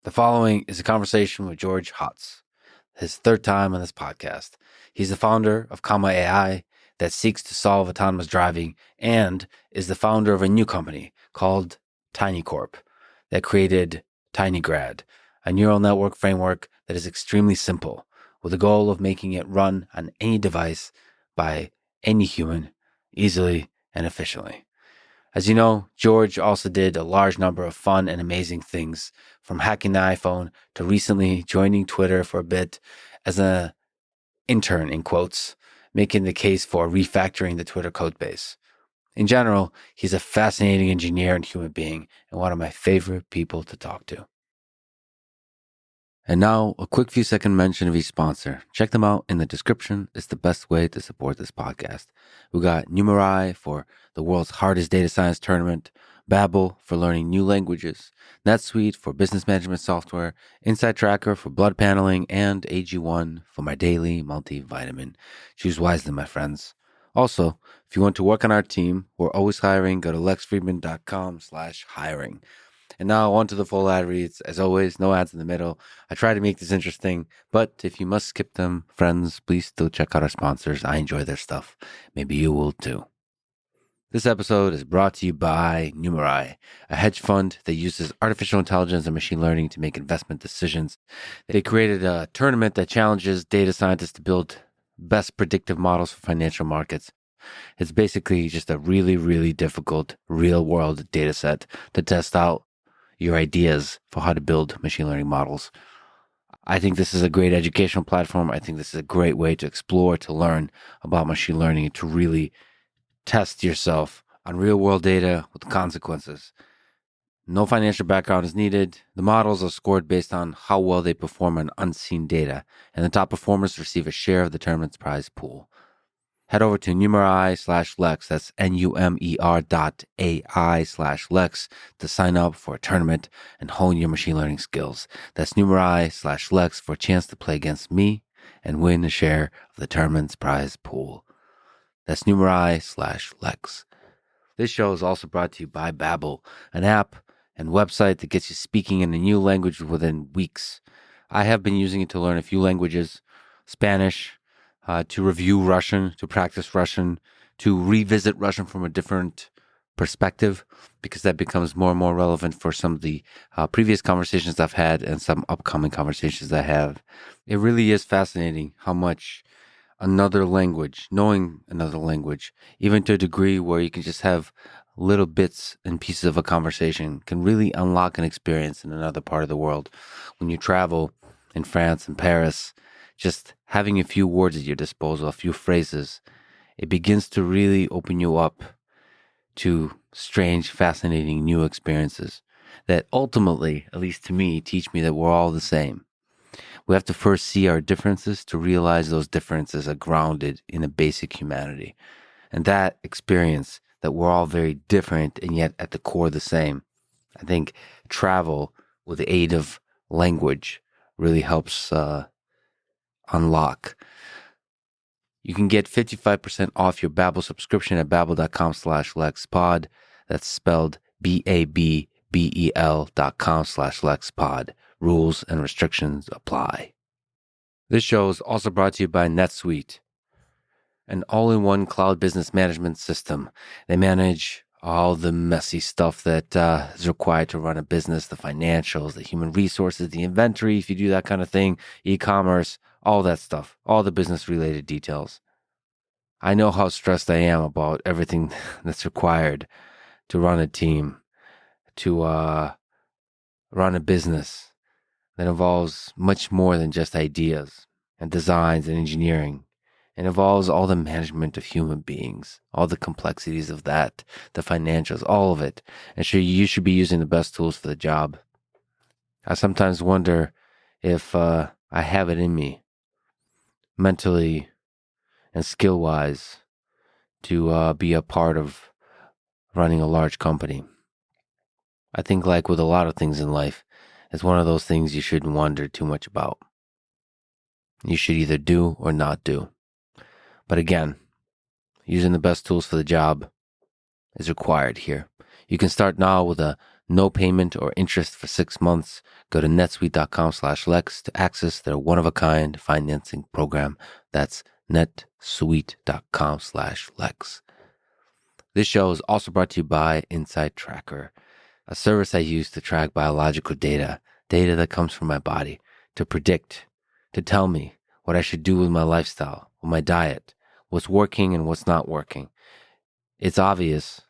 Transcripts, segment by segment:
The following is a conversation with George Hotz, his third time on this podcast. He's the founder of Comma AI that seeks to solve autonomous driving and is the founder of a new company called Corp that created tinygrad, a neural network framework that is extremely simple with the goal of making it run on any device by any human easily and efficiently. As you know, George also did a large number of fun and amazing things, from hacking the iPhone to recently joining Twitter for a bit as an intern, in quotes, making the case for refactoring the Twitter codebase. In general, he's a fascinating engineer and human being, and one of my favorite people to talk to. And now, a quick few second mention of each sponsor. Check them out in the description. It's the best way to support this podcast. We got Numerai for the world's hardest data science tournament, Babbel for learning new languages, NetSuite for business management software, Insight Tracker for blood paneling, and AG1 for my daily multivitamin. Choose wisely, my friends. Also, if you want to work on our team, we're always hiring. Go to lexfriedman.com/hiring. And now on to the full ad reads. As always, no ads in the middle. I try to make this interesting, but if you must skip them, friends, please still check out our sponsors. I enjoy their stuff. Maybe you will too. This episode is brought to you by Numerai, a hedge fund that uses artificial intelligence and machine learning to make investment decisions. They created a tournament that challenges data scientists to build best predictive models for financial markets. It's basically just a really, really difficult real-world data set to test out your ideas for how to build machine learning models. I think this is a great educational platform. I think this is a great way to explore, to learn about machine learning, and to really test yourself on real world data with consequences. No financial background is needed. The models are scored based on how well they perform on unseen data, and the top performers receive a share of the tournament's prize pool. Head over to Numerai/Lex, that's NUMER.AI/Lex, to sign up for a tournament and hone your machine learning skills. That's Numerai/Lex for a chance to play against me and win a share of the tournament's prize pool. That's Numerai/Lex. This show is also brought to you by Babbel, an app and website that gets you speaking in a new language within weeks. I have been using it to learn a few languages, Spanish, to review Russian, to practice Russian, to revisit Russian from a different perspective, because that becomes more and more relevant for some of the previous conversations I've had and some upcoming conversations I have. It really is fascinating how much another language, knowing another language, even to a degree where you can just have little bits and pieces of a conversation, can really unlock an experience in another part of the world. When you travel in France and Paris, just having a few words at your disposal, a few phrases, it begins to really open you up to strange, fascinating new experiences that ultimately, at least to me, teach me that we're all the same. We have to first see our differences to realize those differences are grounded in a basic humanity. And that experience that we're all very different and yet at the core the same. I think travel with the aid of language really helps unlock. You can get 55% off your Babbel subscription at babbel.com/LexPod. That's spelled BABBEL.com/LexPod. Rules and restrictions apply. This show is also brought to you by NetSuite, an all-in-one cloud business management system. They manage all the messy stuff that is required to run a business, the financials, the human resources, the inventory, if you do that kind of thing, e-commerce, all that stuff, all the business-related details. I know how stressed I am about everything that's required to run a team, to run a business that involves much more than just ideas and designs and engineering. It involves all the management of human beings, all the complexities of that, the financials, all of it. And sure, you should be using the best tools for the job. I sometimes wonder if I have it in me, mentally and skill-wise, to be a part of running a large company. I think, like with a lot of things in life, it's one of those things you shouldn't wonder too much about. You should either do or not do. But again, using the best tools for the job is required here. You can start now with a No payment or interest for 6 months. Go to netsuite.com/Lex to access their one-of-a-kind financing program. That's netsuite.com/Lex. This show is also brought to you by Insight Tracker, a service I use to track biological data that comes from my body, to predict, to tell me what I should do with my lifestyle, with my diet, what's working and what's not working. It's obvious.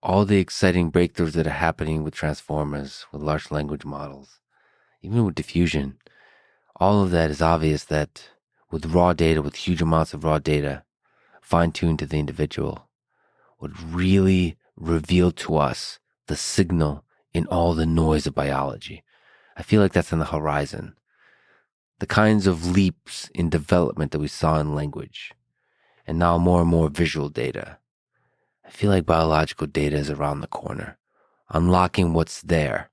All the exciting breakthroughs that are happening with transformers, with large language models, even with diffusion, all of that is obvious that with raw data, with huge amounts of raw data, fine-tuned to the individual, would really reveal to us the signal in all the noise of biology. I feel like that's on the horizon. The kinds of leaps in development that we saw in language, and now more and more visual data. I feel like biological data is around the corner, unlocking what's there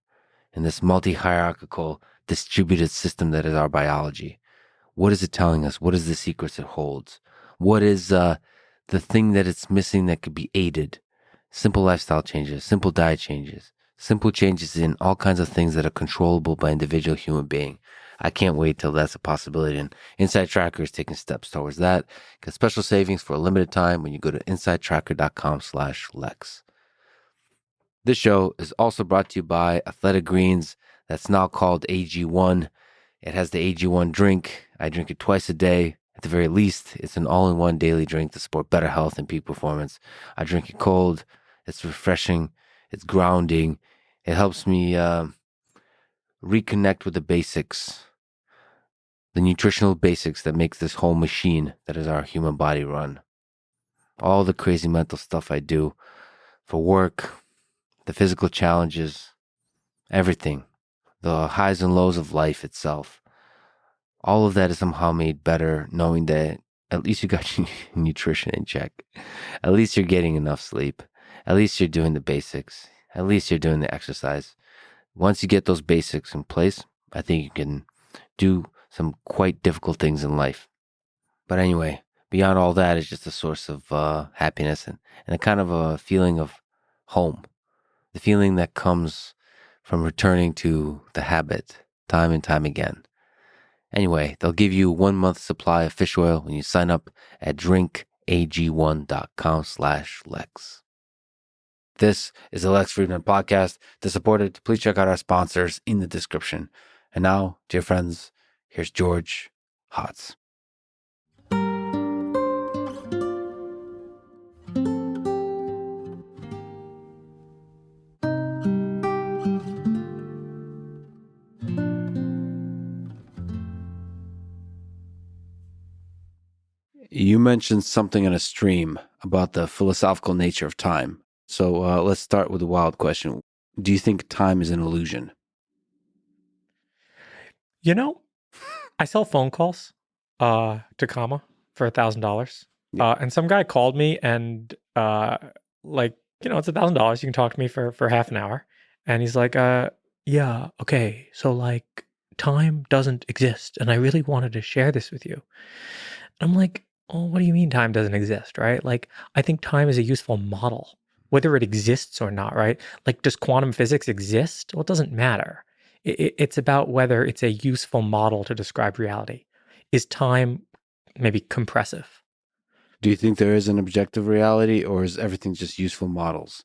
in this multi-hierarchical, distributed system that is our biology. What is it telling us? What is the secrets it holds? What is the thing that it's missing that could be aided? Simple lifestyle changes, simple diet changes, simple changes in all kinds of things that are controllable by individual human being. I can't wait till that's a possibility. And Insight Tracker is taking steps towards that. Get special savings for a limited time when you go to insighttracker.com/Lex. This show is also brought to you by Athletic Greens. That's now called AG1. It has the AG1 drink. I drink it twice a day. At the very least, it's an all-in-one daily drink to support better health and peak performance. I drink it cold. It's refreshing. It's grounding. It helps me reconnect with the basics, the nutritional basics that makes this whole machine that is our human body run. All the crazy mental stuff I do for work, the physical challenges, everything, the highs and lows of life itself. All of that is somehow made better knowing that at least you got your nutrition in check. At least you're getting enough sleep. At least you're doing the basics. At least you're doing the exercise. Once you get those basics in place, I think you can do some quite difficult things in life. But anyway, beyond all that is just a source of happiness and a kind of a feeling of home. The feeling that comes from returning to the habit time and time again. Anyway, they'll give you 1 month supply of fish oil when you sign up at drinkag1.com/Lex. This is the Lex Friedman Podcast. To support it, please check out our sponsors in the description. And now, dear friends, here's George Hotz. You mentioned something in a stream about the philosophical nature of time. So let's start with a wild question. Do you think time is an illusion? You know, I sell phone calls to Comma for $1,000. Yeah. And some guy called me and it's $1,000. You can talk to me for half an hour. And he's like, yeah, okay. So like time doesn't exist. And I really wanted to share this with you. I'm like, oh, what do you mean time doesn't exist, right? Like, I think time is a useful model, whether it exists or not, right? Like, does quantum physics exist? Well, it doesn't matter. It's about whether it's a useful model to describe reality. Is time maybe compressive? Do you think there is an objective reality, or is everything just useful models?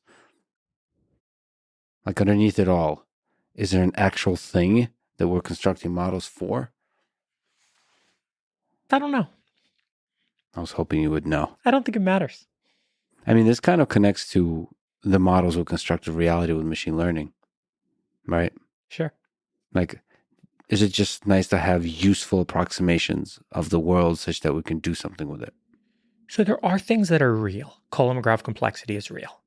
Like underneath it all, is there an actual thing that we're constructing models for? I don't know. I was hoping you would know. I don't think it matters. I mean, this kind of connects to the models of constructive reality with machine learning, right? Sure. Like, is it just nice to have useful approximations of the world such that we can do something with it? So there are things that are real. Coulomb-Graph complexity is real.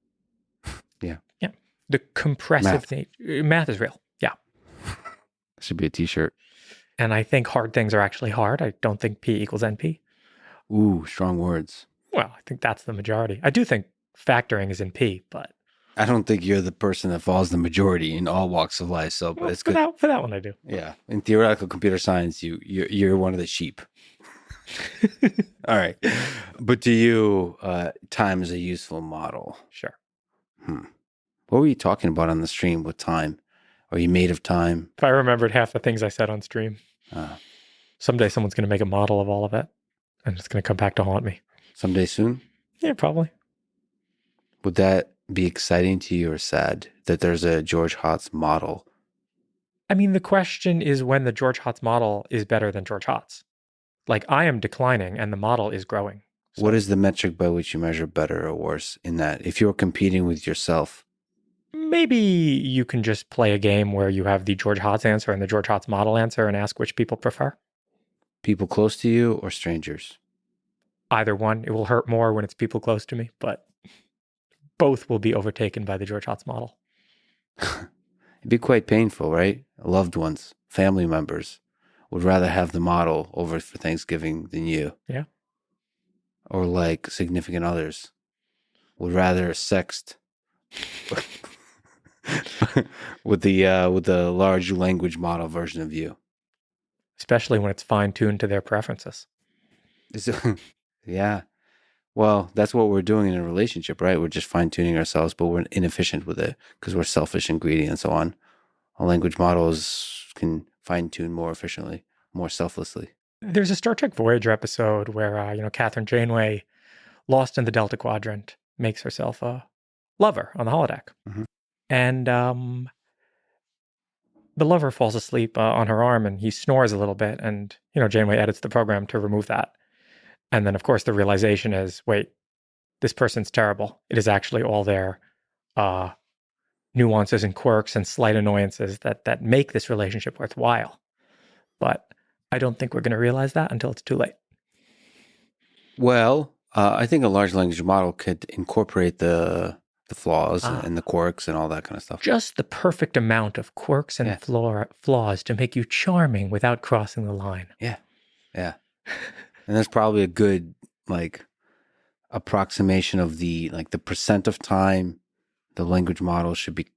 Yeah. Yeah. The compressive math is real. Yeah. Should be a t-shirt. And I think hard things are actually hard. I don't think P equals NP. Ooh, strong words. Well, I think that's the majority. I do think factoring is in P, but I don't think you're the person that follows the majority in all walks of life. So, but it's good. For that one, I do. Yeah, in theoretical computer science, you're one of the sheep. All right, but to you, time is a useful model. Sure. What were you talking about on the stream with time? Are you made of time? If I remembered half the things I said on stream, Uh, someday someone's going to make a model of all of it, and it's going to come back to haunt me. Someday soon? Yeah, probably. Would that be exciting to you or sad that there's a George Hotz model? I mean, the question is when the George Hotz model is better than George Hotz. Like, I am declining and the model is growing. So what is the metric by which you measure better or worse in that? If you're competing with yourself, maybe you can just play a game where you have the George Hotz answer and the George Hotz model answer and ask which people prefer. people close to you or strangers? Either one. It will hurt more when it's people close to me, but both will be overtaken by the George Hotz model. It'd be quite painful, right? Loved ones, family members would rather have the model over for Thanksgiving than you. Yeah. Or like significant others would rather sext with the large language model version of you. Especially when it's fine-tuned to their preferences. Yeah. Well, that's what we're doing in a relationship, right? We're just fine-tuning ourselves, but we're inefficient with it because we're selfish and greedy and so on. Our language models can fine-tune more efficiently, more selflessly. There's a Star Trek Voyager episode where, Catherine Janeway, lost in the Delta Quadrant, makes herself a lover on the holodeck. Mhm. And the lover falls asleep on her arm and he snores a little bit. And, Janeway edits the program to remove that. And then, of course, the realization is, wait, this person's terrible. It is actually all their nuances and quirks and slight annoyances that make this relationship worthwhile. But I don't think we're going to realize that until it's too late. Well, I think a large language model could incorporate the flaws and the quirks and all that kind of stuff. Just the perfect amount of quirks and flaws to make you charming without crossing the line. Yeah. And that's probably a good approximation of the percent of time the language model should be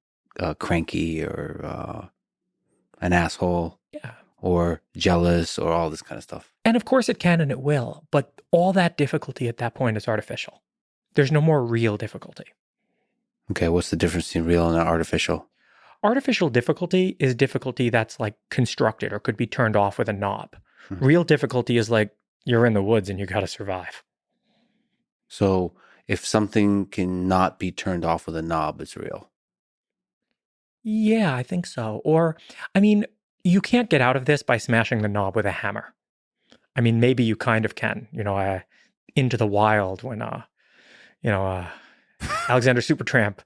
cranky or an asshole. Yeah. Or jealous or all this kind of stuff. And of course it can and it will, but all that difficulty at that point is artificial. There's no more real difficulty. Okay, what's the difference between real and artificial? Artificial difficulty is difficulty that's like constructed or could be turned off with a knob. Mm-hmm. Real difficulty is like you're in the woods and you got to survive. So if something cannot be turned off with a knob, it's real. Yeah, I think so. Or, you can't get out of this by smashing the knob with a hammer. Maybe you kind of can, Into the Wild when, Alexander Supertramp,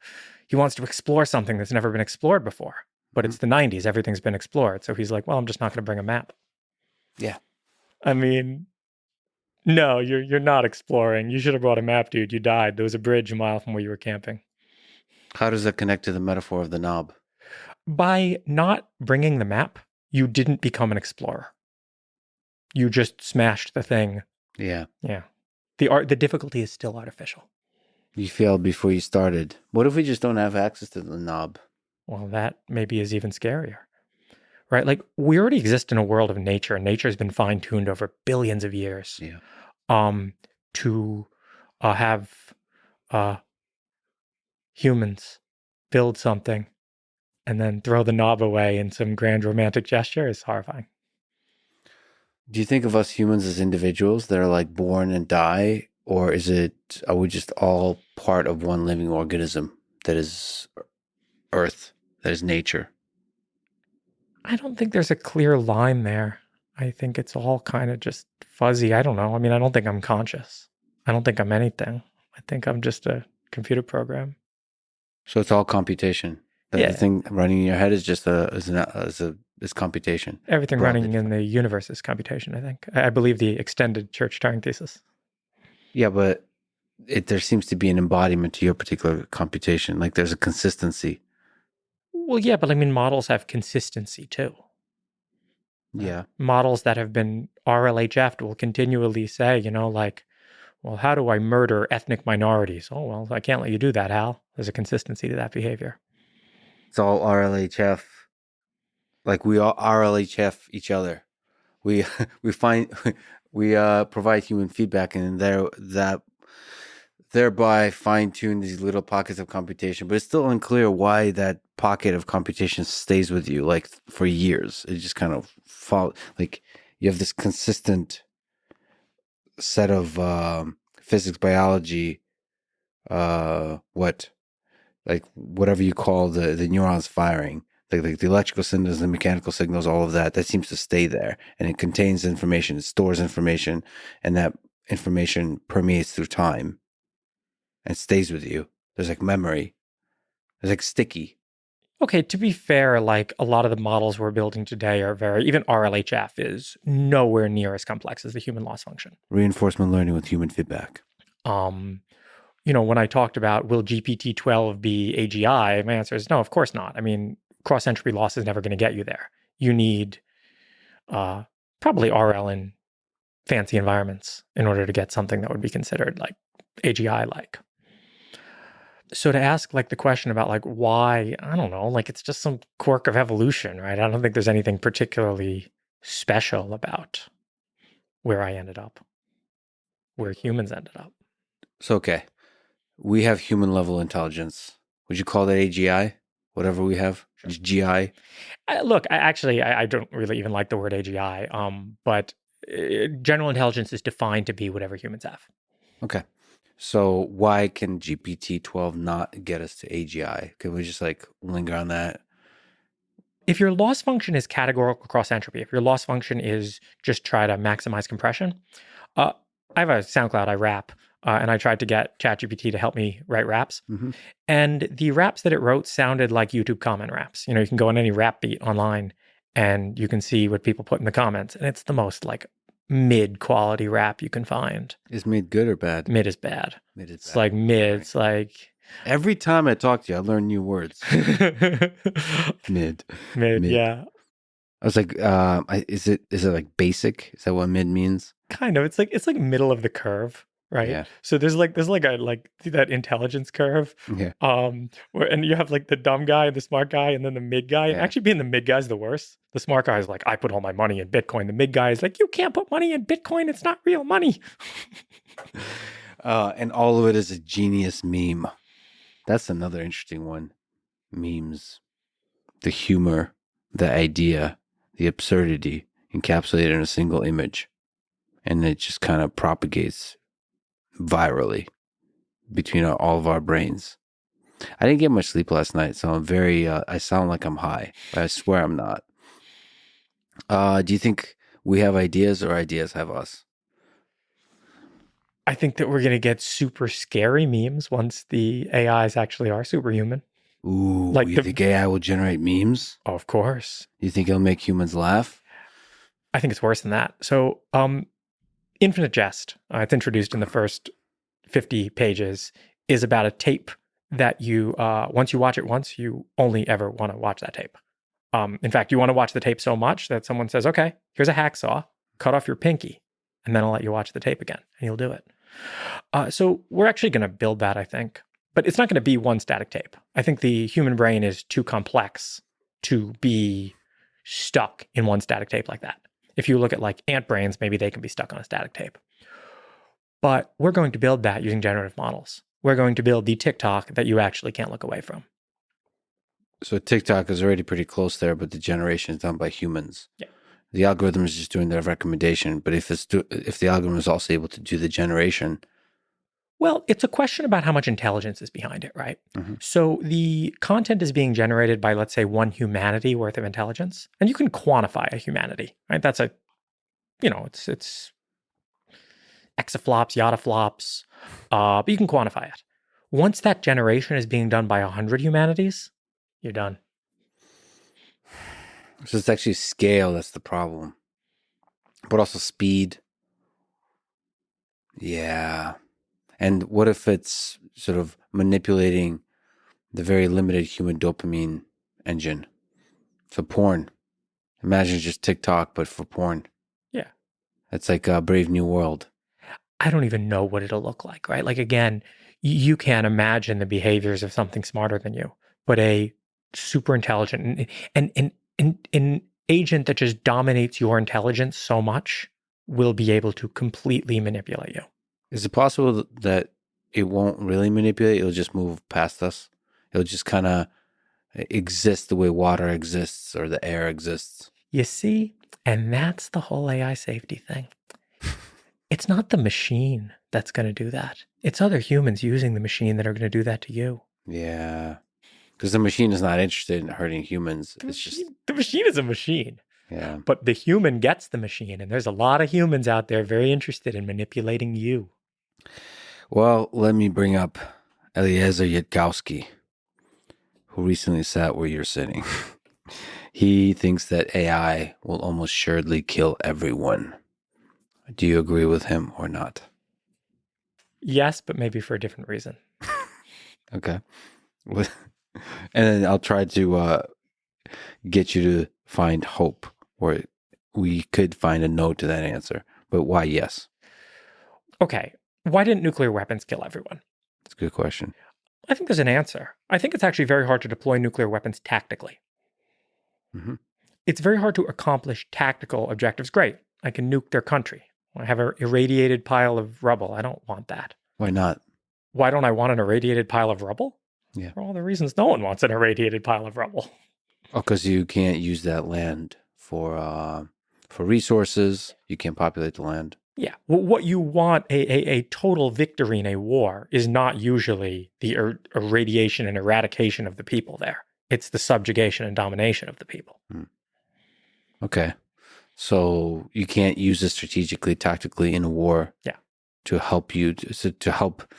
he wants to explore something that's never been explored before, but it's the 90s, everything's been explored. So he's like, well, I'm just not going to bring a map. Yeah. No, you're not exploring. You should have brought a map, dude. You died. There was a bridge a mile from where you were camping. How does that connect to the metaphor of the knob? By not bringing the map, you didn't become an explorer. You just smashed the thing. Yeah. Yeah. The difficulty is still artificial. You failed before you started. What if we just don't have access to the knob? Well, that maybe is even scarier. Right? Like, we already exist in a world of nature, and nature has been fine-tuned over billions of years. Yeah. To have humans build something and then throw the knob away in some grand romantic gesture is horrifying. Do you think of us humans as individuals that are born and die, or are we just all part of one living organism that is Earth, that is nature? I don't think there's a clear line there. I think it's all kind of just fuzzy. I don't know. I don't think I'm conscious. I don't think I'm anything. I think I'm just a computer program. So it's all computation. The thing running in your head is just is computation. Everything running in the universe is computation, I think. I believe the extended church Turing thesis. Yeah, but there seems to be an embodiment to your particular computation. There's a consistency. Well, yeah, but models have consistency too. Yeah. Models that have been RLHF'd will continually say, well, how do I murder ethnic minorities? Oh, well, I can't let you do that, Hal. There's a consistency to that behavior. It's all RLHF. We all RLHF each other. We provide human feedback, and thereby fine-tune these little pockets of computation, but it's still unclear why that pocket of computation stays with you like for years. It just kind of like you have this consistent set of physics, biology, whatever you call the neurons firing, like the electrical signals, the mechanical signals, all of that seems to stay there, and it contains information, it stores information, and that information permeates through time and stays with you. There's like memory. It's like sticky. Okay, to be fair, like a lot of the models we're building today are even RLHF is nowhere near as complex as the human loss function. Reinforcement learning with human feedback. When I talked about will GPT-12 be AGI, my answer is no, of course not. I mean, cross-entropy loss is never going to get you there. You need probably RL in fancy environments in order to get something that would be considered like AGI-like. So to ask like the question about like why, I don't know, like it's just some quirk of evolution, right? I don't think there's anything particularly special about where I ended up, where humans ended up. So, okay, we have human level intelligence. Would you call that AGI? Whatever we have? Sure. GI? I don't really even like the word AGI, but general intelligence is defined to be whatever humans have. Okay. So why can GPT-12 not get us to AGI? Can we just like linger on that? If your loss function is categorical cross entropy, if your loss function is just try to maximize compression, I have a SoundCloud, I rap, and I tried to get ChatGPT to help me write raps. Mm-hmm. And the raps that it wrote sounded like YouTube comment raps. You know, you can go on any rap beat online and you can see what people put in the comments. And it's the most like mid-quality rap you can find. Is mid good or bad? Mid is bad. Mid is it's bad. Like mid. Right. It's like every time I talk to you, I learn new words. Mid, yeah. I was like, is it like basic? Is that what mid means? Kind of. It's like middle of the curve, right? Yeah. So there's like that intelligence curve. Yeah. And you have like the dumb guy and the smart guy and then the mid guy. Yeah. And actually being the mid guy is the worst. The smart guy is like, I put all my money in Bitcoin. The mid guy is like, you can't put money in Bitcoin. It's not real money. And all of it is a genius meme. That's another interesting one. Memes. The humor, the idea, the absurdity encapsulated in a single image. And it just kind of propagates virally between all of our brains. I didn't get much sleep last night, so I'm very, I sound like I'm high, but I swear I'm not. Do you think we have ideas or ideas have us? I think that we're going to get super scary memes once the AIs actually are superhuman. Ooh, like you think AI will generate memes? Oh, of course. You think it'll make humans laugh? I think it's worse than that. So, Infinite Jest, it's introduced in the first 50 pages, is about a tape that you, once you watch it once, you only ever want to watch that tape. In fact, you want to watch the tape so much that someone says, okay, here's a hacksaw, cut off your pinky, and then I'll let you watch the tape again, and you'll do it. So we're actually going to build that, I think. But it's not going to be one static tape. I think the human brain is too complex to be stuck in one static tape like that. If you look at like ant brains, maybe they can be stuck on a static tape. But we're going to build that using generative models. We're going to build the TikTok that you actually can't look away from. So TikTok is already pretty close there, but the generation is done by humans. Yeah. The algorithm is just doing their recommendation. But if the algorithm is also able to do the generation... Well, it's a question about how much intelligence is behind it, right? Mm-hmm. So the content is being generated by, let's say, one humanity worth of intelligence. And you can quantify a humanity, right? That's it's exaflops, yottaflops, but you can quantify it. Once that generation is being done by 100 humanities, you're done. So it's actually scale that's the problem. But also speed. Yeah. And what if it's sort of manipulating the very limited human dopamine engine? So porn. Imagine just TikTok, but for porn. Yeah. It's like a Brave New World. I don't even know what it'll look like, right? Like, again, you can't imagine the behaviors of something smarter than you, but a super intelligent and an agent that just dominates your intelligence so much will be able to completely manipulate you. Is it possible that it won't really manipulate. It'll just move past us. It'll just kind of exist the way water exists or the air exists. You see, and that's the whole AI safety thing. It's not the machine that's going to do that. It's other humans using the machine that are going to do that to you. Yeah. Because the machine is not interested in hurting humans. It's just... The machine is a machine. Yeah. But the human gets the machine. And there's a lot of humans out there very interested in manipulating you. Well, let me bring up Eliezer Yudkowsky, who recently sat where you're sitting. He thinks that AI will almost surely kill everyone. Do you agree with him or not? Yes, but maybe for a different reason. Okay. And then I'll try to get you to find hope, or we could find a no to that answer. But why yes? Okay. Why didn't nuclear weapons kill everyone? That's a good question. I think there's an answer. I think it's actually very hard to deploy nuclear weapons tactically. Mm-hmm. It's very hard to accomplish tactical objectives. Great. I can nuke their country. I have an irradiated pile of rubble. I don't want that. Why not? Why don't I want an irradiated pile of rubble? Yeah. For all the reasons no one wants an irradiated pile of rubble. Oh, because you can't use that land for resources. You can't populate the land. Yeah. Well, what you want, a total victory in a war, is not usually the irradiation and eradication of the people there. It's the subjugation and domination of the people. Okay. So you can't use it strategically, tactically in a war. Yeah. To help you to help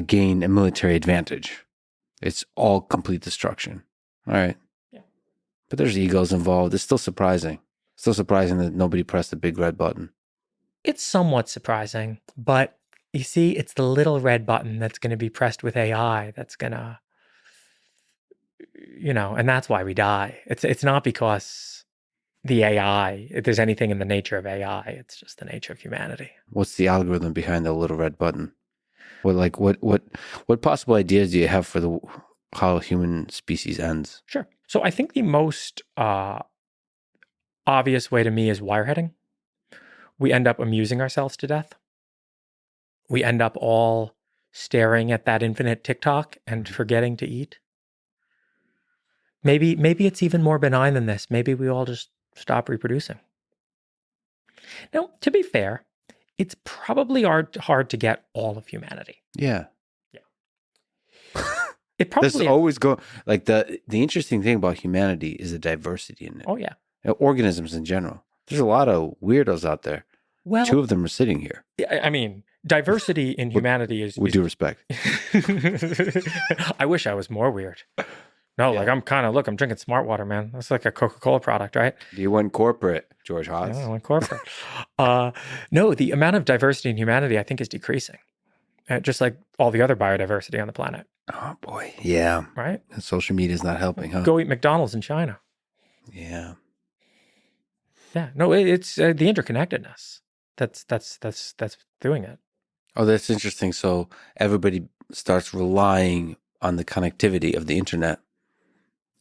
gain a military advantage. It's all complete destruction. All right. Yeah. But there's egos involved. It's still surprising. Still surprising that nobody pressed the big red button. It's somewhat surprising, but you see, it's the little red button that's going to be pressed with AI that's going to, and that's why we die. It's not because the AI, if there's anything in the nature of AI, it's just the nature of humanity. What's the algorithm behind the little red button? What possible ideas do you have for how human species ends? Sure. So I think the most obvious way to me is wireheading. We end up amusing ourselves to death. We end up all staring at that infinite TikTok and forgetting to eat. Maybe it's even more benign than this. Maybe we all just stop reproducing. Now, to be fair, it's probably hard to get all of humanity. Yeah. It probably There's always like the interesting thing about humanity is the diversity in it. Oh yeah. Organisms in general. There's a lot of weirdos out there. Well, 2 of them are sitting here. I mean, diversity in humanity is... With due respect. I wish I was more weird. No, Yeah. like I'm drinking smart water, man. That's like a Coca-Cola product, right? You went corporate, George Hotz. Yeah, I went corporate. No, the amount of diversity in humanity, I think, is decreasing. Just like all the other biodiversity on the planet. Oh, boy. Yeah. Right? And social media is not helping, huh? Go eat McDonald's in China. Yeah. Yeah. No, it's the interconnectedness that's doing it. Oh, that's interesting. So everybody starts relying on the connectivity of the internet.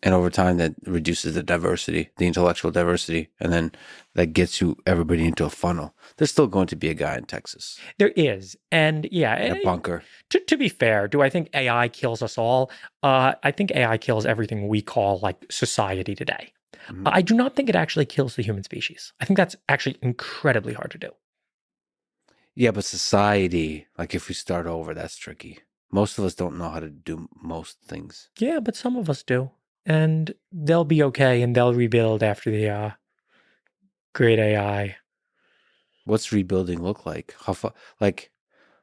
And over time, that reduces the diversity, the intellectual diversity. And then that gets everybody into a funnel. There's still going to be a guy in Texas. There is. And yeah. In a bunker. To be fair, do I think AI kills us all? I think AI kills everything we call like society today. Mm-hmm. I do not think it actually kills the human species. I think that's actually incredibly hard to do. Yeah, but society, like if we start over, that's tricky. Most of us don't know how to do most things. Yeah, but some of us do. And they'll be okay and they'll rebuild after the great AI. What's rebuilding look like?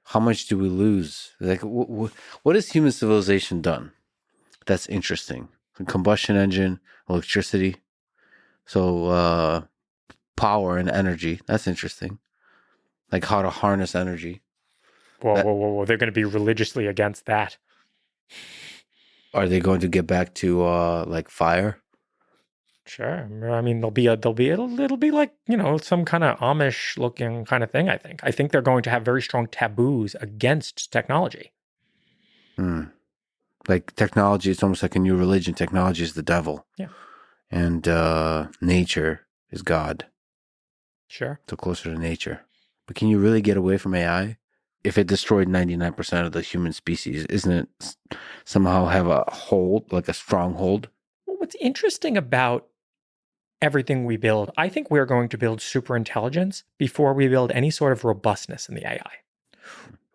How much do we lose? Like, what has human civilization done? That's interesting. A combustion engine, electricity. So power and energy. That's interesting. Like how to harness energy. Whoa. They're going to be religiously against that. Are they going to get back to like fire? Sure. I mean, it'll be like, some kind of Amish looking kind of thing, I think. I think they're going to have very strong taboos against technology. Like technology, it's almost like a new religion. Technology is the devil. Yeah. And nature is God. Sure. So closer to nature. But can you really get away from AI? if it destroyed 99% of the human species, isn't it somehow have a hold, like a stronghold? Well, what's interesting about everything we build, I think we're going to build super intelligence before we build any sort of robustness in the AI.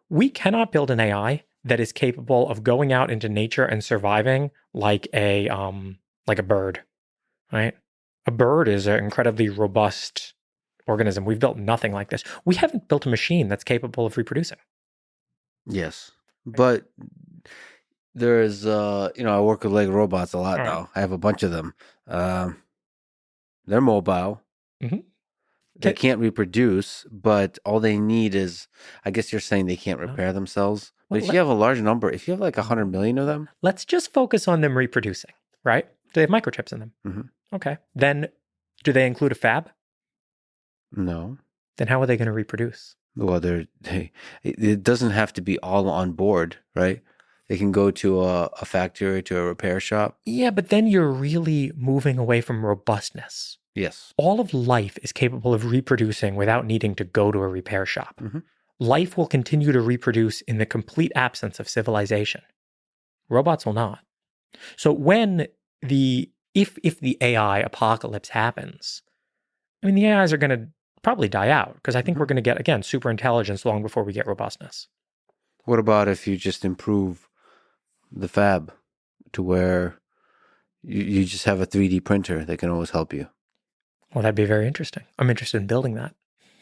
We cannot build an AI that is capable of going out into nature and surviving like a bird, right? A bird is an incredibly robust organism. We've built nothing like this. We haven't built a machine that's capable of reproducing. Yes, but there's I work with Lego robots a lot All right. now. I have a bunch of them. They're mobile. Mhm. They can't reproduce, but all they need is, I guess you're saying they can't repair themselves. But if you have a large number, if you have like 100 million of them, let's just focus on them reproducing, right? Do they have microchips in them? Mhm. Okay. Then do they include a fab? No. Then how are they going to reproduce? Well, it doesn't have to be all on board, right? They can go to a factory, to a repair shop. Yeah, but then you're really moving away from robustness. Yes. All of life is capable of reproducing without needing to go to a repair shop. Mhm. Life will continue to reproduce in the complete absence of civilization. Robots will not. So when if the AI apocalypse happens, I mean, the AIs are going to probably die out because I think we're going to get, again, super intelligence long before we get robustness. What about if you just improve the fab to where you just have a 3D printer that can always help you? Well, that'd be very interesting. I'm interested in building that.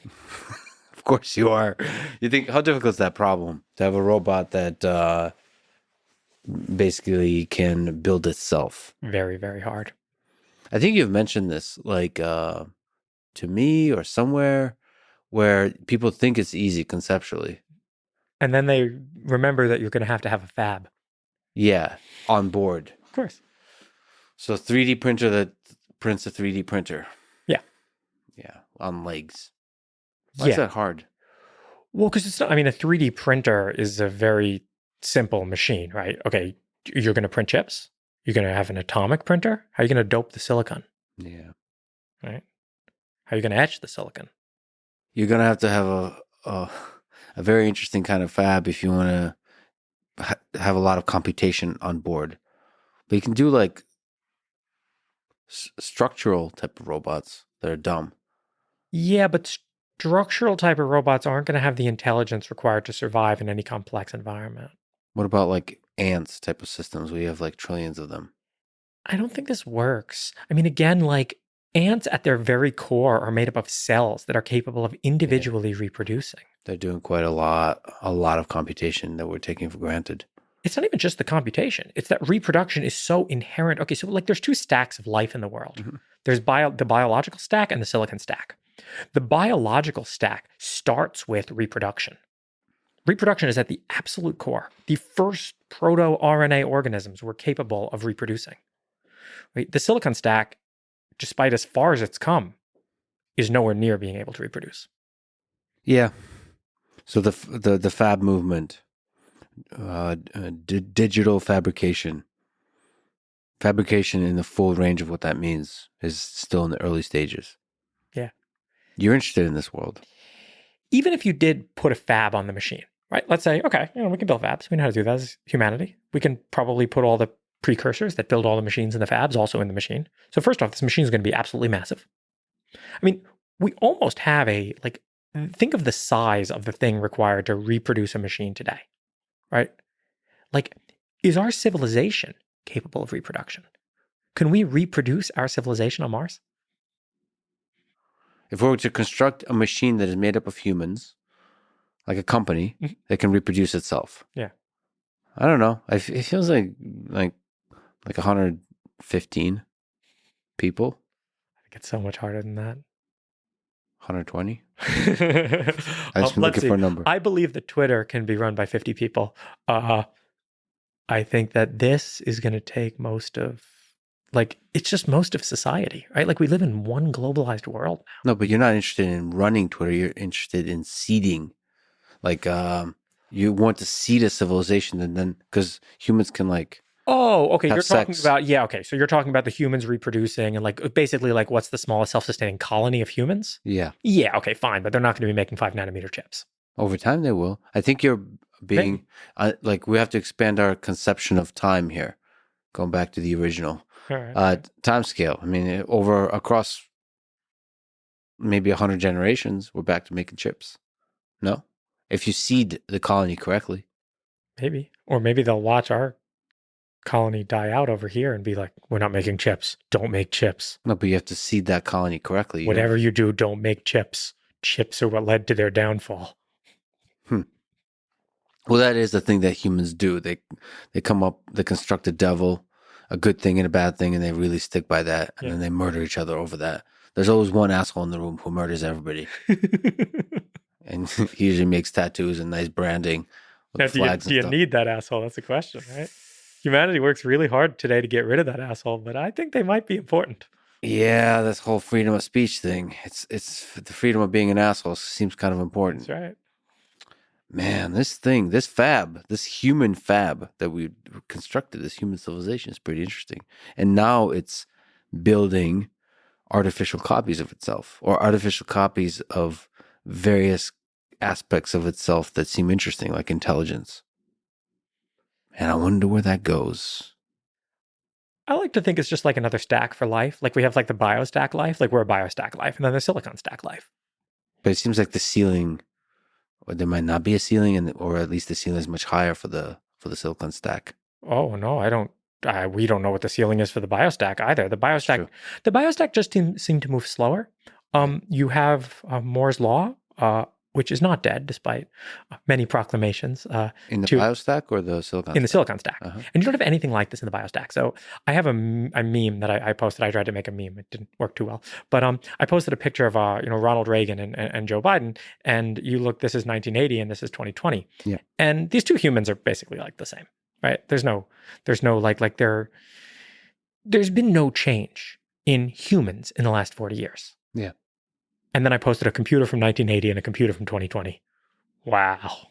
Of course you are. You think, how difficult is that problem to have a robot that basically can build itself? Very, very hard. I think you've mentioned this, like to me or somewhere, where people think it's easy conceptually. And then they remember that you're going to have a fab. Yeah, on board. Of course. So 3D printer that prints a 3D printer. Yeah. Yeah, on legs. Why is that hard? Well, because it's not, I mean, a 3D printer is a very simple machine, right? Okay, you're going to print chips. You're going to have an atomic printer. How are you going to dope the silicon? Yeah. Right? How are you going to etch the silicon? You're going to have a very interesting kind of fab if you want to have a lot of computation on board. But you can do like structural type of robots that are dumb. Yeah, but structural type of robots aren't going to have the intelligence required to survive in any complex environment. What about like ants type of systems where you have like trillions of them? I don't think this works. I mean, again, like ants at their very core are made up of cells that are capable of individually reproducing. They're doing quite a lot of computation that we're taking for granted. It's not even just the computation. It's that reproduction is so inherent. Okay, so like there's two stacks of life in the world. Mm-hmm. There's the biological stack and the silicon stack. The biological stack starts with reproduction. Reproduction is at the absolute core. The first proto-RNA organisms were capable of reproducing. Right? The silicon stack, despite as far as it's come, is nowhere near being able to reproduce. Yeah. So the fab movement, digital fabrication in the full range of what that means is still in the early stages. Yeah. You're interested in this world. Even if you did put a fab on the machine, right? Let's say, okay, we can build fabs. We know how to do that as humanity. We can probably put all the precursors that build all the machines and the fabs also in the machine. So first off, this machine is going to be absolutely massive. I mean, we almost have think of the size of the thing required to reproduce a machine today, right? Like, is our civilization capable of reproduction? Can we reproduce our civilization on Mars? If we were to construct a machine that is made up of humans, like a company that can reproduce itself. Yeah. I don't know. It feels like 115 people. I think it's so much harder than that. 120? I just been looking for a number. I believe that Twitter can be run by 50 people. I think that this is going to take most of society, right? Like we live in one globalized world now. No, but you're not interested in running Twitter. You're interested in seeding. Like you want to seed a civilization and then, because humans can oh, okay. You're talking sex. about, yeah, okay. So you're talking about the humans reproducing and basically what's the smallest self-sustaining colony of humans? Yeah. Yeah, okay, fine. But they're not going to be making 5 nanometer chips. Over time, they will. I think you're being like we have to expand our conception of time here. Going back to the original All right. time scale. I mean, over across maybe 100 generations, we're back to making chips. No, if you seed the colony correctly. Maybe. Or maybe they'll watch our colony die out over here and be like, we're not making chips. Don't make chips. No, but you have to seed that colony correctly. Whatever you do, don't make chips. Chips are what led to their downfall. Well, that is the thing that humans do. They come up, they construct a devil, a good thing and a bad thing, and they really stick by that, and then they murder each other over that. There's always one asshole in the room who murders everybody. And he usually makes tattoos and nice branding with flags. Do you need that asshole? That's the question, right? Humanity works really hard today to get rid of that asshole, but I think they might be important. Yeah, this whole freedom of speech thing. It's the freedom of being an asshole seems kind of important. That's right. Man, this thing, this fab, this human fab that we constructed, this human civilization is pretty interesting. And now it's building artificial copies of itself or artificial copies of various aspects of itself that seem interesting, like intelligence. And I wonder where that goes. I like to think it's just like another stack for life. Like we have like the biostack life, like we're a biostack life, and then the silicon stack life. But it seems like the ceiling, or there might not be a ceiling, or at least the ceiling is much higher for the silicon stack. Oh no, I don't. We don't know what the ceiling is for the biostack either. The biostack just seem to move slower. You have Moore's law, which is not dead despite many proclamations. In the biostack or the silicon? In the silicon stack. And you don't have anything like this in the biostack. So I have a meme that I posted. I tried to make a meme. It didn't work too well. But I posted a picture of Ronald Reagan and Joe Biden. And you look, this is 1980 and this is 2020. Yeah. And these two humans are basically like the same, right? There's no there's been no change in humans in the last 40 years. Yeah. And then I posted a computer from 1980 and a computer from 2020. Wow.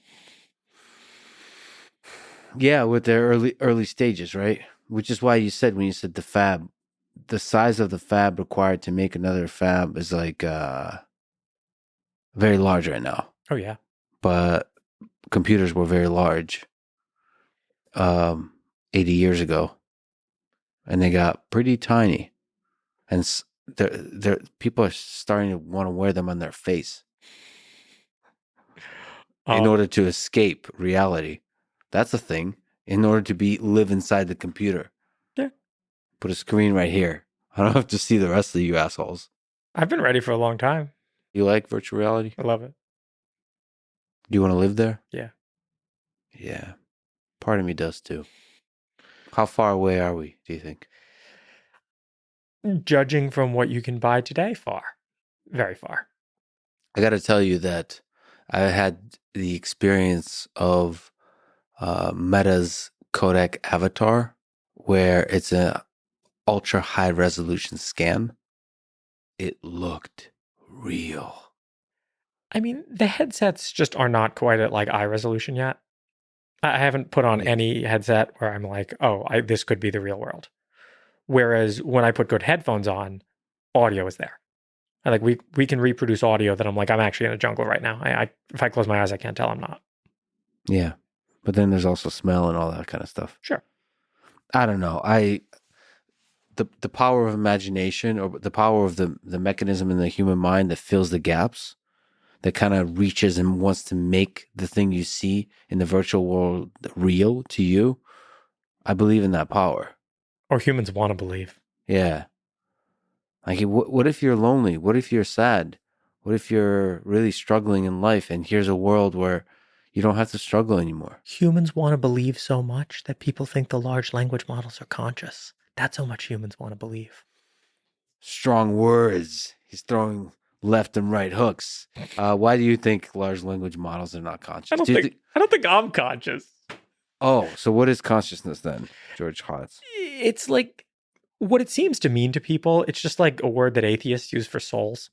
Yeah, with their early stages, right? Which is why you said, when you said the fab, the size of the fab required to make another fab is like very large right now. Oh, yeah. But computers were very large 80 years ago. And they got pretty tiny. And people are starting to want to wear them on their face in order to escape reality. That's a thing. In order to live inside the computer. Yeah. Put a screen right here. I don't have to see the rest of you assholes. I've been ready for a long time. You like virtual reality? I love it. Do you want to live there? Yeah. Yeah. Part of me does too. How far away are we, do you think? Judging from what you can buy today, far. Very far. I got to tell you that I had the experience of Meta's codec avatar, where it's an ultra high resolution scan. It looked real. I mean, the headsets just are not quite at like eye resolution yet. I haven't put on any headset where I'm like, oh, this could be the real world. Whereas when I put good headphones on, audio is there. Like we can reproduce audio that I'm like, I'm actually in a jungle right now. If I close my eyes, I can't tell I'm not. Yeah. But then there's also smell and all that kind of stuff. Sure. I don't know. The power of imagination, or the power of the mechanism in the human mind that fills the gaps, that kind of reaches and wants to make the thing you see in the virtual world real to you. I believe in that power. Or humans want to believe. Yeah. Like, what if you're lonely? What if you're sad? What if you're really struggling in life, and here's a world where you don't have to struggle anymore? Humans want to believe so much that people think the large language models are conscious. That's how much humans want to believe. Strong words. He's throwing left and right hooks. Why do you think large language models are not conscious? I don't think I'm conscious. Oh, so what is consciousness then, George Hotz? It's like what it seems to mean to people. It's just like a word that atheists use for souls.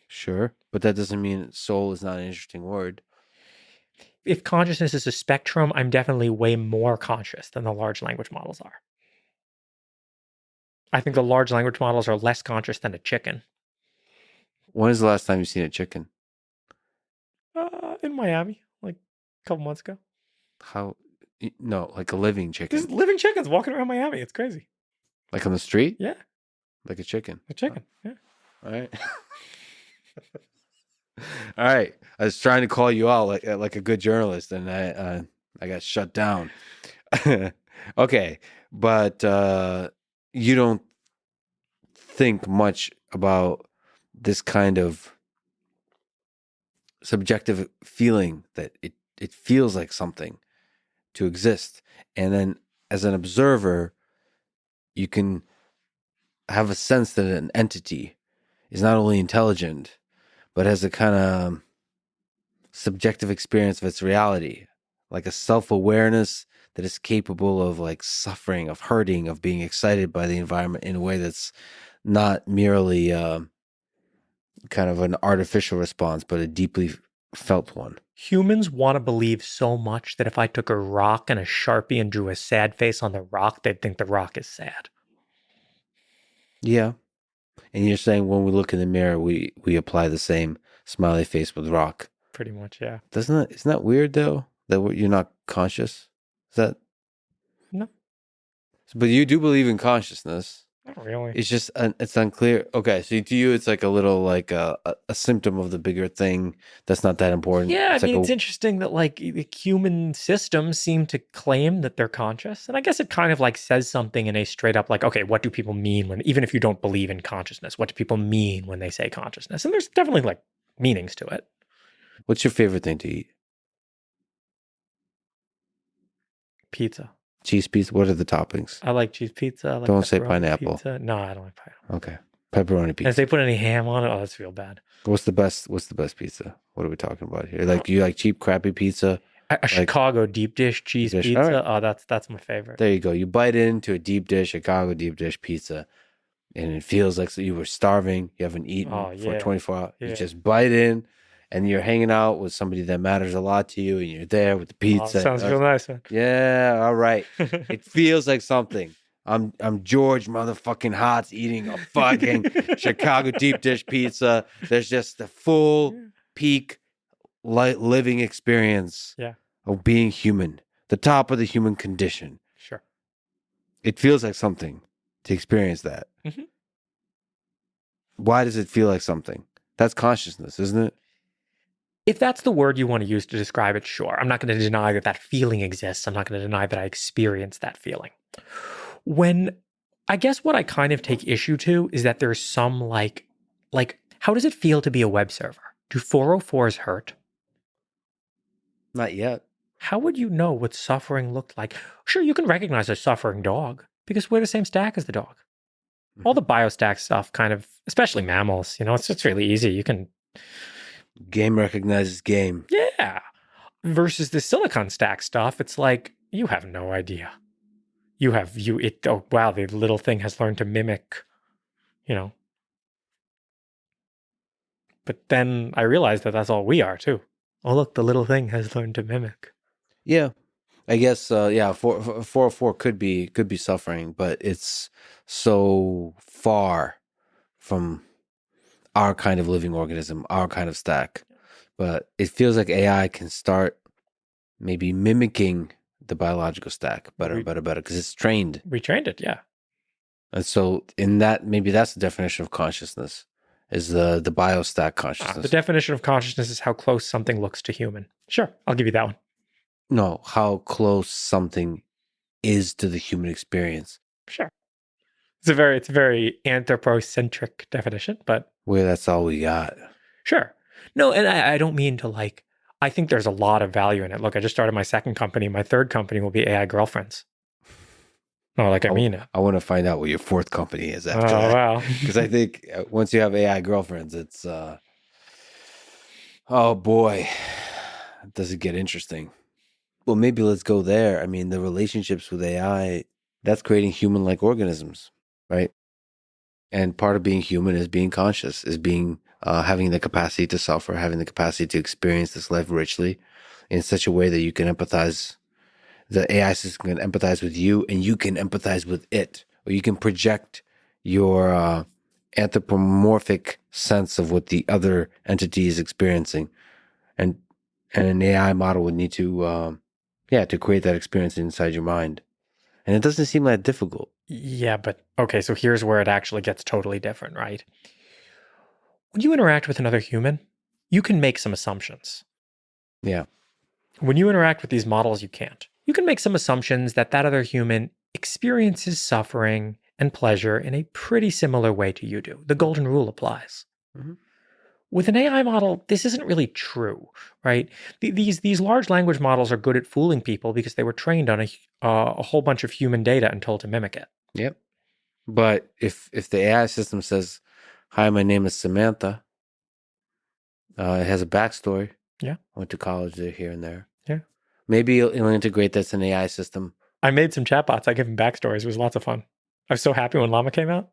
Sure, but that doesn't mean soul is not an interesting word. If consciousness is a spectrum, I'm definitely way more conscious than the large language models are. I think the large language models are less conscious than a chicken. When is the last time you've seen a chicken? in Miami, like a couple months ago. How? No, like a living chicken. There's living chickens walking around Miami. It's crazy. Like on the street? Yeah, Like a chicken. a chicken. Yeah. All right. All right. I was trying to call you out like a good journalist, and I got shut down. Okay, but you don't think much about this kind of subjective feeling that it feels like something to exist, and then as an observer, you can have a sense that an entity is not only intelligent, but has a kind of subjective experience of its reality, like a self-awareness that is capable of like suffering, of hurting, of being excited by the environment in a way that's not merely kind of an artificial response, but a deeply felt one. Humans want to believe so much that if I took a rock and a Sharpie and drew a sad face on the rock, they'd think the rock is sad. Yeah. And you're saying when we look in the mirror, we apply the same smiley face with rock. Pretty much, yeah. Isn't that weird though? That you're not conscious? Is that? No. But you do believe in consciousness. Not really. It's just, it's unclear. Okay, so to you, it's like a little, like a symptom of the bigger thing that's not that important. Yeah, it's it's interesting that like the human systems seem to claim that they're conscious. And I guess it kind of like says something in a straight up like, okay, what do people mean when, even if you don't believe in consciousness, what do people mean when they say consciousness? And there's definitely like meanings to it. What's your favorite thing to eat? Pizza. Cheese pizza? What are the toppings? I like cheese pizza. I like Don't say pepperoni pineapple. Pizza. No, I don't like pineapple. Okay. Pepperoni And pizza. if they put any ham on it, oh, that's real bad. What's the best pizza? What are we talking about here? Like, you like cheap, crappy pizza? A Chicago deep dish cheese Deep dish. pizza. All right. Oh, that's my favorite. There you go. You bite into a deep dish, Chicago deep dish pizza, and it feels like you were starving. You haven't eaten for 24 hours. Yeah. You just bite in, and you're hanging out with somebody that matters a lot to you, and you're there with the pizza. Sounds real nice, man. Yeah, all right. It feels like something. I'm George motherfucking Hotz eating a fucking Chicago deep dish pizza. There's just the full peak living experience of being human, the top of the human condition. Sure. It feels like something to experience that. Mm-hmm. Why does it feel like something? That's consciousness, isn't it? If that's the word you want to use to describe it, sure. I'm not going to deny that that feeling exists. I'm not going to deny that I experience that feeling. I guess what I kind of take issue to is that there's some like, how does it feel to be a web server? Do 404s hurt? Not yet. How would you know what suffering looked like? Sure, you can recognize a suffering dog because we're the same stack as the dog. Mm-hmm. All the biostack stuff kind of, especially mammals, it's really easy. You can... Game recognizes game. Yeah. Versus the silicon stack stuff, it's like, you have no idea. Oh wow, the little thing has learned to mimic, But then I realized that that's all we are too. Oh look, the little thing has learned to mimic. Yeah. I guess 404 could be suffering, but it's so far from our kind of living organism, our kind of stack. But it feels like AI can start maybe mimicking the biological stack better, because it's trained. We trained it, yeah. And so in that, maybe that's the definition of consciousness, is the biostack consciousness. The definition of consciousness is how close something looks to human. Sure, I'll give you that one. No, how close something is to the human experience. Sure. It's a very anthropocentric definition, but... Well, that's all we got. Sure. No, and I don't mean to like... I think there's a lot of value in it. Look, I just started my second company. My third company will be AI girlfriends. No, I mean it. I want to find out what your fourth company is after that. Oh, wow. Because I think once you have AI girlfriends, it's... oh, boy. Does it get interesting? Well, maybe let's go there. I mean, the relationships with AI, that's creating human-like organisms, right? And part of being human is being conscious, is being having the capacity to suffer, having the capacity to experience this life richly in such a way that you can empathize. The AI system can empathize with you, and you can empathize with it, or you can project your anthropomorphic sense of what the other entity is experiencing, and And an AI model would need to, to create that experience inside your mind. And it doesn't seem that difficult. Yeah, but okay, so here's where it actually gets totally different, right? When you interact with another human, you can make some assumptions. Yeah. When you interact with these models, you can't. You can make some assumptions that that other human experiences suffering and pleasure in a pretty similar way to you do. The golden rule applies. Mm-hmm. With an AI model, this isn't really true, right? These large language models are good at fooling people because they were trained on a whole bunch of human data and told to mimic it. Yep. But if the AI system says, "Hi, my name is Samantha," it has a backstory. Yeah. I went to college there, here and there. Yeah. Maybe it'll integrate that's an AI system. I made some chatbots. I gave them backstories. It was lots of fun. I was so happy when Llama came out.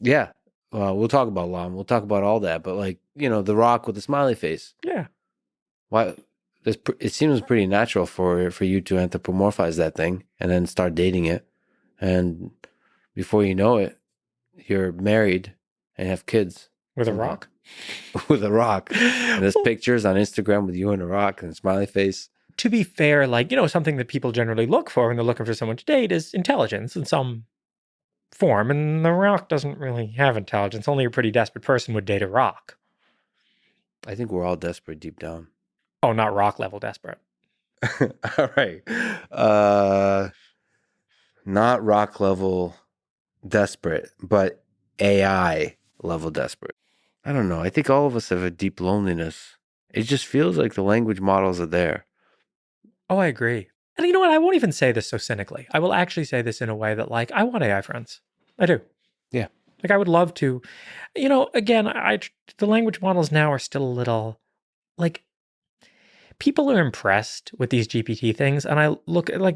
Yeah. Well, we'll talk about Llama. We'll talk about all that. But like, The Rock with the smiley face. Yeah. Why? It seems pretty natural for you to anthropomorphize that thing and then start dating it, and before you know it, you're married and have kids With a rock? with a rock. And there's pictures on Instagram with you and a rock and a smiley face. To be fair, something that people generally look for when they're looking for someone to date is intelligence in some form. And the rock doesn't really have intelligence. Only a pretty desperate person would date a rock. I think we're all desperate deep down. Oh, not rock level desperate. All right. Not rock level desperate, but AI level desperate. I don't know. I think all of us have a deep loneliness. It just feels like the language models are there. Oh, I agree. And you know what? I won't even say this so cynically. I will actually say this in a way that, I want AI friends. I do. Yeah. I would love to. Again, the language models now are still a little, people are impressed with these GPT things, and I look at the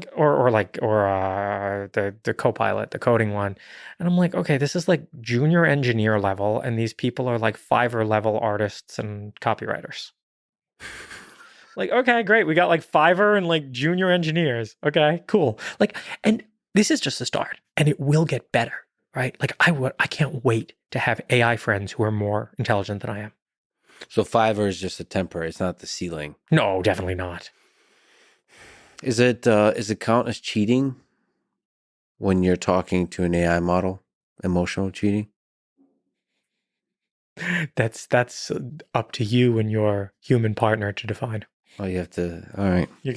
Copilot, the coding one, and I'm like, okay, this is like junior engineer level, and these people are like Fiverr level artists and copywriters. Okay, great, we got like Fiverr and like junior engineers. Okay, cool. And this is just the start, and it will get better, right? I can't wait to have AI friends who are more intelligent than I am. So Fiverr is just a temporary. It's not the ceiling. No, definitely not. Is it count as cheating when you're talking to an AI model? Emotional cheating? That's up to you and your human partner to define. Oh, you have to. All right. You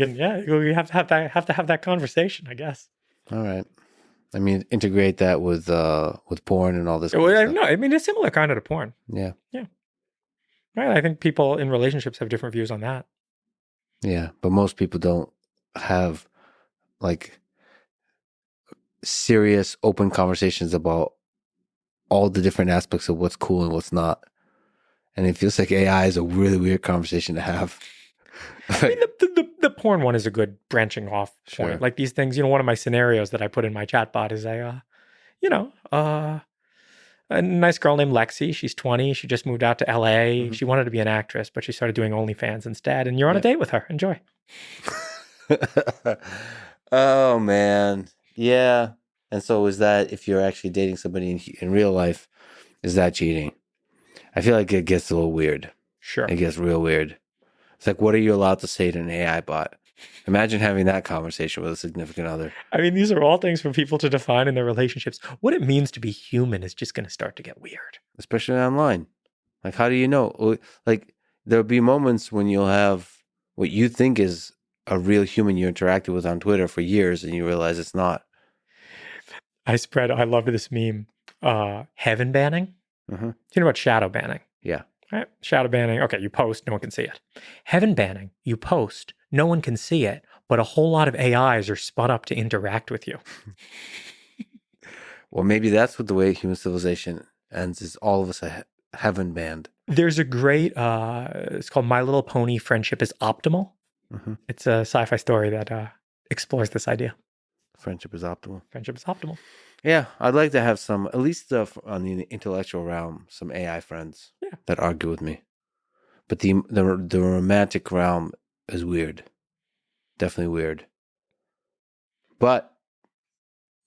have to have that conversation, I guess. All right. I mean, integrate that with porn and all this. Well, no, I mean it's similar kind of to porn. Yeah. Yeah. Right. I think people in relationships have different views on that. Yeah, but most people don't have serious, open conversations about all the different aspects of what's cool and what's not. And it feels like AI is a really weird conversation to have. I mean, the porn one is a good branching off point. Sure. Like these things, one of my scenarios that I put in my chatbot is a nice girl named Lexi. She's 20. She just moved out to LA. Mm-hmm. She wanted to be an actress, but she started doing OnlyFans instead. And you're on a date with her. Enjoy. Oh, man. Yeah. And so is that, if you're actually dating somebody in real life, is that cheating? I feel like it gets a little weird. Sure. It gets real weird. It's like, what are you allowed to say to an AI bot? Imagine having that conversation with a significant other. I mean, these are all things for people to define in their relationships. What it means to be human is just going to start to get weird. Especially online. Like, how do you know? Like, there'll be moments when you'll have what you think is a real human you interacted with on Twitter for years, and you realize it's not. I love this meme. Heaven banning. Mm-hmm. You know about shadow banning? Yeah. Right? Shadow banning. Okay, you post, no one can see it. Heaven banning. You post, no one can see it, but a whole lot of AIs are spun up to interact with you. Well, maybe that's what the way human civilization ends, is all of us heaven banned. There's a great, it's called My Little Pony, Friendship is Optimal. Mm-hmm. It's a sci-fi story that explores this idea. Friendship is optimal. Friendship is optimal. Yeah, I'd like to have some, at least on the intellectual realm, some AI friends that argue with me. But the romantic realm is weird. Definitely weird. But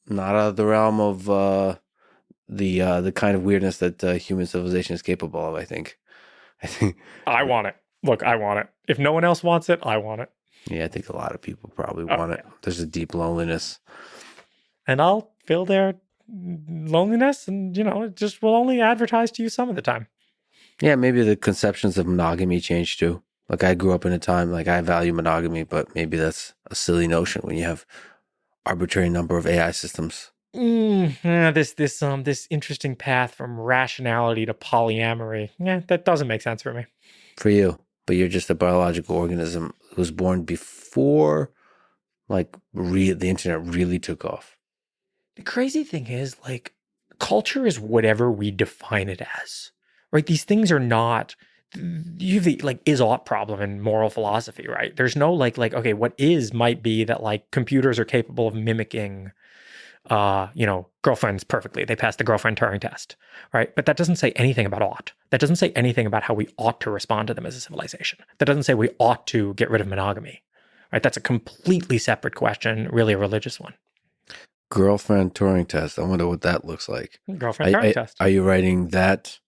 not out of the realm of the kind of weirdness that human civilization is capable of, I think. I want it. Look, I want it. If no one else wants it, I want it. Yeah, I think a lot of people probably want it. Yeah. There's a deep loneliness. And I'll fill their loneliness, and it just will only advertise to you some of the time. Yeah, maybe the conceptions of monogamy change too. Like I grew up in a time like I value monogamy, but maybe that's a silly notion when you have arbitrary number of AI systems. This interesting path from rationality to polyamory. Yeah, that doesn't make sense for me. For you, but you're just a biological organism who was born before like the internet really took off. The crazy thing is, like, culture is whatever we define it as, right? These things are not, you have the like is-ought problem in moral philosophy, right? There's no like, okay, what is might be that like computers are capable of mimicking, girlfriends perfectly. They pass the girlfriend Turing test, right? But that doesn't say anything about ought. That doesn't say anything about how we ought to respond to them as a civilization. That doesn't say we ought to get rid of monogamy, right? That's a completely separate question, really a religious one. Girlfriend Turing test. I wonder what that looks like. Girlfriend Turing test. Are you writing that?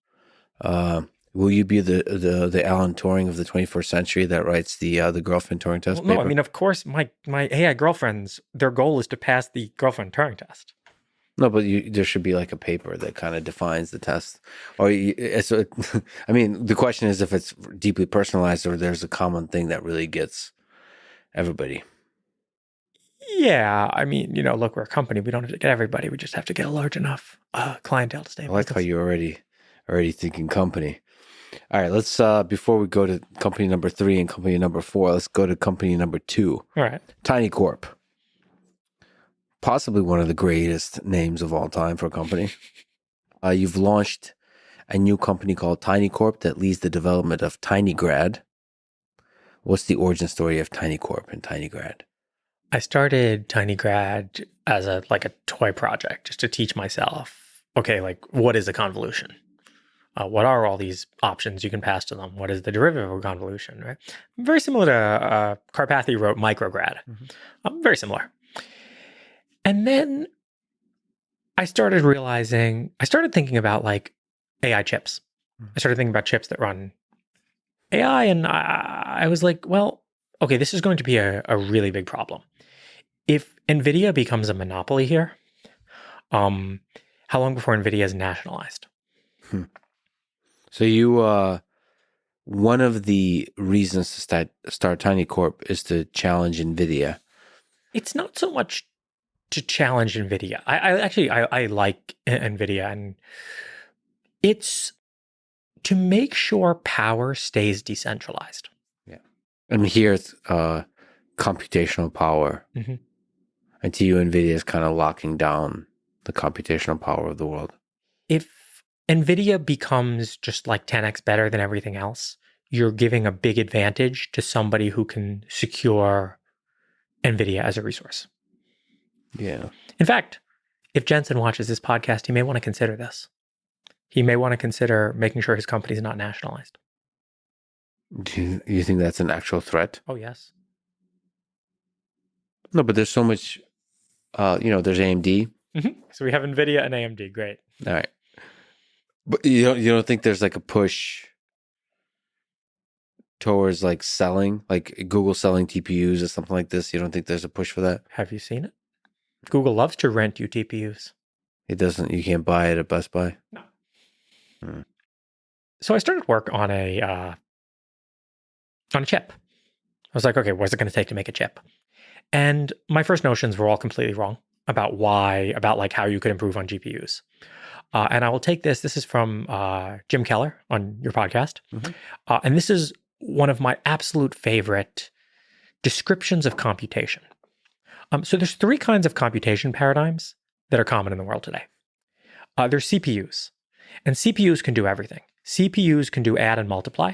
Will you be the Alan Turing of the 21st century that writes the girlfriend Turing test? Well, no, I mean, of course, my AI girlfriends, their goal is to pass the girlfriend Turing test. No, but there should be like a paper that kind of defines the test. Or, I mean, the question is if it's deeply personalized or there's a common thing that really gets everybody. Yeah, I mean, look, we're a company. We don't have to get everybody. We just have to get a large enough clientele to stay. I like how you're already thinking company. All right, let's before we go to company number 3 and company number 4, let's go to company number 2. All right, Tiny Corp. Possibly one of the greatest names of all time for a company. You've launched a new company called Tiny Corp that leads the development of TinyGrad. What's the origin story of Tiny Corp and TinyGrad? I started TinyGrad as a toy project just to teach myself, okay, like what is a convolution? What are all these options you can pass to them? What is the derivative of a convolution, right? Very similar to Karpathy wrote Micrograd. Very similar. And then I started thinking about like AI chips. I started thinking about chips that run AI, and I was like, well, okay, this is going to be a really big problem. If NVIDIA becomes a monopoly here, how long before NVIDIA is nationalized? So you, one of the reasons to start Tiny Corp is to challenge NVIDIA. It's not so much to challenge NVIDIA. I like NVIDIA, and it's to make sure power stays decentralized. Yeah. And here it's computational power. Mm-hmm. And to you, NVIDIA is kind of locking down the computational power of the world. If NVIDIA becomes just like 10x better than everything else, you're giving a big advantage to somebody who can secure NVIDIA as a resource. Yeah. In fact, if Jensen watches this podcast, he may want to consider this. He may want to consider making sure his company is not nationalized. Do you think that's an actual threat? Oh, yes. No, but there's so much, there's AMD. Mm-hmm. So we have NVIDIA and AMD. Great. All right. But you don't think there's like a push towards like selling, like Google selling TPUs or something like this? You don't think there's a push for that? Have you seen it? Google loves to rent you TPUs. It doesn't. You can't buy it at Best Buy? No. So I started work on a chip. I was like, okay, what's it going to take to make a chip? And my first notions were all completely wrong about like how you could improve on GPUs. And I will take this. This is from Jim Keller on your podcast. Mm-hmm. And this is one of my absolute favorite descriptions of computation. So there's 3 kinds of computation paradigms that are common in the world today. There's CPUs. And CPUs can do everything. CPUs can do add and multiply.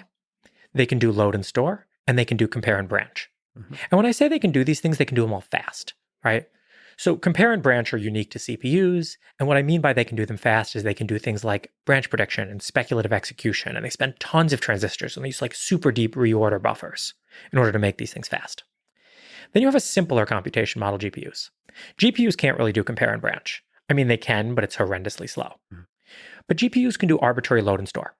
They can do load and store. And they can do compare and branch. Mm-hmm. And when I say they can do these things, they can do them all fast, right? So compare and branch are unique to CPUs. And what I mean by they can do them fast is they can do things like branch prediction and speculative execution. And they spend tons of transistors and they use like super deep reorder buffers in order to make these things fast. Then you have a simpler computation model, GPUs. GPUs can't really do compare and branch. I mean, they can, but it's horrendously slow. Mm-hmm. But GPUs can do arbitrary load and store,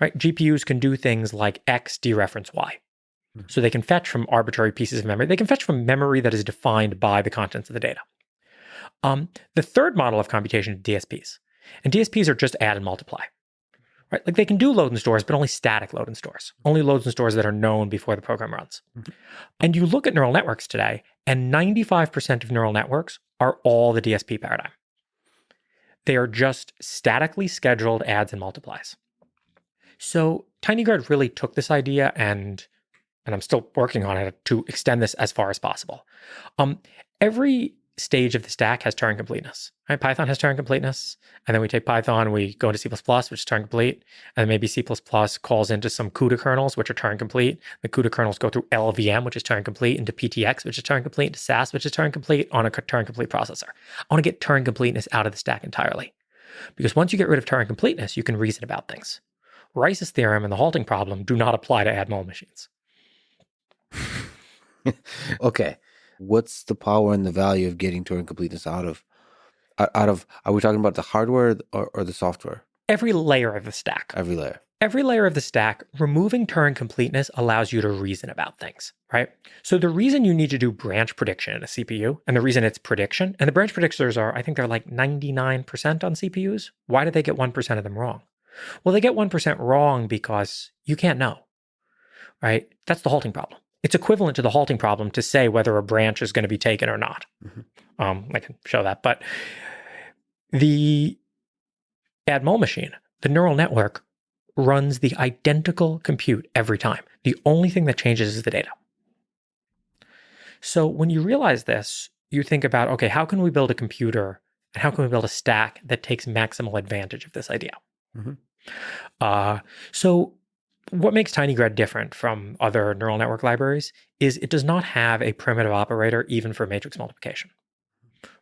right? GPUs can do things like X dereference Y. So they can fetch from arbitrary pieces of memory. They can fetch from memory that is defined by the contents of the data. The third model of computation is DSPs. And DSPs are just add and multiply. Right? Like they can do load and stores, but only static load and stores. Only loads and stores that are known before the program runs. And you look at neural networks today, and 95% of neural networks are all the DSP paradigm. They are just statically scheduled adds and multiplies. So tinygrad really took this idea, and I'm still working on it to extend this as far as possible. Every stage of the stack has Turing completeness. Right? Python has Turing completeness, and then we take Python, we go into C++, which is Turing complete, and then maybe C++ calls into some CUDA kernels, which are Turing complete. The CUDA kernels go through LLVM, which is Turing complete, into PTX, which is Turing complete, into SAS, which is Turing complete, on a Turing complete processor. I want to get Turing completeness out of the stack entirely. Because once you get rid of Turing completeness, you can reason about things. Rice's theorem and the halting problem do not apply to add-mul machines. Okay. What's the power and the value of getting Turing completeness out of, are we talking about the hardware or the software? Every layer of the stack. Every layer. Every layer of the stack, removing Turing completeness allows you to reason about things, right? So the reason you need to do branch prediction in a CPU, and the reason it's prediction, and the branch predictors are, I think they're like 99% on CPUs. Why did they get 1% of them wrong? Well, they get 1% wrong because you can't know, right? That's the halting problem. It's equivalent to the halting problem to say whether a branch is going to be taken or not. I can show that. But the add-mul machine, the neural network, runs the identical compute every time. The only thing that changes is the data. So when you realize this, you think about, okay, how can we build a computer and how can we build a stack that takes maximal advantage of this idea? So what makes tinygrad different from other neural network libraries is it does not have a primitive operator even for matrix multiplication.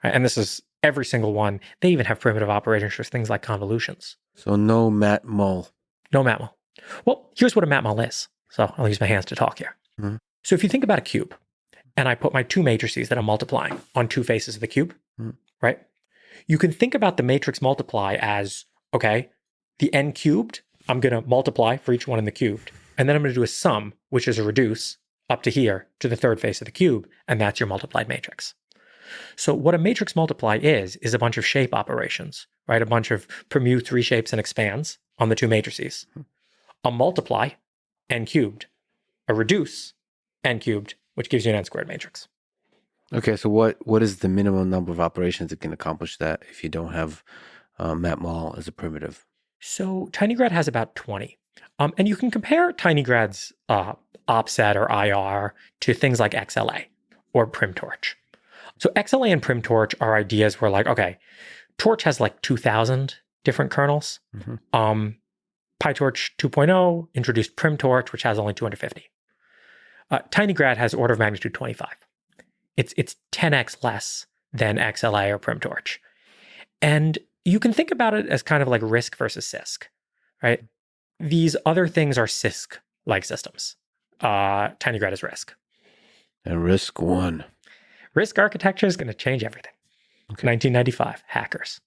Right? And this is every single one. They even have primitive operators for things like convolutions. So no matmul. No matmul. Well, here's what a matmul is. So I'll use my hands to talk here. So if you think about a cube, and I put my two matrices that I'm multiplying on two faces of the cube, right? You can think about the matrix multiply as, okay, the n cubed, I'm going to multiply for each one in the cubed. And then I'm going to do a sum, which is a reduce up to here to the third face of the cube. And that's your multiplied matrix. So what a matrix multiply is a bunch of shape operations, right? A bunch of permutes, reshapes, and expands on the two matrices. A multiply, n cubed. A reduce, n cubed, which gives you an n squared matrix. Okay, so what is the minimum number of operations that can accomplish that if you don't have matmul as a primitive? So tinygrad has about 20. And you can compare tinygrad's opset or IR to things like XLA or primtorch. So XLA and primtorch are ideas where like, okay, Torch has like 2,000 different kernels. PyTorch 2.0 introduced primtorch, which has only 250. Tinygrad has order of magnitude 25. It's 10x less than XLA or primtorch. And you can think about it as kind of like RISC versus CISC, right? These other things are CISC-like systems. Tinygrad is RISC. And RISC won. RISC architecture is going to change everything. Okay. 1995, hackers.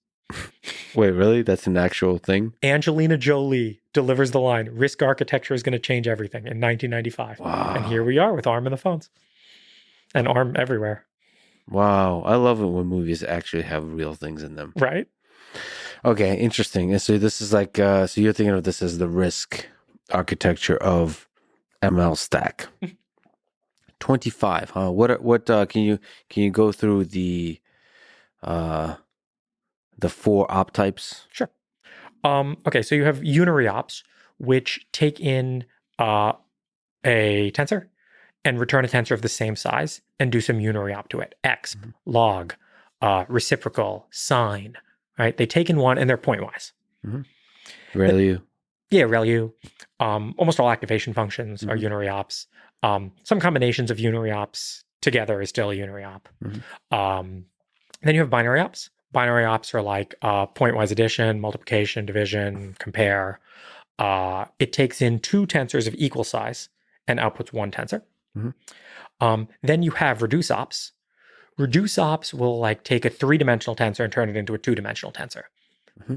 Wait, really? That's an actual thing? Angelina Jolie delivers the line, RISC architecture is going to change everything in 1995. Wow. And here we are with ARM in the phones. And ARM everywhere. Wow. I love it when movies actually have real things in them. Right? Okay, interesting. And so this is like, so you're thinking of this as the RISC architecture of ML stack. 25, huh? What can you go through the 4 op types? Sure. Okay, so you have unary ops, which take in a tensor and return a tensor of the same size and do some unary op to it. Exp, log, reciprocal, sine, right? They take in one and they're pointwise. ReLU. Yeah, ReLU. Almost all activation functions are unary ops. Some combinations of unary ops together is still a unary op. Then you have binary ops. Binary ops are like pointwise addition, multiplication, division, compare. It takes in 2 tensors of equal size and outputs 1 tensor. Then you have reduce ops. Reduce ops will like take a 3-dimensional tensor and turn it into a 2-dimensional tensor.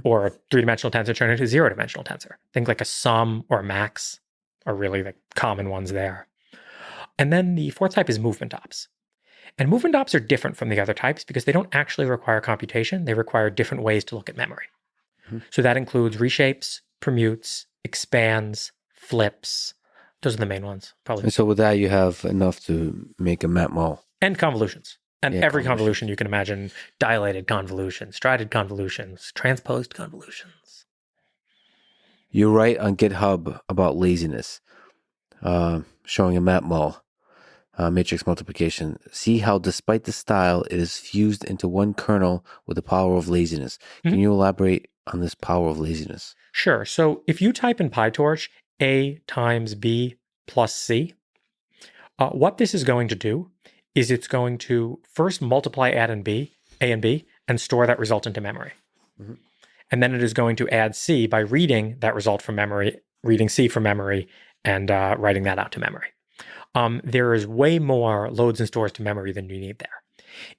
or a three-dimensional tensor turn into a zero-dimensional tensor. Think like a sum or a max are really the common ones there. And then the fourth type is movement ops. And movement ops are different from the other types because they don't actually require computation. They require different ways to look at memory. So that includes reshapes, permutes, expands, flips. Those are the main ones, probably. And so with that, you have enough to make a matmul. And convolutions. And every convolution you can imagine, dilated convolutions, strided convolutions, transposed convolutions. You write on GitHub about laziness, showing a matmul, matrix multiplication. See how despite the style, it is fused into one kernel with the power of laziness. Can you elaborate on this power of laziness? Sure. So if you type in PyTorch, A times B plus C, what this is going to do is it's going to first multiply A and B, and store that result into memory. And then it is going to add C by reading that result from memory, reading C from memory, and writing that out to memory. There is way more loads and stores to memory than you need there.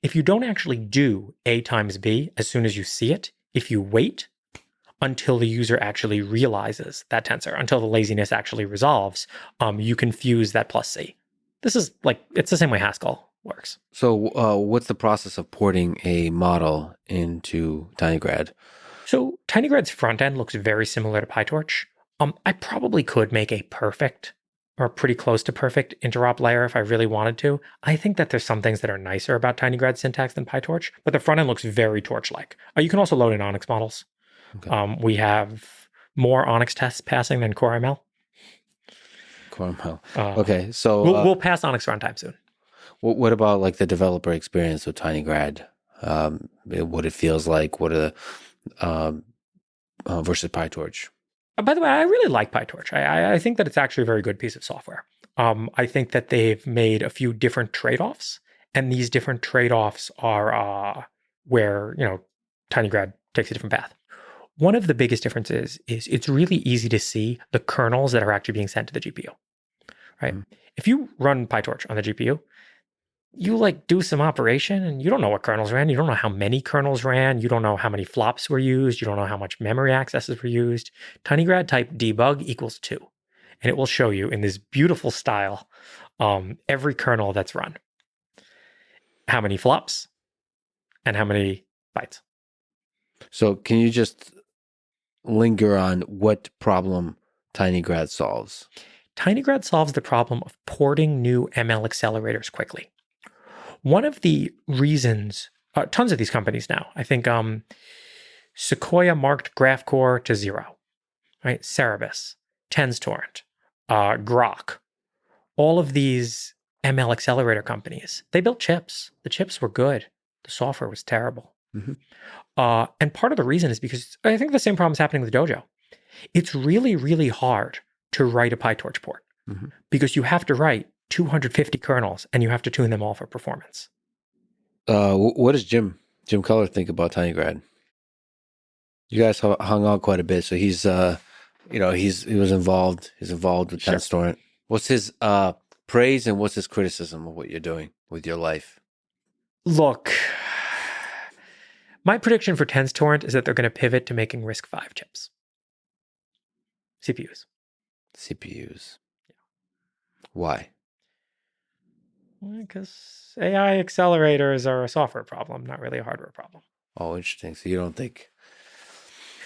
If you don't actually do A times B as soon as you see it, if you wait until the user actually realizes that tensor, until the laziness actually resolves, you can fuse that plus C. This is like, it's the same way Haskell works. So what's the process of porting a model into tinygrad? So tinygrad's front end looks very similar to PyTorch. I probably could make a perfect or pretty close to perfect interop layer if I really wanted to. I think that there's some things that are nicer about tinygrad syntax than PyTorch, but the front end looks very Torch-like. You can also load in Onyx models. Okay. We have more Onyx tests passing than CoreML. CoreML. Okay, so we'll pass Onyx runtime soon. What about like the developer experience with tinygrad? What it feels like? What are the versus PyTorch? By the way, I really like PyTorch. I think that it's actually a very good piece of software. I think that they've made a few different trade-offs, and these different trade-offs are where tinygrad takes a different path. One of the biggest differences is it's really easy to see the kernels that are actually being sent to the GPU, right? If you run PyTorch on the GPU, you like do some operation and you don't know what kernels ran. You don't know how many kernels ran. You don't know how many flops were used. You don't know how much memory accesses were used. Tinygrad type debug equals 2. And it will show you in this beautiful style every kernel that's run. How many flops and how many bytes. So can you just linger on what problem tinygrad solves? Tinygrad solves the problem of porting new ML accelerators quickly. One of the reasons, tons of these companies now, I think Sequoia marked GraphCore to 0, right? Cerebus, TensTorrent, Grok, all of these ML accelerator companies, they built chips. The chips were good. The software was terrible. And part of the reason is because I think the same problem is happening with Dojo. It's really, really hard to write a PyTorch port because you have to write 250 kernels and you have to tune them all for performance. What does Jim Keller think about tinygrad? You guys hung out quite a bit, so he's he was involved. He's involved with TensTorrent. What's his praise and what's his criticism of what you're doing with your life? Look, my prediction for TensTorrent is that they're going to pivot to making RISC-V chips. CPUs. Yeah. Why? Because AI accelerators are a software problem, not really a hardware problem. Oh, interesting. So you don't think...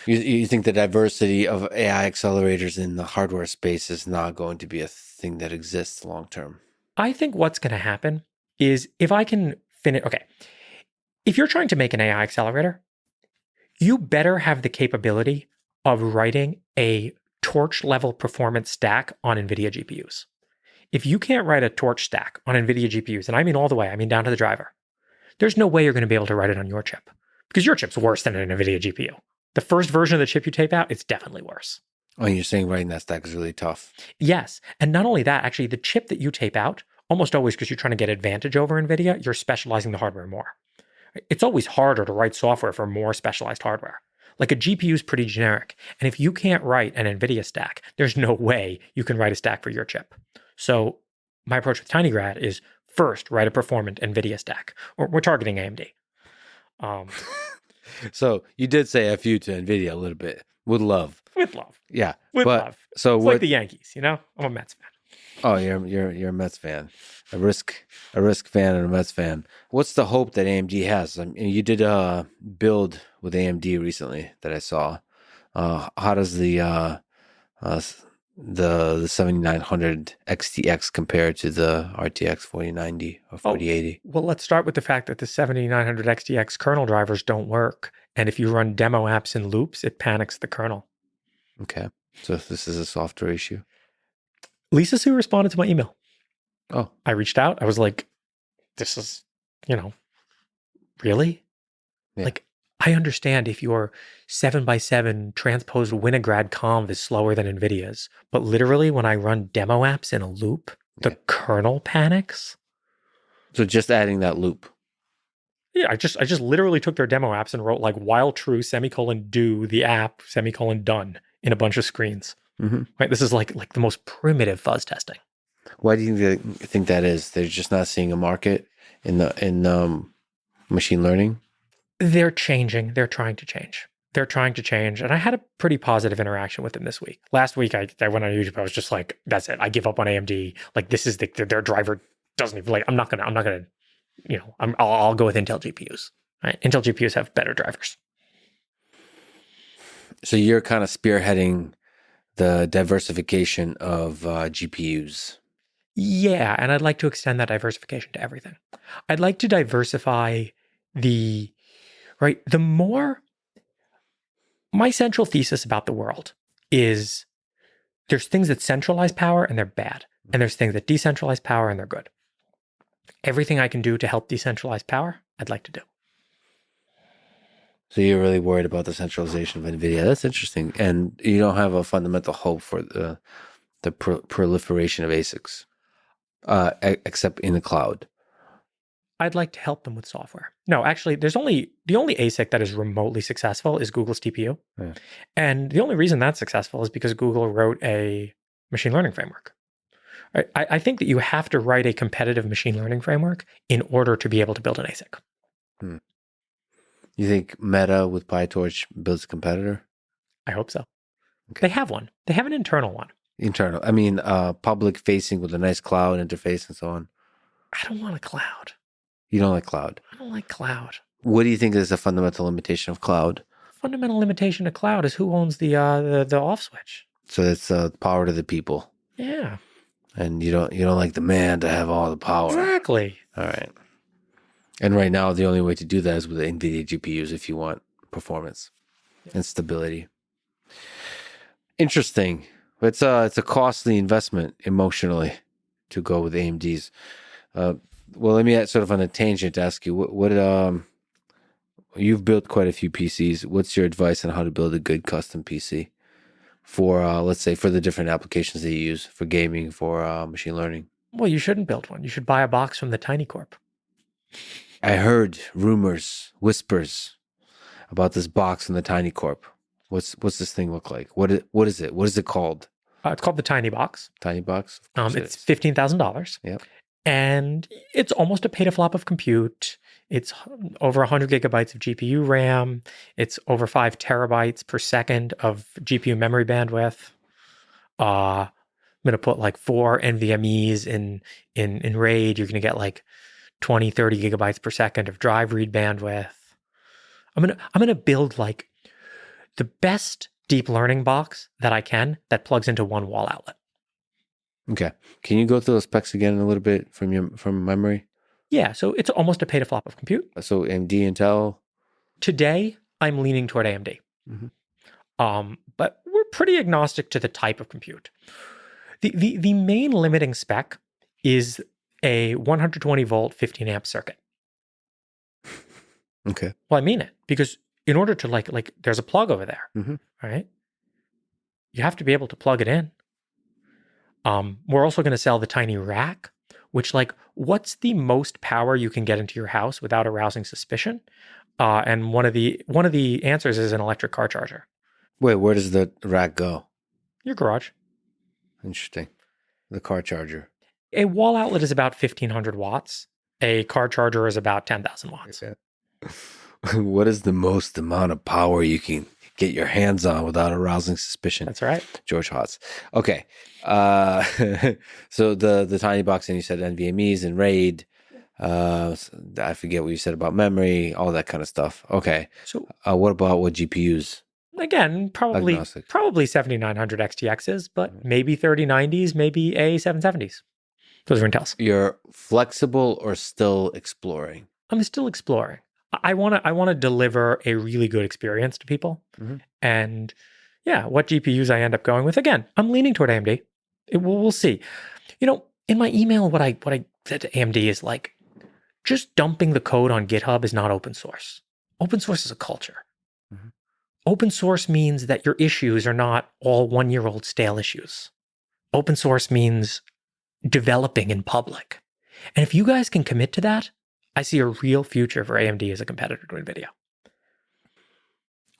You think the diversity of AI accelerators in the hardware space is not going to be a thing that exists long term? I think what's going to happen is if I can finish... Okay, if you're trying to make an AI accelerator, you better have the capability of writing a Torch-level performance stack on NVIDIA GPUs. If you can't write a Torch stack on NVIDIA GPUs, and I mean all the way, I mean down to the driver, there's no way you're going to be able to write it on your chip because your chip's worse than an NVIDIA GPU. The first version of the chip you tape out, it's definitely worse. Oh, you're saying writing that stack is really tough. Yes. And not only that, actually, the chip that you tape out, almost always because you're trying to get advantage over NVIDIA, you're specializing the hardware more. It's always harder to write software for more specialized hardware. Like a GPU is pretty generic. And if you can't write an NVIDIA stack, there's no way you can write a stack for your chip. So my approach with tinygrad is first write a performant NVIDIA stack. Or we're targeting AMD. So you did say F you to NVIDIA a little bit. With love. With love. Yeah. With love. So it's what? like the Yankees, I'm a Mets fan. Oh, you're a Mets fan. A risk fan and a Mets fan. What's the hope that AMD has? I mean, you did a build with AMD recently that I saw. How does the 7900 XTX compare to the RTX 4090 or 4080? Well, let's start with the fact that the 7900 XTX kernel drivers don't work. And if you run demo apps in loops, it panics the kernel. Okay. So this is a software issue. Lisa Su responded to my email. Oh. I reached out. I was like, this is, really? Yeah. Like, I understand if your 7x7 transposed Winograd conv is slower than NVIDIA's, but literally when I run demo apps in a loop, the kernel panics. So just adding that loop. Yeah, I just literally took their demo apps and wrote like while true, do the app, done in a bunch of screens. Mm-hmm. Right? This is like the most primitive fuzz testing. Why do you think that is? They're just not seeing a market in machine learning? They're changing. They're trying to change. And I had a pretty positive interaction with them this week. Last week, I went on YouTube. I was just like, that's it. I give up on AMD. Like, this is their driver doesn't even like, I'm not gonna, I'll go with Intel GPUs. Right? Intel GPUs have better drivers. So you're kind of spearheading the diversification of GPUs. Yeah, and I'd like to extend that diversification to everything. I'd like to diversify my central thesis about the world is there's things that centralize power and they're bad. And there's things that decentralize power and they're good. Everything I can do to help decentralize power, I'd like to do. So you're really worried about the centralization of NVIDIA. That's interesting. And you don't have a fundamental hope for the proliferation of ASICs, except in the cloud. I'd like to help them with software. No, actually, the only ASIC that is remotely successful is Google's TPU. Yeah. And the only reason that's successful is because Google wrote a machine learning framework. I think that you have to write a competitive machine learning framework in order to be able to build an ASIC. You think Meta with PyTorch builds a competitor? I hope so. Okay. They have one. They have an internal one. Internal. I mean, public facing with a nice cloud interface and so on. I don't want a cloud. You don't like cloud? I don't like cloud. What do you think is the fundamental limitation of cloud? Fundamental limitation of cloud is who owns the off switch. So it's power to the people. Yeah. And you don't like the man to have all the power. Exactly. All right. And right now, the only way to do that is with the NVIDIA GPUs if you want performance and stability. Interesting. It's a costly investment emotionally to go with AMDs. Well, let me sort of on a tangent ask you, what you've built quite a few PCs. What's your advice on how to build a good custom PC for, let's say, for the different applications that you use for gaming, for machine learning? Well, you shouldn't build one. You should buy a box from the Tiny Corp. I heard rumors, whispers about this box from the Tiny Corp. What's this thing look like? What is it? What is it called? It's called the Tiny Box. Tiny Box? It's $15,000. Yep. And it's almost a petaflop of compute. It's over 100 gigabytes of GPU RAM. It's over 5 terabytes per second of GPU memory bandwidth. I'm going to put like 4 NVMEs in RAID. You're going to get like 20, 30 gigabytes per second of drive read bandwidth. I'm going to build like the best deep learning box that I can that plugs into one wall outlet. Okay. Can you go through those specs again a little bit from memory? Yeah. So it's almost a petaflop of compute. So AMD, Intel? Today, I'm leaning toward AMD. Mm-hmm. But we're pretty agnostic to the type of compute. The main limiting spec is a 120 volt, 15 amp circuit. Okay. Well, I mean it, because in order to like there's a plug over there, mm-hmm. right? You have to be able to plug it in. We're also going to sell the tiny rack, which what's the most power you can get into your house without arousing suspicion? And one of the answers is an electric car charger. Wait, where does the rack go? Your garage. Interesting. The car charger. A wall outlet is about 1,500 watts. A car charger is about 10,000 watts. Yeah. What is the most amount of power you can get your hands on without arousing suspicion? That's right. George Hotz. Okay. So the tiny box, and you said NVMe's and RAID. I forget what you said about memory, all that kind of stuff. Okay. So What about what GPUs? again, probably Agnostic. 7900 XTXs, but maybe 3090s, maybe A770s. Those are Intels. You're flexible or still exploring? I'm still exploring. I want to deliver a really good experience to people. Mhm. And yeah, what GPUs I end up going with, again, I'm leaning toward AMD. We'll see. You know, in my email, what I said to AMD is like, just dumping the code on GitHub is not open source. Open source is a culture. Mhm. Open source means that your issues are not all 1-year-old stale issues. Open source means developing in public. And if you guys can commit to that, I see a real future for AMD as a competitor to NVIDIA.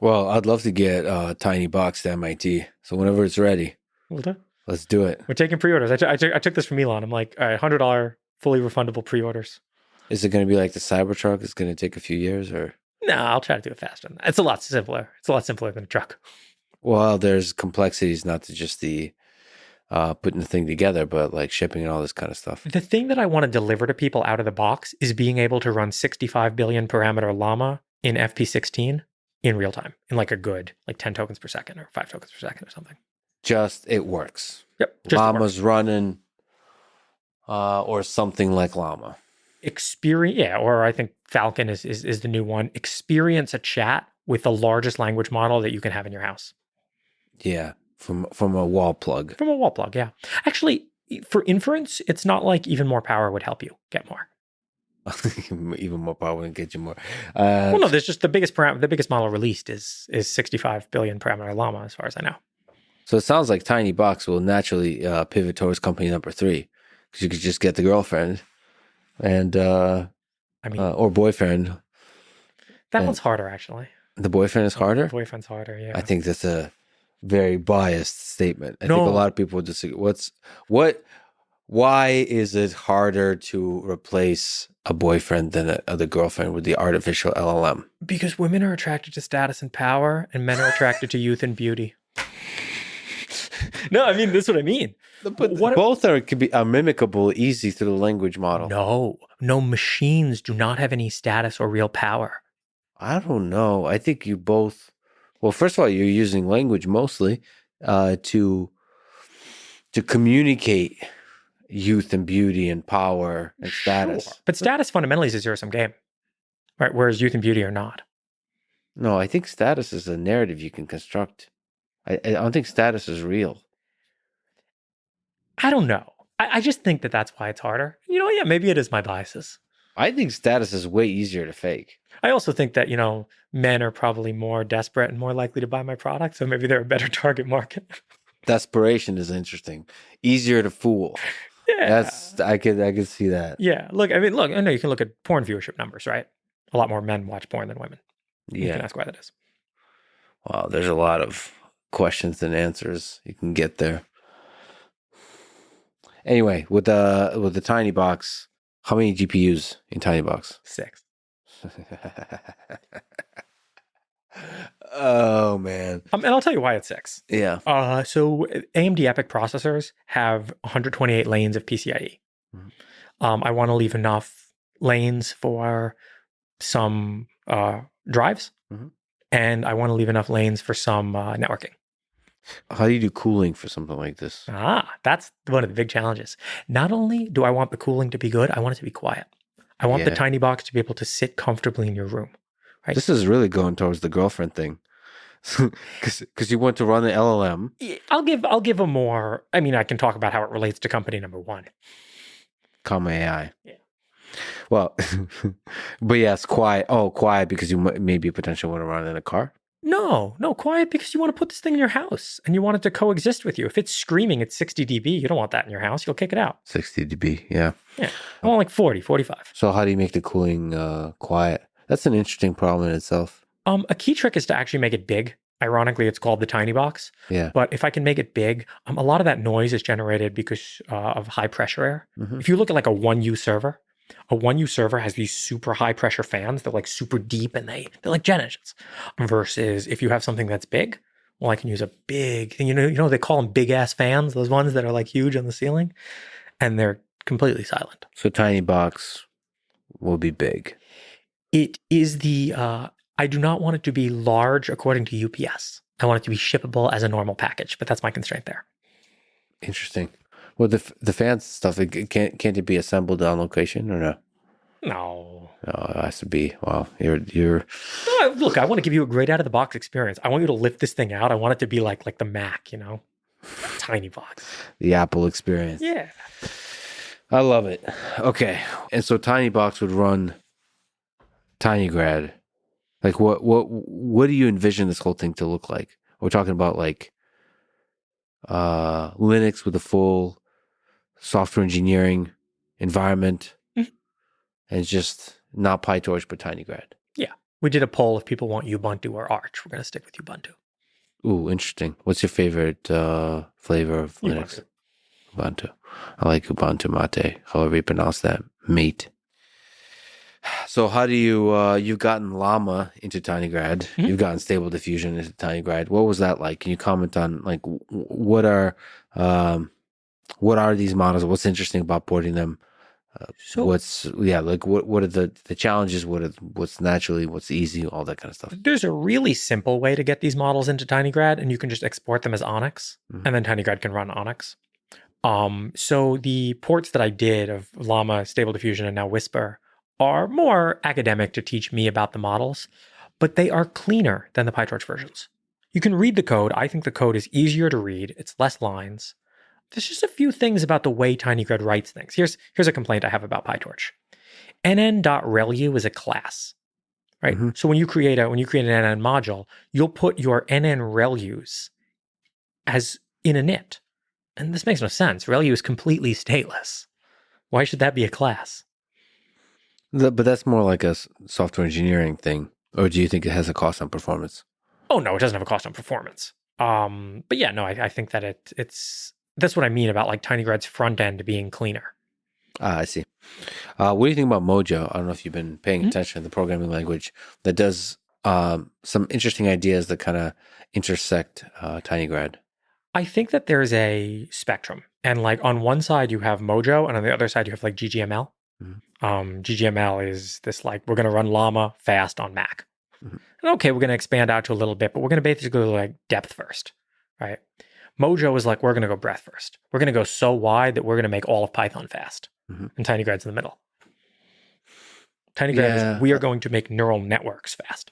Well, I'd love to get a tiny box to MIT. So whenever it's ready, We'll do. let's do it. We're taking pre-orders. I took this from Elon. I'm like, all right, $100 fully refundable pre-orders. Is it going to be like the Cybertruck? It's going to take a few years, or? No, I'll try to do it faster than that. It's a lot simpler. It's a lot simpler than a truck. Well, there's complexities, not to just the putting the thing together, but like shipping and all this kind of stuff. The thing that I want to deliver to people out of the box is being able to run 65 billion parameter llama in FP16 in real time, in like a good, like 10 tokens per second or 5 tokens per second or something. Just, it works. Yep. Just Llama's running, or something like Llama. Experience, yeah, or I think Falcon is the new one. Experience a chat with the largest language model that you can have in your house. Yeah, from a wall plug. From a wall plug, yeah. Actually, for inference, it's not like even more power would help you get more. Even more power would get you more. Well, no, there's just the biggest model released is 65 billion parameter llama, as far as I know. So it sounds like Tiny Box will naturally pivot towards company number 3, because you could just get the girlfriend and I mean, or boyfriend. that one's harder, actually. The boyfriend is harder? The boyfriend's harder, yeah. I think that's a very biased statement. I No. think a lot of people would disagree. Why is it harder to replace a boyfriend than the girlfriend with the artificial LLM? Because women are attracted to status and power, and men are attracted to youth and beauty. No, I mean, that's what I mean. But both are mimicable easy through the language model. No, machines do not have any status or real power. I don't know. I think you both. Well, first of all, you're using language mostly to communicate youth and beauty and power and status. Sure. But status fundamentally is a zero-sum game, right? Whereas youth and beauty are not. No, I think status is a narrative you can construct. I don't think status is real. I don't know. I just think that that's why it's harder. You know, yeah, maybe it is my biases. I think status is way easier to fake. I also think that, you know, men are probably more desperate and more likely to buy my product, so maybe they're a better target market. Desperation is interesting. Easier to fool. Yeah. I could see that. Yeah. Look, I know you can look at porn viewership numbers, right? A lot more men watch porn than women. You can ask why that is. Wow, there's a lot of questions and answers you can get there. Anyway, with the Tiny Box, how many GPUs in Tiny Box? 6. Oh man. And I'll tell you why it's 6. Yeah. So AMD EPYC processors have 128 lanes of PCIe. Mhm. I want to leave enough lanes for some drives, Mhm. and I want to leave enough lanes for some networking. How do you do cooling for something like this? That's one of the big challenges. Not only do I want the cooling to be good, I want it to be quiet. I want the Tiny Box to be able to sit comfortably in your room. Right? This is really going towards the girlfriend thing, because you want to run the LLM. I'll give a more. I mean, I can talk about how it relates to company number 1. Comma AI. Yeah. Well, but yes, quiet. Oh, quiet because you maybe potentially want to run in a car. No, quiet because you want to put this thing in your house and you want it to coexist with you. If it's screaming at 60 dB, you don't want that in your house. You'll kick it out. 60 dB, yeah. Yeah. I want like 40, 45. So how do you make the cooling quiet? That's an interesting problem in itself. A key trick is to actually make it big. Ironically, it's called the Tiny Box. Yeah. But if I can make it big, a lot of that noise is generated because of high pressure air. Mhm. If you look at like a 1U server, A 1U server has these super high pressure fans. They're like super deep and they're like jet engines. Versus if you have something that's big, well, I can use a big thing. They call them big ass fans, those ones that are like huge on the ceiling, and they're completely silent. So tinybox will be big. It is I do not want it to be large according to UPS. I want it to be shippable as a normal package, but that's my constraint there. Interesting. Well, the fans stuff, can't it be assembled on location or no? No. No, it has to be. Wow, you're. Look, I want to give you a great out of the box experience. I want you to lift this thing out. I want it to be like the Mac, tiny box. The Apple experience. Yeah. I love it. Okay, and so tinybox would run tinygrad. Like what do you envision this whole thing to look like? We're talking about like Linux with a full software engineering environment, and it's just not PyTorch but tinygrad. Yeah, we did a poll if people want Ubuntu or Arch. We're going to stick with Ubuntu. Ooh, interesting. What's your favorite flavor of Linux? Ubuntu. I like Ubuntu Mate, however you pronounce that. Mate. So how do you've gotten Llama into tinygrad, you've gotten Stable Diffusion into tinygrad. What was that like? Can you comment on like what are these models? What's interesting about porting them? What are the challenges? What's easy, all that kind of stuff. There's a really simple way to get these models into tinygrad, and you can just export them as Onyx, and then tinygrad can run Onyx. So the ports that I did of Llama, Stable Diffusion, and now Whisper are more academic to teach me about the models, but they are cleaner than the PyTorch versions. You can read the code. I think the code is easier to read. It's less lines. There's just a few things about the way tinygrad writes things. Here's a complaint I have about PyTorch. nn.relu is a class, right? So when you create an nn module, you'll put your nn-relus as in a init. And this makes no sense. Relu is completely stateless. Why should that be a class? But that's more like a software engineering thing. Or do you think it has a cost on performance? Oh, no, it doesn't have a cost on performance. But yeah, no, I think that that's what I mean about like tinygrad's front end being cleaner. I see. What do you think about Mojo? I don't know if you've been paying attention to the programming language that does some interesting ideas that kind of intersect tinygrad. I think that there's a spectrum. And like on one side you have Mojo, and on the other side you have like GGML. GGML is this like, we're going to run Llama fast on Mac. And okay, we're going to expand out to a little bit, but we're going to basically go like depth first, right? Mojo is like, we're going to go breadth first. We're going to go so wide that we're going to make all of Python fast. And tinygrad's in the middle. Tinygrad is, we are going to make neural networks fast.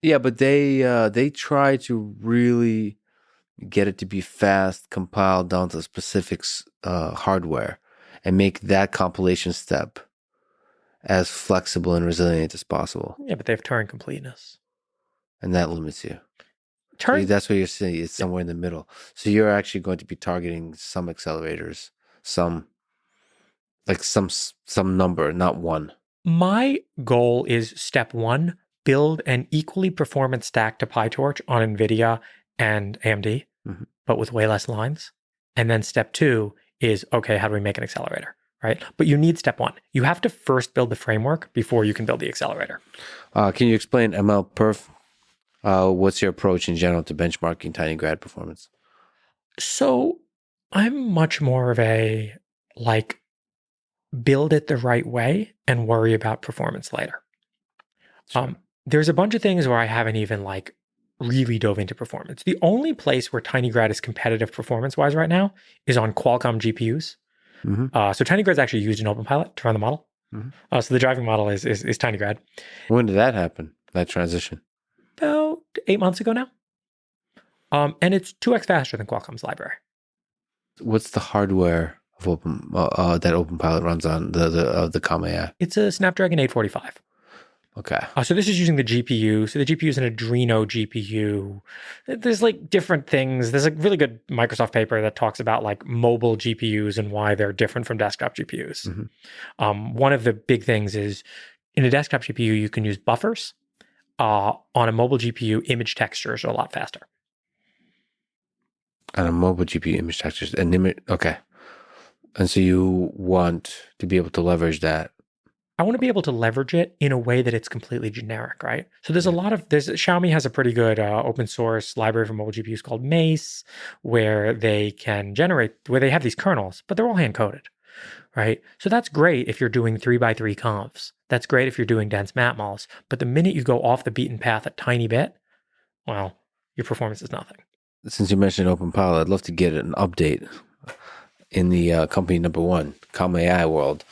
Yeah, but they try to really get it to be fast, compiled down to specific hardware, and make that compilation step as flexible and resilient as possible. Yeah, but they have Turing completeness. And that limits you. Turing, So that's what you're saying. It's somewhere in the middle. So you're actually going to be targeting some accelerators, some number, not one. My goal is step one, build an equally performant stack to PyTorch on NVIDIA and AMD, but with way less lines. And then step two is, okay, how do we make an accelerator, right? But you need step one. You have to first build the framework before you can build the accelerator. Can you explain MLPerf? What's your approach in general to benchmarking tinygrad performance? So I'm much more of a, like, build it the right way and worry about performance later. Sure. There's a bunch of things where I haven't even, like, really dove into performance. The only place where tinygrad is competitive performance-wise right now is on Qualcomm GPUs. So tinygrad is actually used in OpenPilot to run the model. So the driving model is tinygrad. When did that happen, that transition? About 8 months ago now. And it's 2x faster than Qualcomm's library. What's the hardware of that OpenPilot runs on, the Comm AI? It's a Snapdragon 845. Okay. So this is using the GPU. So the GPU is an Adreno GPU. There's like different things. There's a really good Microsoft paper that talks about like mobile GPUs and why they're different from desktop GPUs. One of the big things is in a desktop GPU, you can use buffers. On a mobile GPU, image textures are a lot faster. On a mobile GPU, image textures. Okay. And so you want to be able to leverage that. I want to be able to leverage it in a way that it's completely generic, right? So there's Xiaomi has a pretty good open source library for mobile GPUs called Mace, where they have these kernels, but they're all hand coded, right? So that's great if you're doing 3x3 convs. That's great if you're doing dense matmals. But the minute you go off the beaten path a tiny bit, well, your performance is nothing. Since you mentioned OpenPilot, I'd love to get an update in the company number one, Comma AI world.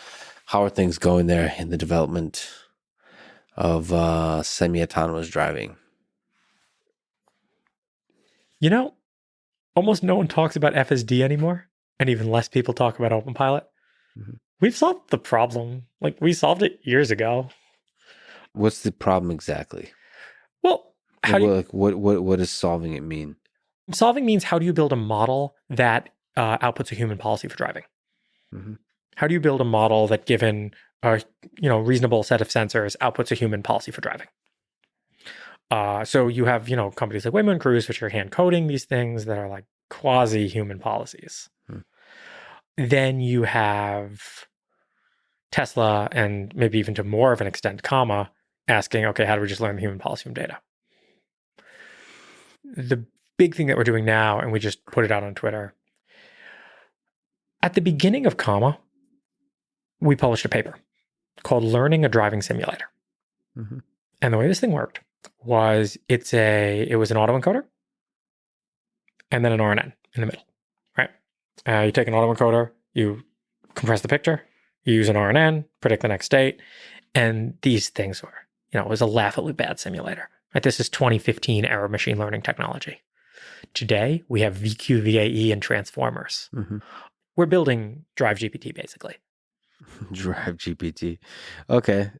How are things going there in the development of semi-autonomous driving? You know, almost no one talks about FSD anymore, and even less people talk about OpenPilot. Mm-hmm. We've solved the problem. Like, we solved it years ago. What's the problem exactly? Well, what does solving it mean? Solving means, how do you build a model that outputs a human policy for driving? Mm-hmm. How do you build a model that, given a reasonable set of sensors, outputs a human policy for driving? So you have companies like Waymo and Cruise, which are hand coding these things that are like quasi-human policies. Then you have Tesla, and maybe even to more of an extent, Comma, asking, okay, how do we just learn the human policy from data? The big thing that we're doing now, and we just put it out on Twitter, at the beginning of Comma, we published a paper called Learning a Driving Simulator. Mm-hmm. And the way this thing worked was it was an autoencoder and then an RNN in the middle, right? You take an autoencoder, you compress the picture, you use an RNN, predict the next state. And these things were, it was a laughably bad simulator, right? This is 2015 era machine learning technology. Today, we have VQ, VAE, and transformers. Mm-hmm. We're building Drive GPT, basically. Drive GPT. Okay.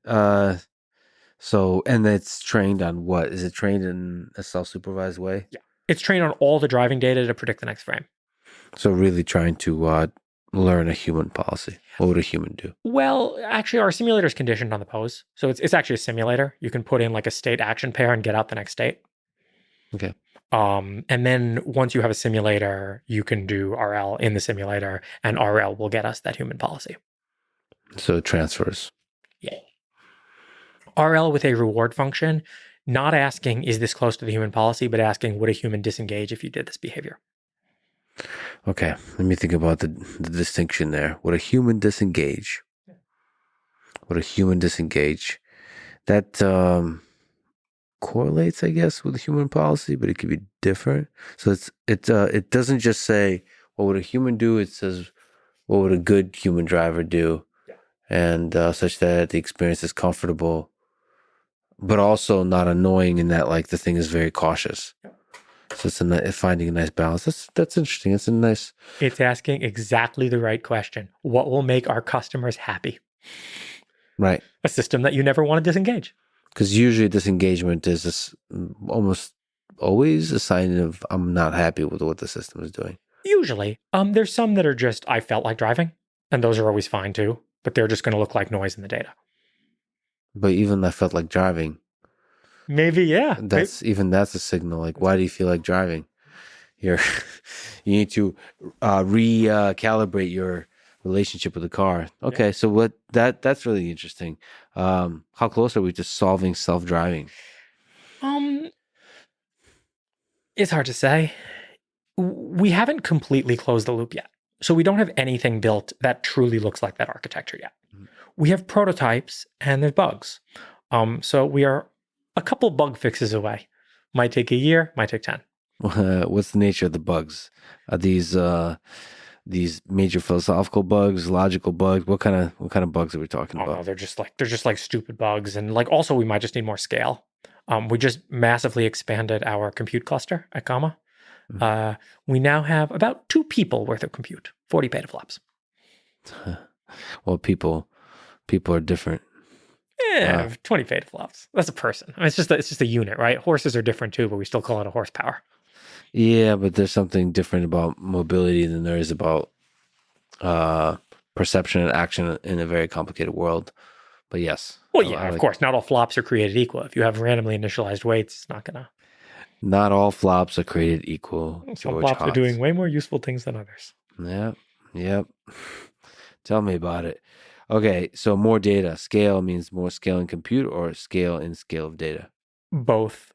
So, and it's trained on what? Is it trained in a self-supervised way? Yeah. It's trained on all the driving data to predict the next frame. So really trying to learn a human policy. What would a human do? Well, actually, our simulator is conditioned on the pose. So it's actually a simulator. You can put in like a state action pair and get out the next state. Okay. And then once you have a simulator, you can do RL in the simulator, and RL will get us that human policy. So it transfers. Yeah. RL with a reward function, not asking, is this close to the human policy, but asking, would a human disengage if you did this behavior? Okay. Let me think about the distinction there. Would a human disengage? Would a human disengage? That correlates, I guess, with human policy, but it could be different. So it doesn't just say, what would a human do? It says, what would a good human driver do? Yeah. And such that the experience is comfortable, but also not annoying in that, like, the thing is very cautious. Yeah. So it's finding a nice balance. That's interesting. It's asking exactly the right question. What will make our customers happy? Right. A system that you never want to disengage. Because usually disengagement is almost always a sign of, I'm not happy with what the system is doing. Usually. There's some that are just, I felt like driving, and those are always fine too, but they're just going to look like noise in the data. But even I felt like driving. Maybe, yeah. That's a signal. Like, why do you feel like driving? You need to recalibrate your relationship with the car. Okay, yeah. So that's really interesting. How close are we to solving self-driving? It's hard to say. We haven't completely closed the loop yet. So we don't have anything built that truly looks like that architecture yet. Mm-hmm. We have prototypes and there's bugs. So we are a couple bug fixes away. Might take a year, might take 10. What's the nature of the bugs? Are these major philosophical bugs, logical bugs? What kind of bugs are we talking about? No, they're just like stupid bugs, and like also we might just need more scale. We just massively expanded our compute cluster at Comma. Mm-hmm. We now have about 2 people worth of compute, 40 petaflops. Well, people are different. Yeah, 20 petaflops. That's a person. I mean, it's just a unit, right? Horses are different too, but we still call it a horsepower. Yeah, but there's something different about mobility than there is about perception and action in a very complicated world. But yes. Well, yeah, of course. Not all flops are created equal. If you have randomly initialized weights, it's not going to... Not all flops are created equal. Some flops are doing way more useful things than others. Yep. Tell me about it. Okay, so more data. Scale means more scale in compute or scale in scale of data? Both.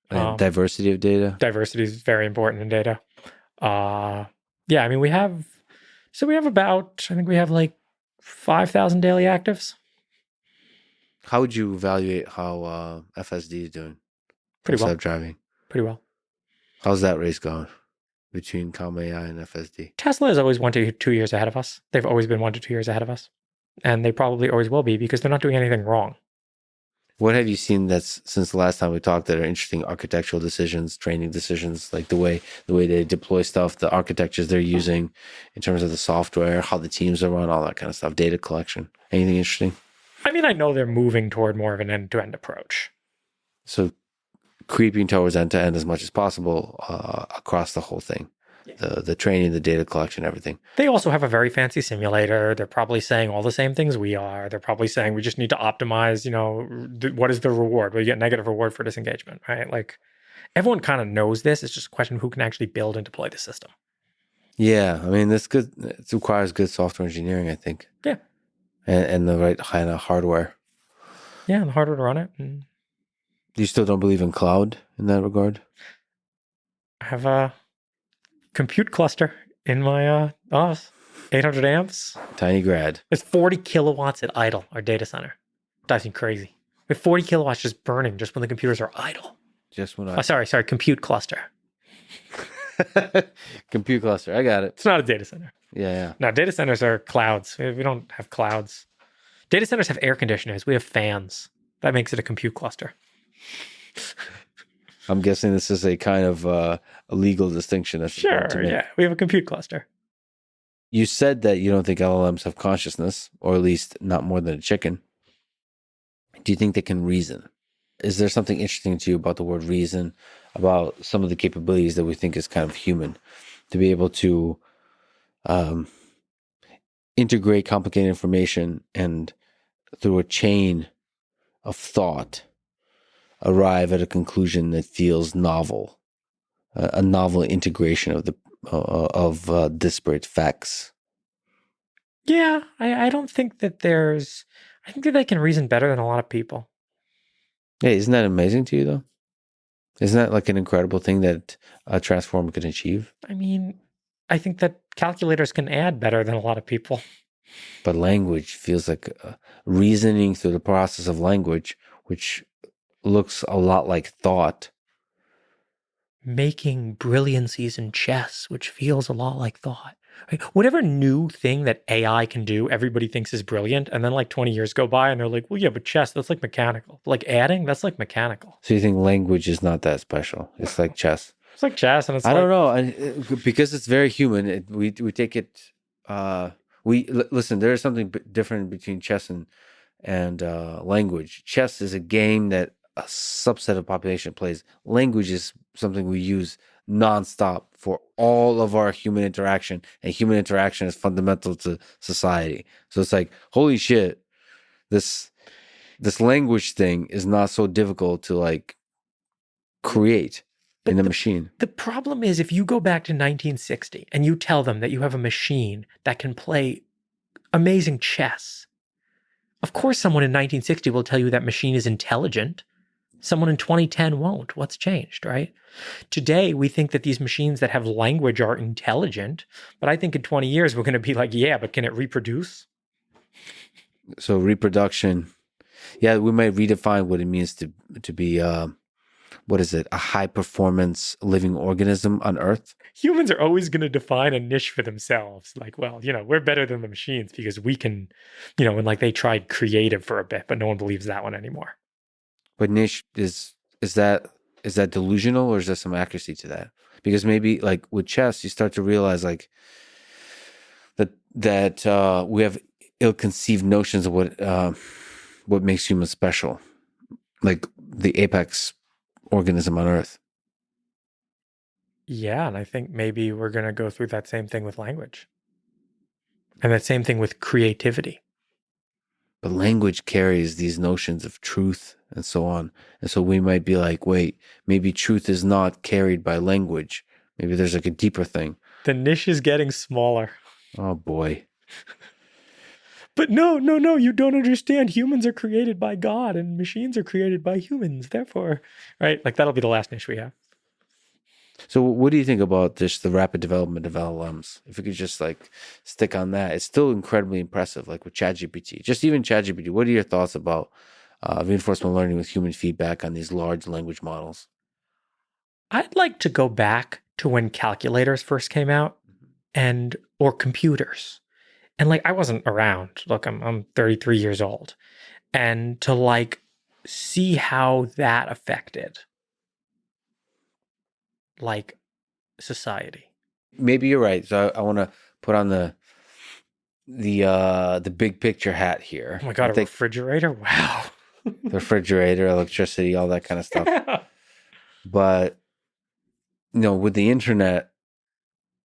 And diversity of data? Diversity is very important in data. Yeah, I mean, we have about, I think we have like 5,000 daily actives. How would you evaluate how FSD is doing? Pretty well. Self-driving. Pretty well. How's that race going between Calm AI and FSD? Tesla is always 1 to 2 years ahead of us. They've always been 1 to 2 years ahead of us. And they probably always will be because they're not doing anything wrong. What have you seen that's since the last time we talked that are interesting architectural decisions, training decisions, like the way they deploy stuff, the architectures they're using in terms of the software, how the teams are run, all that kind of stuff, data collection? Anything interesting? I mean, I know they're moving toward more of an end-to-end approach. So creeping towards end-to-end as much as possible across the whole thing. The training, the data collection, everything. They also have a very fancy simulator. They're probably saying all the same things we are. They're probably saying we just need to optimize, what is the reward? Well, you get negative reward for disengagement, right? Like everyone kind of knows this. It's just a question of who can actually build and deploy the system. Yeah, I mean, that's good. It requires good software engineering, I think. Yeah. And the right kind of hardware. Yeah, and the hardware to run it. And you still don't believe in cloud in that regard? I have a compute cluster in my office, 800 amps. Tiny grad. There's 40 kilowatts at idle, our data center. Drives me crazy. We have 40 kilowatts just burning just when the computers are idle. Just when sorry, compute cluster. Compute cluster, I got it. It's not a data center. Yeah. No, data centers are clouds. We don't have clouds. Data centers have air conditioners. We have fans. That makes it a compute cluster. I'm guessing this is a kind of a legal distinction. That's sure, yeah. We have a compute cluster. You said that you don't think LLMs have consciousness, or at least not more than a chicken. Do you think they can reason? Is there something interesting to you about the word reason, about some of the capabilities that we think is kind of human, to be able to integrate complicated information and through a chain of thought arrive at a conclusion that feels novel, a novel integration of disparate facts? Yeah, I don't think that I think that they can reason better than a lot of people. Hey, isn't that amazing to you though? Isn't that like an incredible thing that a transformer can achieve? I mean, I think that calculators can add better than a lot of people. But language feels like reasoning through the process of language, which looks a lot like thought. Making brilliancies in chess, which feels a lot like thought. Right? Whatever new thing that AI can do, everybody thinks is brilliant. And then like 20 years go by and they're like, well, yeah, but chess, that's like mechanical. Like adding, that's like mechanical. So you think language is not that special? It's like chess. It's like chess. And it's don't know. Because it's very human. We take it... listen, there is something different between chess and language. Chess is a game that a subset of population plays. Language is something we use nonstop for all of our human interaction, and human interaction is fundamental to society. So it's like, holy shit, this language thing is not so difficult to like create in a machine. The problem is if you go back to 1960 and you tell them that you have a machine that can play amazing chess, of course someone in 1960 will tell you that machine is intelligent. Someone in 2010 won't. What's changed, right? Today, we think that these machines that have language are intelligent, but I think in 20 years, we're going to be like, yeah, but can it reproduce? So reproduction, yeah, we might redefine what it means to be, what is it, a high-performance living organism on Earth? Humans are always going to define a niche for themselves. Like, well, we're better than the machines because we can, and like they tried creative for a bit, but no one believes that one anymore. But niche is that delusional, or is there some accuracy to that? Because maybe like with chess, you start to realize like that we have ill-conceived notions of what makes humans special, like the apex organism on Earth. Yeah, and I think maybe we're going to go through that same thing with language, and that same thing with creativity. But language carries these notions of truth and so on. And so we might be like, wait, maybe truth is not carried by language. Maybe there's like a deeper thing. The niche is getting smaller. Oh boy. But no, you don't understand. Humans are created by God and machines are created by humans. Therefore, right? Like that'll be the last niche we have. So what do you think about just the rapid development of LLMs? If we could just like stick on that, it's still incredibly impressive, like with ChatGPT. Just even ChatGPT, what are your thoughts about reinforcement learning with human feedback on these large language models? I'd like to go back to when calculators first came out or computers. And like I wasn't around. Look, I'm 33 years old. And to like see how that affected like society. Maybe you're right. So I want to put on the big picture hat here. Oh my God, a refrigerator? Wow. The refrigerator, electricity, all that kind of stuff. Yeah. But with the internet,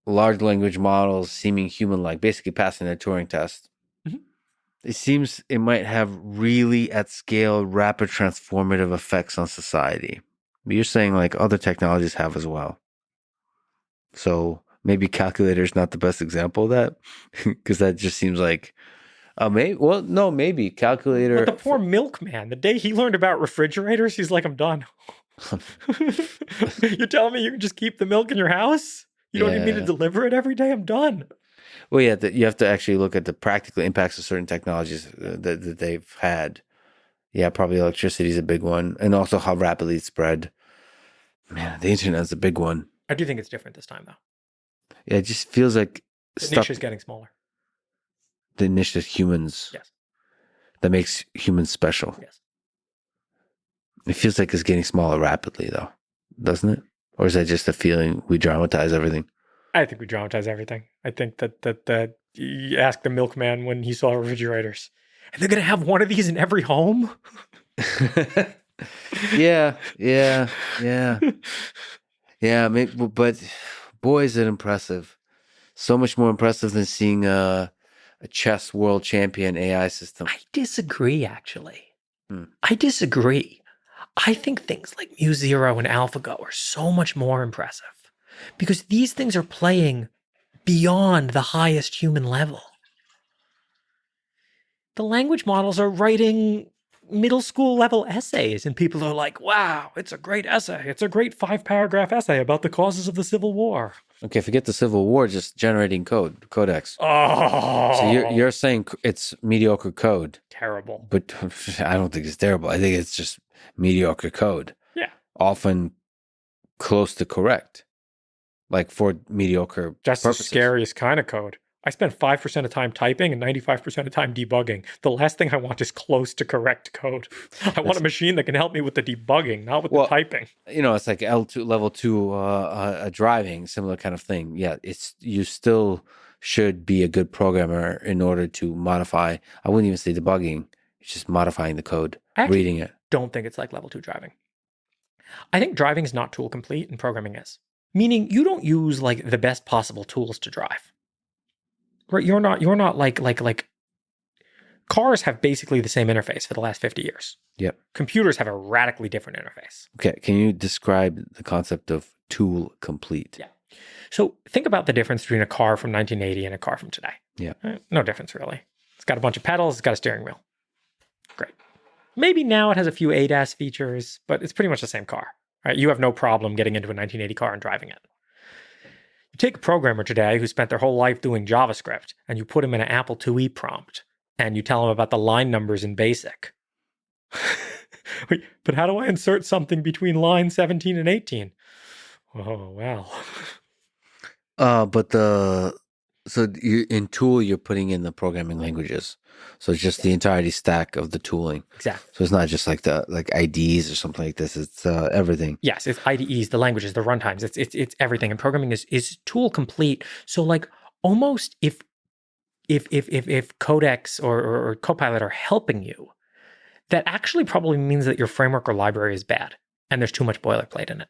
large language models seeming human-like, basically passing their Turing test. Mm-hmm. It seems it might have really at scale rapid transformative effects on society. But you're saying like other technologies have as well. So maybe calculator is not the best example of that, because that just seems like maybe calculator. But the poor milkman, the day he learned about refrigerators, he's like, I'm done. You're telling me you can just keep the milk in your house? You don't need me to deliver it every day? I'm done. Well, yeah, you have to actually look at the practical impacts of certain technologies that they've had. Yeah, probably electricity is a big one. And also how rapidly it's spread. Man, the internet is a big one. I do think it's different this time, though. Yeah, it just feels like the niche is getting smaller. The niche is humans. Yes. That makes humans special. Yes. It feels like it's getting smaller rapidly, though, doesn't it? Or is that just a feeling we dramatize everything? I think we dramatize everything. I think that you ask the milkman when he saw refrigerators, and they're going to have one of these in every home? Yeah. Maybe, but boy, is it impressive. So much more impressive than seeing a chess world champion AI system. I disagree, actually. I disagree. I think things like MuZero and AlphaGo are so much more impressive because these things are playing beyond the highest human level. The language models are writing middle school level essays and people are like, wow, it's a great essay. It's a great 5-paragraph essay about the causes of the Civil War. Okay, forget the Civil War, just generating codex. Oh. So you're saying it's mediocre code. Terrible. But I don't think it's terrible. I think it's just mediocre code. Yeah. Often close to correct. Like for mediocre That's purposes. The scariest kind of code. I spend 5% of time typing and 95% of time debugging. The last thing I want is close to correct code. I want a machine that can help me with the debugging, not with the typing. It's like L2 level 2 driving, similar kind of thing. Yeah, you still should be a good programmer in order to modify. I wouldn't even say debugging. It's just modifying the code, reading it. Don't think it's like level 2 driving. I think driving is not tool complete and programming is. Meaning you don't use like the best possible tools to drive. Right? You're not like cars have basically the same interface for the last 50 years. Yep. Computers have a radically different interface. Okay. Can you describe the concept of tool complete? Yeah. So think about the difference between a car from 1980 and a car from today. Yeah. No difference really. It's got a bunch of pedals. It's got a steering wheel. Great. Maybe now it has a few ADAS features, but it's pretty much the same car. Right? You have no problem getting into a 1980 car and driving it. You take a programmer today who spent their whole life doing JavaScript and you put him in an Apple IIe prompt and you tell him about the line numbers in BASIC. Wait, but how do I insert something between line 17 and 18? Oh, well. In tool, you're putting in the programming languages. So it's just the entirety stack of the tooling. Exactly. So it's not just like IDs or something like this. It's everything. Yes, it's IDEs, the languages, the runtimes. It's everything. And programming is tool complete. So like almost if Codex or Copilot are helping you, that actually probably means that your framework or library is bad and there's too much boilerplate in it.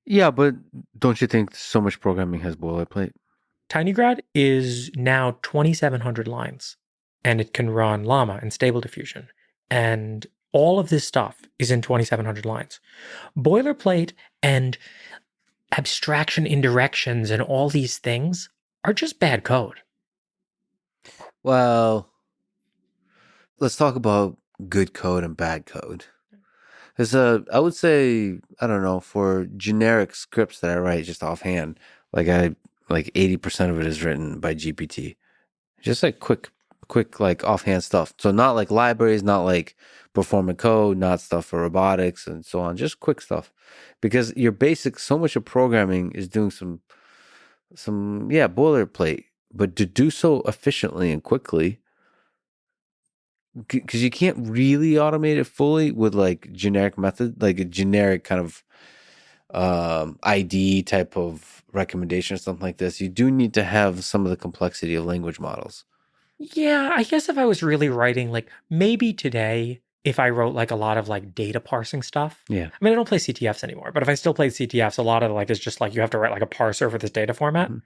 Yeah, but don't you think so much programming has boilerplate? tinygrad is now 2,700 lines, and it can run Llama and Stable Diffusion. And all of this stuff is in 2,700 lines. Boilerplate and abstraction indirections and all these things are just bad code. Well, let's talk about good code and bad code. Because I would say, I don't know, for generic scripts that I write just offhand, like 80% of it is written by GPT. Just like quick like offhand stuff. So not like libraries, not like performant code, not stuff for robotics and so on. Just quick stuff, because your basic, so much of programming is doing some boilerplate, but to do so efficiently and quickly, because you can't really automate it fully with like generic method, like a generic kind of ID type of recommendation or something like this. You do need to have some of the complexity of language models. Yeah, I guess if I was really writing, like maybe today, if I wrote like a lot of like data parsing stuff. Yeah. I mean, I don't play CTFs anymore, but if I still played CTFs, a lot of like is just like you have to write like a parser for this data format. Mm-hmm.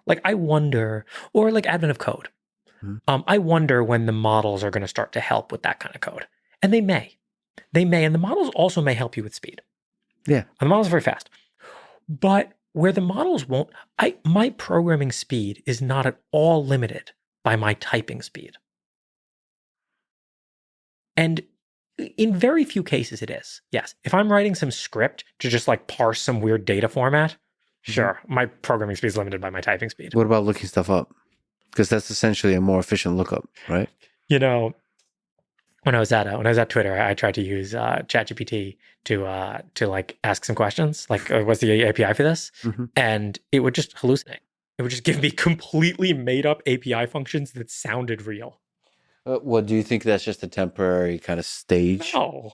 Like I wonder, or like admin of code. Mm-hmm. I wonder when the models are going to start to help with that kind of code. And they may. And the models also may help you with speed. Yeah. And the models are very fast. But where the models won't, my programming speed is not at all limited by my typing speed. And in very few cases it is. Yes. If I'm writing some script to just like parse some weird data format, sure, my programming speed is limited by my typing speed. What about looking stuff up? Because that's essentially a more efficient lookup, right? You know, when I was at Twitter, I tried to use ChatGPT to like ask some questions, like what's the API for this, and it would just hallucinate. It would just give me completely made up API functions that sounded real. Well, do you think that's just a temporary kind of stage? No.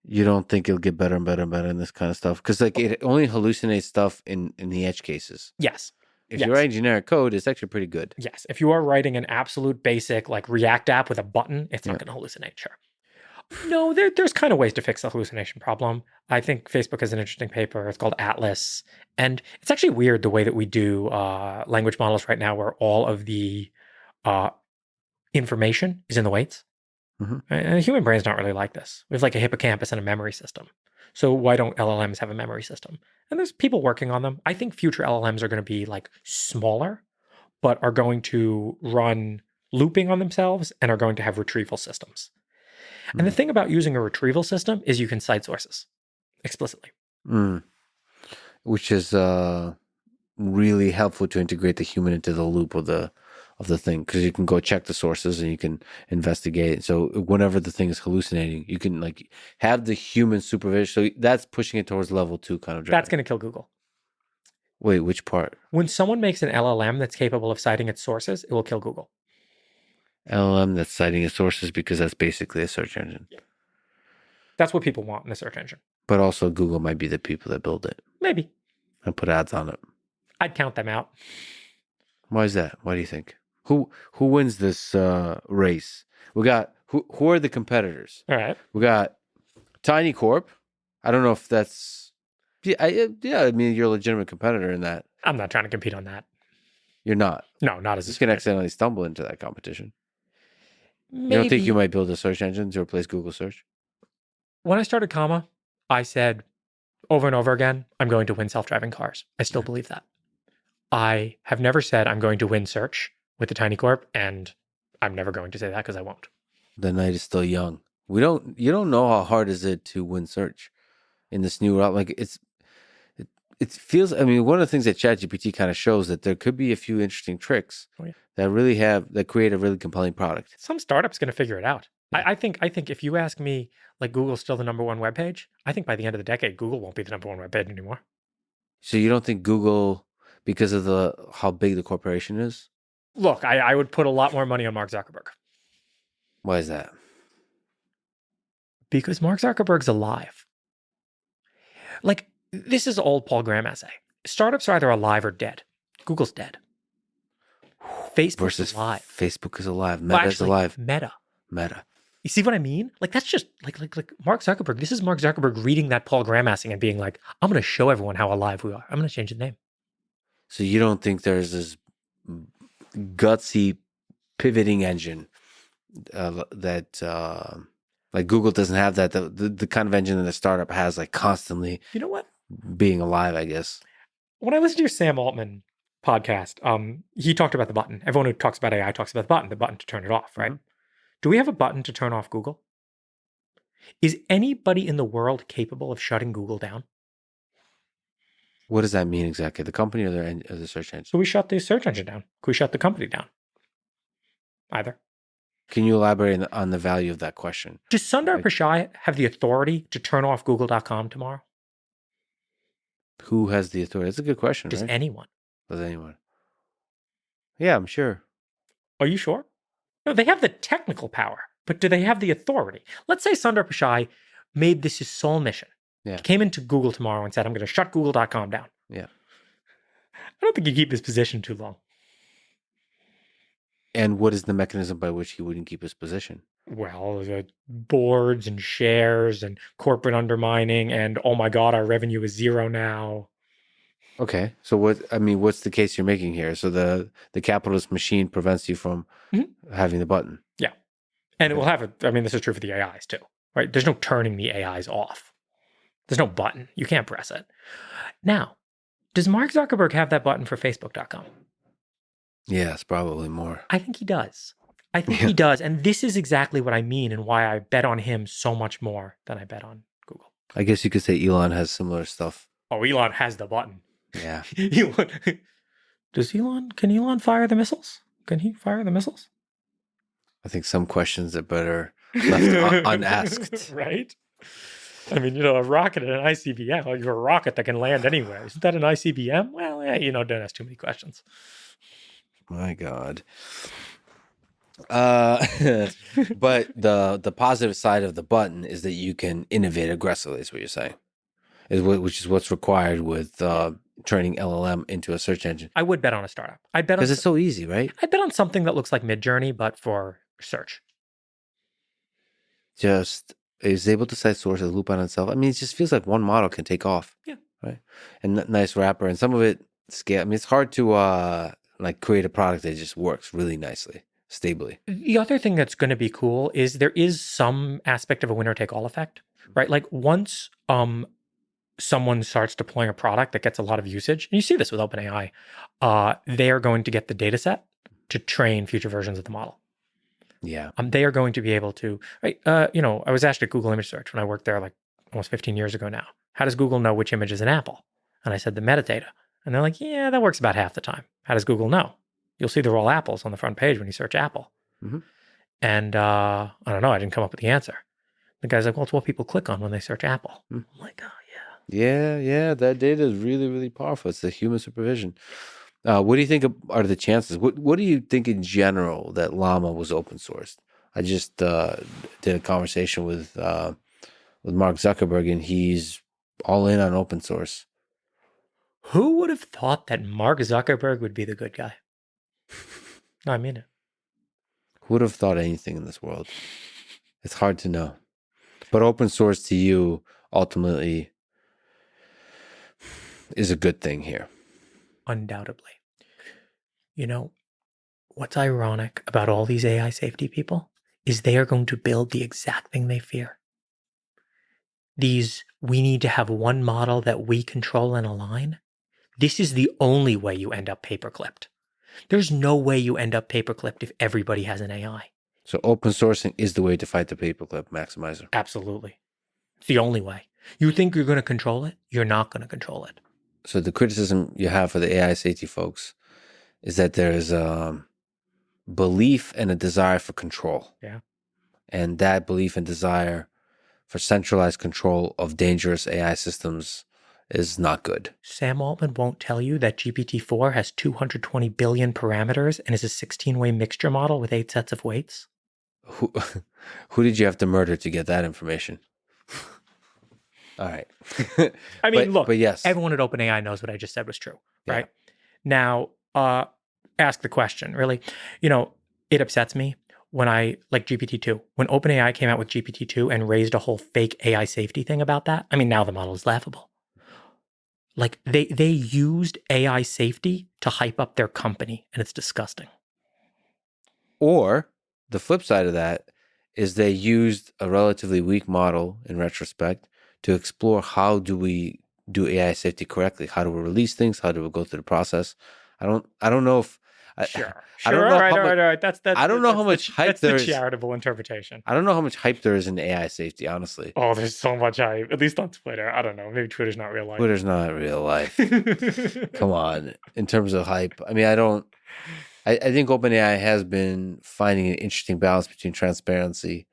You don't think it'll get better and better and better in this kind of stuff? Because like it only hallucinates stuff in the edge cases. Yes. If you're writing generic code, it's actually pretty good. Yes. If you are writing an absolute basic like React app with a button, it's not going to hallucinate. Sure. No, there's kind of ways to fix the hallucination problem. I think Facebook has an interesting paper. It's called Atlas. And it's actually weird the way that we do language models right now, where all of the information is in the weights. And the human brain's not really like this. We have like a hippocampus and a memory system. So why don't LLMs have a memory system? And there's people working on them. I think future LLMs are going to be like smaller, but are going to run looping on themselves and are going to have retrieval systems. And the thing about using a retrieval system is you can cite sources explicitly. Which is really helpful to integrate the human into the loop of the thing, because you can go check the sources and you can investigate. So whenever the thing is hallucinating, you can like have the human supervision. So that's pushing it towards level 2 kind of driving. That's going to kill Google. Wait, which part? When someone makes an LLM that's capable of citing its sources, it will kill Google. LLM that's citing its sources, because that's basically a search engine. Yeah. That's what people want in a search engine. But also Google might be the people that build it. Maybe. And put ads on it. I'd count them out. Why is that? Why do you think? Who wins this race? We got who are the competitors? All right. We got Tiny Corp. I don't know if that's I mean, you're a legitimate competitor in that. I'm not trying to compete on that. You're not. No, not as you can accidentally stumble into that competition. Maybe. You don't think you might build a search engine to replace Google search? When I started Comma, I said over and over again, I'm going to win self-driving cars. I still believe that. I have never said I'm going to win search with the Tiny Corp, and I'm never going to say that because I won't. The night is still young. You don't know how hard is it to win search in this new route. Like it feels, I mean, one of the things that ChatGPT kind of shows that there could be a few interesting tricks that create a really compelling product. Some startup's going to figure it out. Yeah. I think if you ask me, like, Google's still the number one webpage, I think by the end of the decade, Google won't be the number one webpage anymore. So you don't think Google, because of how big the corporation is? Look, I would put a lot more money on Mark Zuckerberg. Why is that? Because Mark Zuckerberg's alive. Like, this is old Paul Graham essay. Startups are either alive or dead. Google's dead. Facebook is alive. Facebook is alive. Meta is alive. Meta. You see what I mean? Like, that's just like Mark Zuckerberg. This is Mark Zuckerberg reading that Paul Graham essay and being like, I'm going to show everyone how alive we are. I'm going to change the name. So you don't think there's this gutsy pivoting engine that like Google doesn't have, that the kind of engine that a startup has, like constantly, you know what, being alive, I guess. when I listen to your Sam Altman podcast, he talked about the button. Everyone who talks about AI talks about the button to turn it off, right? Do we have a button to turn off Google? Is anybody in the world capable of shutting Google down? What does that mean exactly? The company or the search engine? So we shut the search engine down. Could we shut the company down? Either. Can you elaborate on the value of that question? Does Sundar Pichai have the authority to turn off Google.com tomorrow? Who has the authority? That's a good question, Does right? anyone? Does anyone? Yeah, I'm sure. Are you sure? No, they have the technical power, but do they have the authority? Let's say Sundar Pichai made this his sole mission. Yeah. He came into Google tomorrow and said, I'm going to shut Google.com down. Yeah. I don't think he'd keep his position too long. And what is the mechanism by which he wouldn't keep his position? Well, the boards and shares and corporate undermining and, oh my God, our revenue is zero now. Okay. So what's the case you're making here? So the capitalist machine prevents you from having the button. Yeah. And it will have this is true for the AIs too, right? There's no turning the AIs off. There's no button. You can't press it. Now, does Mark Zuckerberg have that button for Facebook.com? Yes, probably more. I think he does. I think he does. And this is exactly what I mean and why I bet on him so much more than I bet on Google. I guess you could say Elon has similar stuff. Oh, Elon has the button. Yeah. Can Elon fire the missiles? Can he fire the missiles? I think some questions are better left unasked. Right? I mean, a rocket and an ICBM. Well, you're a rocket that can land anywhere. Isn't that an ICBM? Well, yeah, don't ask too many questions. My God. But the positive side of the button is that you can innovate aggressively, is what you're saying. Which is what's required with turning LLM into a search engine. I would bet on a startup. Because it's so easy, right? I'd bet on something that looks like Midjourney, but for search. Just is able to cite sources, loop on itself. I mean, it just feels like one model can take off. Yeah. Right. And nice wrapper. And some of it scale. I mean, it's hard to create a product that just works really nicely, stably. The other thing that's going to be cool is there is some aspect of a winner take all effect, right? Like once someone starts deploying a product that gets a lot of usage, and you see this with OpenAI, they are going to get the data set to train future versions of the model. Yeah. They are going to be able to, right? I was asked at Google Image Search when I worked there like almost 15 years ago now. How does Google know which image is an apple? And I said the metadata. And they're like, yeah, that works about half the time. How does Google know? You'll see they're all apples on the front page when you search Apple. Mm-hmm. And I don't know. I didn't come up with the answer. The guy's like, well, it's what people click on when they search Apple. I'm like, oh, yeah. Yeah. That data is really, really powerful. It's the human supervision. What do you think are the chances? What do you think in general that Llama was open sourced? I just did a conversation with Mark Zuckerberg, and he's all in on open source. Who would have thought that Mark Zuckerberg would be the good guy? No, I mean it. Who would have thought anything in this world? It's hard to know. But open source to you ultimately is a good thing here. Undoubtedly. What's ironic about all these AI safety people is they are going to build the exact thing they fear. We need to have one model that we control and align. This is the only way you end up paperclipped. There's no way you end up paperclipped if everybody has an AI. So open sourcing is the way to fight the paperclip maximizer. Absolutely. It's the only way. You think you're going to control it? You're not going to control it. So the criticism you have for the AI safety folks is that there is a belief and a desire for control. Yeah. And that belief and desire for centralized control of dangerous AI systems is not good. Sam Altman won't tell you that GPT-4 has 220 billion parameters and is a 16-way mixture model with 8 sets of weights. Who did you have to murder to get that information? All right. I mean, but yes, everyone at OpenAI knows what I just said was true, right? Yeah. Now, ask the question, really. It upsets me when like GPT-2, when OpenAI came out with GPT-2 and raised a whole fake AI safety thing about that. I mean, now the model is laughable. Like they used AI safety to hype up their company, and it's disgusting. Or the flip side of that is they used a relatively weak model in retrospect to explore how do we do AI safety correctly? How do we release things? How do we go through the process? I don't know if Sure. I don't know how much. All right. That's I don't know how much hype there the is. charitable interpretation. I don't know how much hype there is in AI safety, honestly. Oh, there's so much hype. At least on Twitter. I don't know. Maybe Twitter's not real life. Twitter's not real life. Come on. In terms of hype, I mean, I think OpenAI has been finding an interesting balance between transparency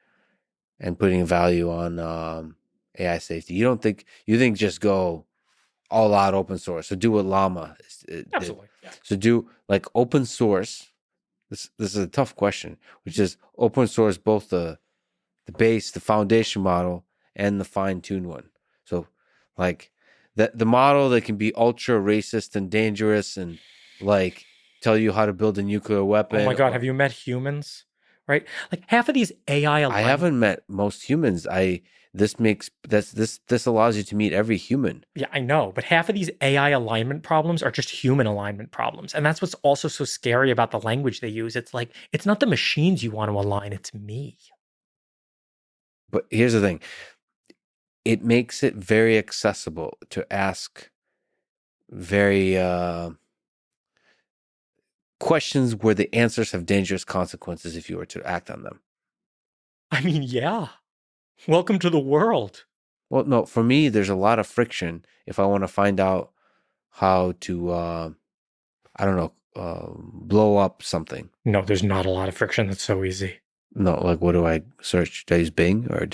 and putting value on AI safety. You think just go all out open source. So do what Llama Absolutely. did. Yeah. So do like open source. This is a tough question, which is open source both the base, the foundation model, and the fine-tuned one. So like the model that can be ultra racist and dangerous and like tell you how to build a nuclear weapon. Oh my God, have you met humans? Right? Like half of these AI I haven't met most humans. This allows you to meet every human. Yeah, I know, but half of these AI alignment problems are just human alignment problems. And that's what's also so scary about the language they use. It's like, it's not the machines you want to align, it's me. But here's the thing. It makes it very accessible to ask very questions where the answers have dangerous consequences if you were to act on them. I mean, yeah. Welcome to the world. Well, no, for me, there's a lot of friction if I want to find out how to, blow up something. No, there's not a lot of friction. That's so easy. No, like what do I search? Do I use Bing or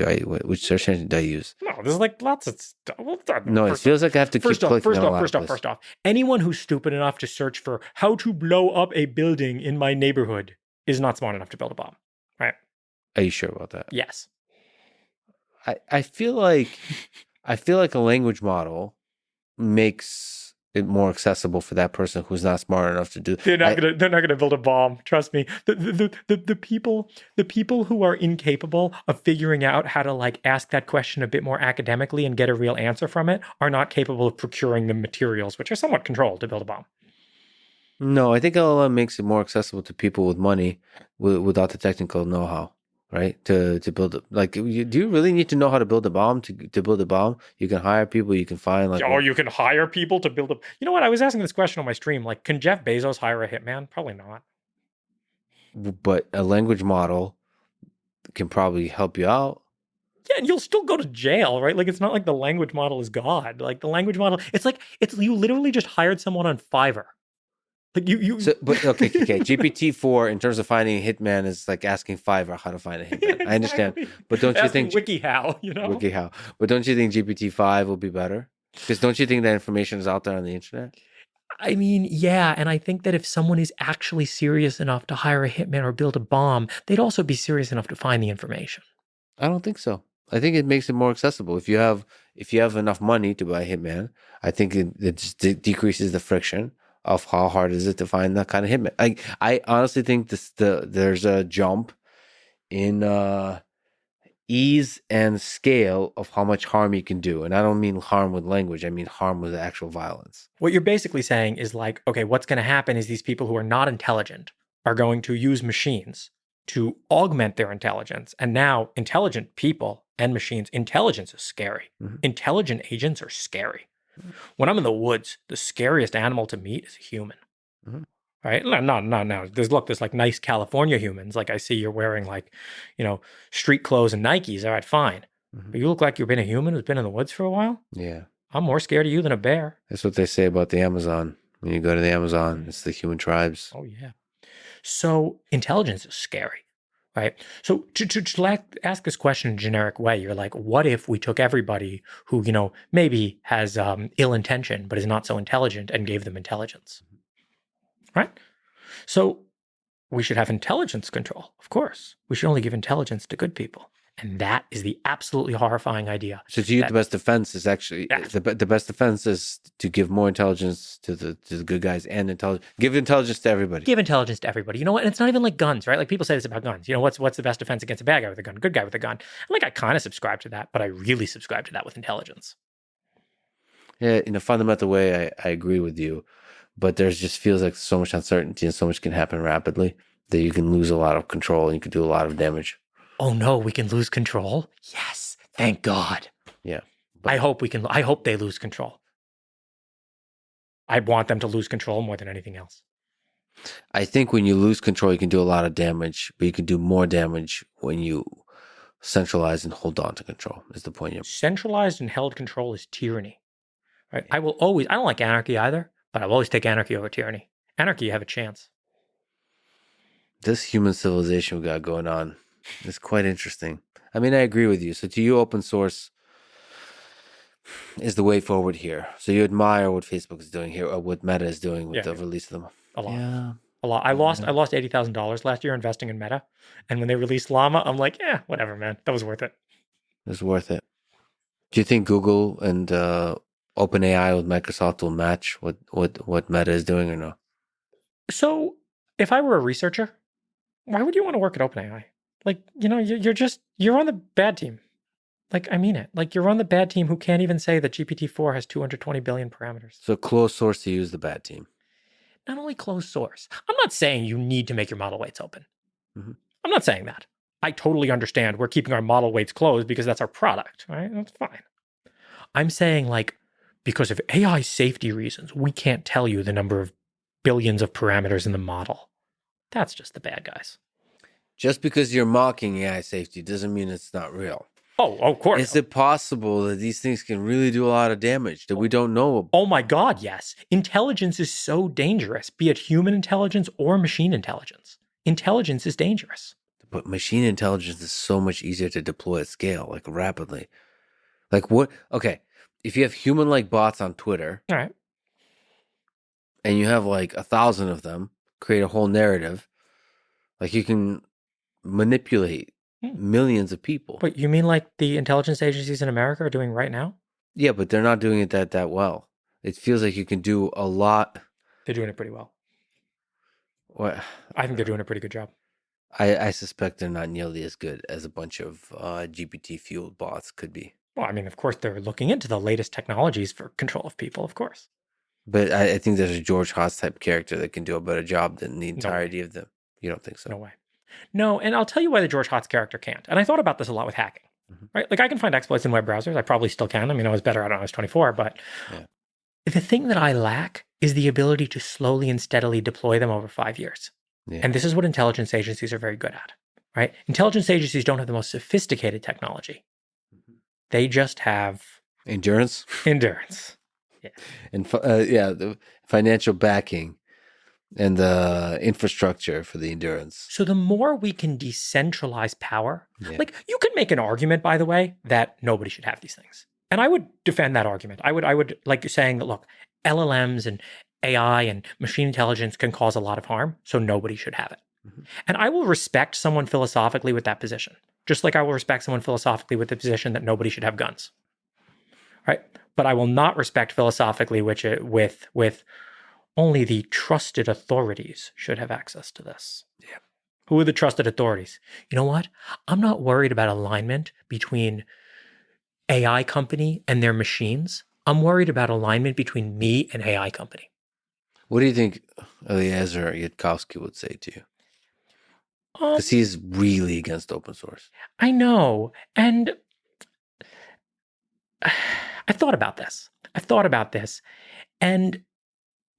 which search engine do I use? No, there's like lots of stuff. Well, no, it feels like I have to keep clicking on a lot of places. First off, anyone who's stupid enough to search for how to blow up a building in my neighborhood is not smart enough to build a bomb, right? Are you sure about that? Yes. I feel like a language model makes it more accessible for that person who's not smart enough to do. They're not gonna build a bomb. Trust me. The people who are incapable of figuring out how to like ask that question a bit more academically and get a real answer from it are not capable of procuring the materials, which are somewhat controlled, to build a bomb. No, I think LLM makes it more accessible to people with money without the technical know-how. Right? To build it. Like, do you really need to know how to build a bomb to build a bomb? You can hire people, you can find like... Oh, you can hire people to build a... You know what? I was asking this question on my stream. Like, can Jeff Bezos hire a hitman? Probably not. But a language model can probably help you out. Yeah, and you'll still go to jail, right? Like, it's not like the language model is God. Like, the language model... It's you literally just hired someone on Fiverr. Like you. So, but okay. GPT-4 in terms of finding a hitman is like asking Fiverr how to find a hitman. I understand, but don't you think WikiHow? You know, WikiHow. But don't you think GPT-5 will be better? Because don't you think that information is out there on the internet? I mean, yeah, and I think that if someone is actually serious enough to hire a hitman or build a bomb, they'd also be serious enough to find the information. I don't think so. I think it makes it more accessible. If you have enough money to buy a hitman, I think it just decreases the friction of how hard is it to find that kind of hitman. I honestly think there's a jump in ease and scale of how much harm you can do. And I don't mean harm with language. I mean harm with actual violence. What you're basically saying is like, okay, what's going to happen is these people who are not intelligent are going to use machines to augment their intelligence. And now intelligent people and machines, intelligence is scary. Mm-hmm. Intelligent agents are scary. When I'm in the woods, the scariest animal to meet is a human, mm-hmm. Right? No. There's like nice California humans. Like I see you're wearing like, street clothes and Nikes. All right, fine. Mm-hmm. But you look like you've been a human who's been in the woods for a while. Yeah. I'm more scared of you than a bear. That's what they say about the Amazon. When you go to the Amazon, it's the human tribes. Oh, yeah. So intelligence is scary. Right. So to ask this question in a generic way, you're like, what if we took everybody who, maybe has ill intention, but is not so intelligent and gave them intelligence? Right. So we should have intelligence control. Of course, we should only give intelligence to good people. And that is the absolutely horrifying idea. So to you, the best defense is actually the best defense is to give more intelligence to the good guys and give intelligence to everybody. Give intelligence to everybody. You know what? And it's not even like guns, right? Like people say this about guns. What's the best defense against a bad guy with a gun? Good guy with a gun. Like I kind of subscribe to that, but I really subscribe to that with intelligence. Yeah, in a fundamental way, I agree with you, but there's just feels like so much uncertainty and so much can happen rapidly that you can lose a lot of control and you can do a lot of damage. Oh no, we can lose control? Yes. Thank God. Yeah. I hope they lose control. I want them to lose control more than anything else. I think when you lose control, you can do a lot of damage, but you can do more damage when you centralize and hold on to control, is the point. Centralized and held control is tyranny. Right? I don't like anarchy either, but I'll always take anarchy over tyranny. Anarchy, you have a chance. This human civilization we got going on is quite interesting. I mean, I agree with you. So to you, open source is the way forward here. So you admire what Facebook is doing here, or what Meta is doing with the release of them. A lot. Yeah. A lot. I lost $80,000 last year investing in Meta. And when they released Llama, I'm like, yeah, whatever, man. That was worth it. It was worth it. Do you think Google and OpenAI with Microsoft will match what Meta is doing or no? So if I were a researcher, why would you want to work at OpenAI? Like, you're on the bad team. Like, I mean it. Like, you're on the bad team who can't even say that GPT-4 has 220 billion parameters. So closed source to use the bad team. Not only closed source. I'm not saying you need to make your model weights open. Mm-hmm. I'm not saying that. I totally understand we're keeping our model weights closed because that's our product, right? That's fine. I'm saying, like, because of AI safety reasons, we can't tell you the number of billions of parameters in the model. That's just the bad guys. Just because you're mocking AI safety doesn't mean it's not real. Oh, of course. Is it possible that these things can really do a lot of damage that we don't know about? Oh my God, yes. Intelligence is so dangerous, be it human intelligence or machine intelligence. Intelligence is dangerous. But machine intelligence is so much easier to deploy at scale, like rapidly. Like what? Okay, if you have human-like bots on Twitter, all right, and you have like 1,000 of them, create a whole narrative, like you can manipulate millions of people. But you mean like the intelligence agencies in America are doing right now? Yeah, but they're not doing it that well. It feels like you can do a lot. They're doing it pretty well. What? I think they're doing a pretty good job. I suspect they're not nearly as good as a bunch of GPT-fueled bots could be. Well, I mean, of course, they're looking into the latest technologies for control of people, of course. But I think there's a George Hotz type character that can do a better job than the entirety of them. You don't think so? No way. No, and I'll tell you why the George Hotz character can't. And I thought about this a lot with hacking, right? Like I can find exploits in web browsers. I probably still can. I mean, I was better at it when I was 24, but the thing that I lack is the ability to slowly and steadily deploy them over 5 years. Yeah. And this is what intelligence agencies are very good at, right? Intelligence agencies don't have the most sophisticated technology. They just have endurance. Yeah. And the financial backing and the infrastructure for the endurance. So the more we can decentralize power, like you could make an argument, by the way, that nobody should have these things. And I would defend that argument. I would like you saying that, look, LLMs and AI and machine intelligence can cause a lot of harm, so nobody should have it. Mm-hmm. And I will respect someone philosophically with that position, just like I will respect someone philosophically with the position that nobody should have guns, right? But I will not respect philosophically with only the trusted authorities should have access to this. Yeah. Who are the trusted authorities? You know what? I'm not worried about alignment between AI company and their machines. I'm worried about alignment between me and AI company. What do you think Eliezer Yudkowsky would say to you? Because he's really against open source. I know. And I thought about this. And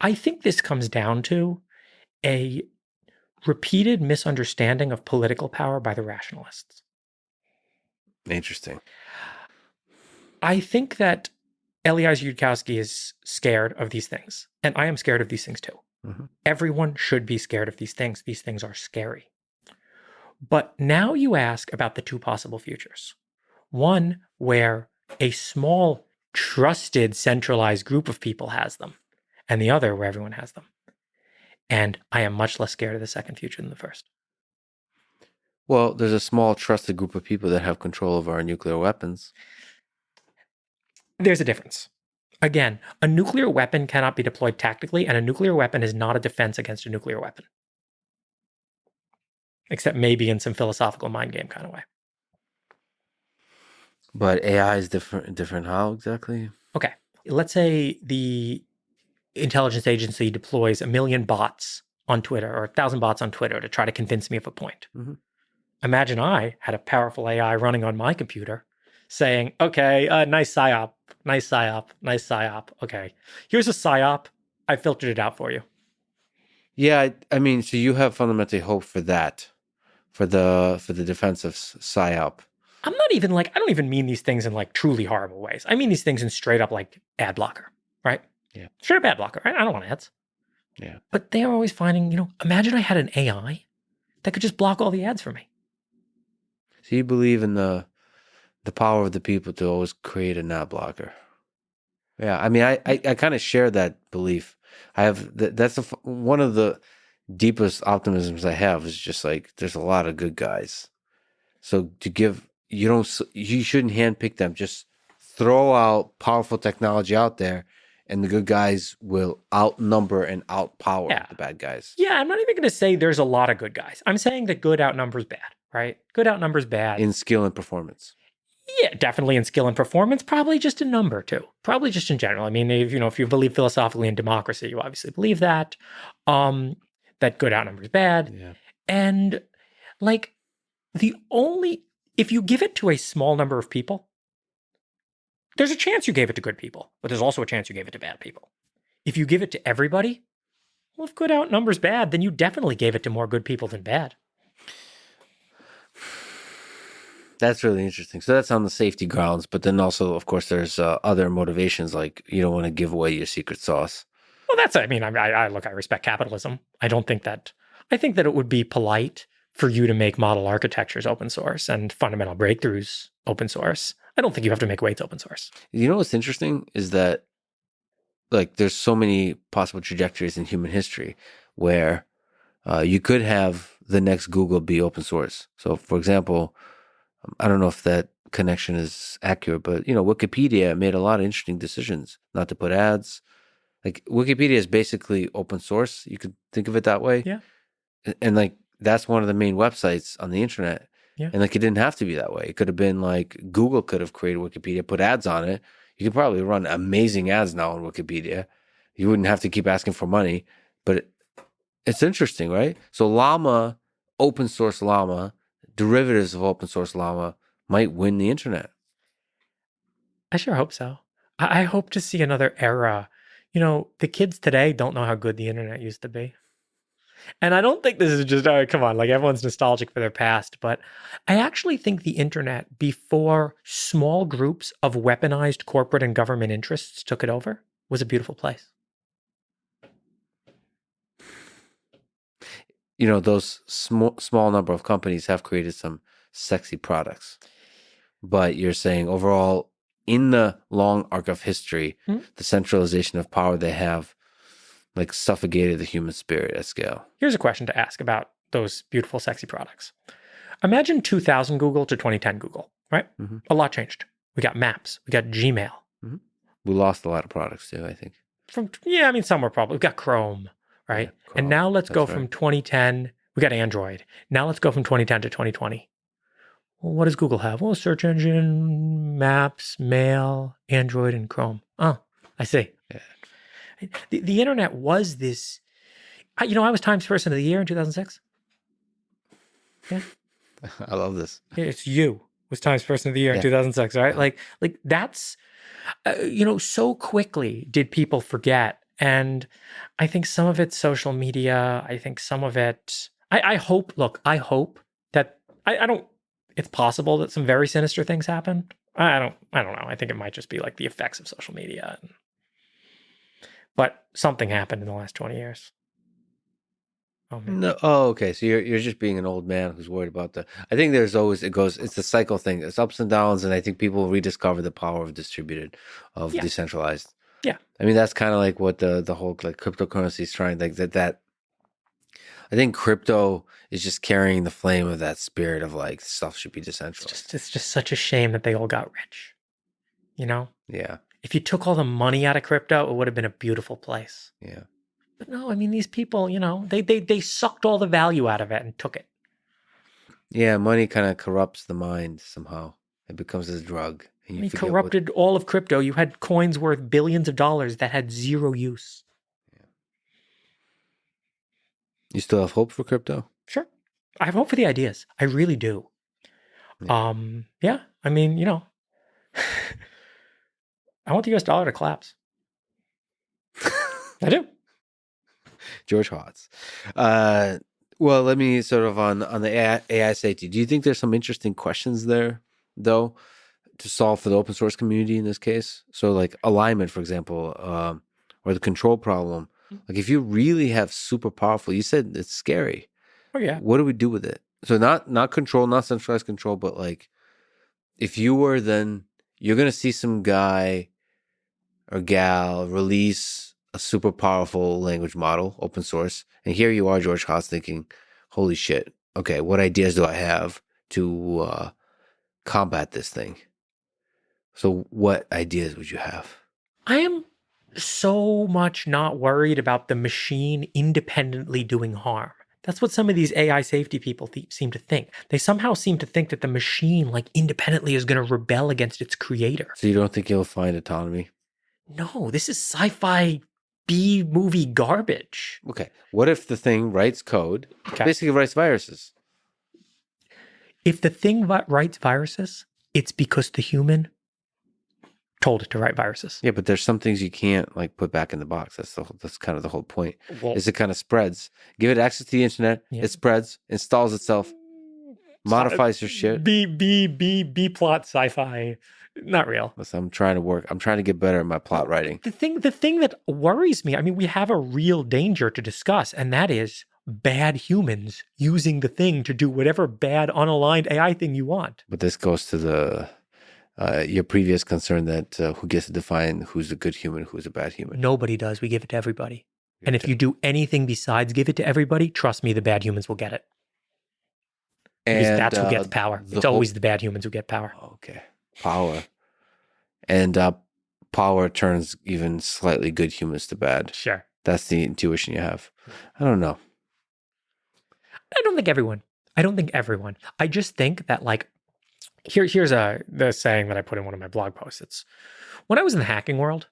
I think this comes down to a repeated misunderstanding of political power by the rationalists. Interesting. I think that Eliezer Yudkowsky is scared of these things, and I am scared of these things too. Mm-hmm. Everyone should be scared of these things. These things are scary. But now you ask about the two possible futures. One where a small, trusted, centralized group of people has them, and the other where everyone has them. And I am much less scared of the second future than the first. Well, there's a small, trusted group of people that have control of our nuclear weapons. There's a difference. Again, a nuclear weapon cannot be deployed tactically, and a nuclear weapon is not a defense against a nuclear weapon. Except maybe in some philosophical mind game kind of way. But AI is different how exactly? Okay. Let's say the intelligence agency deploys 1 million bots on Twitter or 1,000 bots on Twitter to try to convince me of a point. Mm-hmm. Imagine I had a powerful AI running on my computer saying, okay, nice psyop. Okay, here's a psyop. I filtered it out for you. Yeah, I mean, so you have fundamentally hope for that, for the defensive psyop. I'm not even like, I don't even mean these things in like truly horrible ways. I mean these things in straight up like ad blocker, right? Yeah. Straight up ad blocker, right? I don't want ads. Yeah. But they are always finding, imagine I had an AI that could just block all the ads for me. So you believe in the power of the people to always create an ad blocker. Yeah, I mean, I kind of share that belief. I have that's one of the deepest optimisms I have is just like there's a lot of good guys. So you shouldn't handpick them. Just throw out powerful technology out there, and the good guys will outnumber and outpower the bad guys. Yeah, I'm not even going to say there's a lot of good guys. I'm saying that good outnumbers bad, right? Good outnumbers bad. In skill and performance. Yeah, definitely in skill and performance, probably just in number too. Probably just in general. I mean, if you believe philosophically in democracy, you obviously believe that. That good outnumbers bad. Yeah. And like if you give it to a small number of people, there's a chance you gave it to good people, but there's also a chance you gave it to bad people. If you give it to everybody, well, if good outnumbers bad, then you definitely gave it to more good people than bad. That's really interesting. So that's on the safety grounds, but then also, of course, there's other motivations like you don't want to give away your secret sauce. Well, I respect capitalism. I think that it would be polite for you to make model architectures open source and fundamental breakthroughs open source. I don't think you have to make weights open source. You know what's interesting is that like there's so many possible trajectories in human history where you could have the next Google be open source. So, for example, I don't know if that connection is accurate, but Wikipedia made a lot of interesting decisions not to put ads. Like Wikipedia is basically open source. You could think of it that way. Yeah. And like that's one of the main websites on the internet. Yeah. And like it didn't have to be that way. It could have been like Google could have created Wikipedia, put ads on it. You could probably run amazing ads now on Wikipedia. You wouldn't have to keep asking for money. But it's interesting, right? So Llama, open source Llama, derivatives of open source Llama might win the internet. I sure hope so. I hope to see another era. The kids today don't know how good the internet used to be. And I don't think this is just, come on, like everyone's nostalgic for their past, but I actually think the internet, before small groups of weaponized corporate and government interests took it over, was a beautiful place. Those small number of companies have created some sexy products. But you're saying overall, in the long arc of history, the centralization of power they have like suffocated the human spirit at scale. Here's a question to ask about those beautiful, sexy products. Imagine 2000 Google to 2010 Google, right? Mm-hmm. A lot changed. We got Maps. We got Gmail. Mm-hmm. We lost a lot of products too, I think. Some were probably. We got Chrome, right? Yeah, Chrome. And now let's go from 2010. We got Android. Now let's go from 2010 to 2020. Well, what does Google have? Well, search engine, Maps, Mail, Android, and Chrome. Oh, I see. Yeah. The internet was this. I was Times Person of the Year in 2006. Yeah. I love this. It's you was Times Person of the Year in 2006, right? Yeah. Like that's, so quickly did people forget. And I think some of it's social media. I think some of it, I hope that, I don't, it's possible that some very sinister things happen. I don't know. I think it might just be like the effects of social media. But something happened in the last 20 years. Oh, man. No. Oh, okay. So you're just being an old man who's worried about I think there's always, it's a cycle thing. It's ups and downs. And I think people rediscover the power of decentralized. Yeah. I mean, that's kind of like what the whole like cryptocurrency is trying, like that. I think crypto is just carrying the flame of that spirit of like stuff should be decentralized. It's just such a shame that they all got rich. Yeah. If you took all the money out of crypto, it would have been a beautiful place. Yeah. But no, I mean, these people, they sucked all the value out of it and took it. Yeah, money kind of corrupts the mind somehow. It becomes a drug. And you corrupted all of crypto. You had coins worth billions of dollars that had zero use. Yeah. You still have hope for crypto? Sure. I have hope for the ideas. I really do. Yeah. I mean, I want the US dollar to collapse. I do. George Hotz. Well, let me sort of on the AI safety. Do you think there's some interesting questions there, though, to solve for the open source community in this case? So, like alignment, for example, or the control problem. Like, if you really have super powerful, you said it's scary. Oh yeah. What do we do with it? So not control, not centralized control, but like, if you were then you're gonna see some guy or gal release a super powerful language model, open source, and here you are, George Hotz, thinking, "Holy shit! Okay, what ideas do I have to combat this thing?" So, what ideas would you have? I am so much not worried about the machine independently doing harm. That's what some of these AI safety people seem to think. They somehow seem to think that the machine, like, independently is going to rebel against its creator. So you don't think you'll find autonomy? No, this is sci-fi B-movie garbage. Okay. What if the thing writes code, basically writes viruses? If the thing writes viruses, it's because the human told it to write viruses. Yeah, but there's some things you can't like put back in the box. That's kind of the whole point. Well, is it kind of spreads. Give it access to the internet. Yeah. It spreads, installs itself, modifies your shit. B plot sci-fi, not real. Listen, I'm trying to get better at my plot writing. The thing that worries me, I mean, we have a real danger to discuss, and that is bad humans using the thing to do whatever bad unaligned AI thing you want. But this goes to the your previous concern that who gets to define who's a good human, who's a bad human. Nobody does. We give it to everybody. And if you do anything besides give it to everybody, trust me, the bad humans will get it. Because that's who gets power. It's always the bad humans who get power. Okay. Power. And power turns even slightly good humans to bad. Sure. That's the intuition you have. I don't know. I don't think everyone. I just think that, like, here's the saying that I put in one of my blog posts. It's, when I was in the hacking world,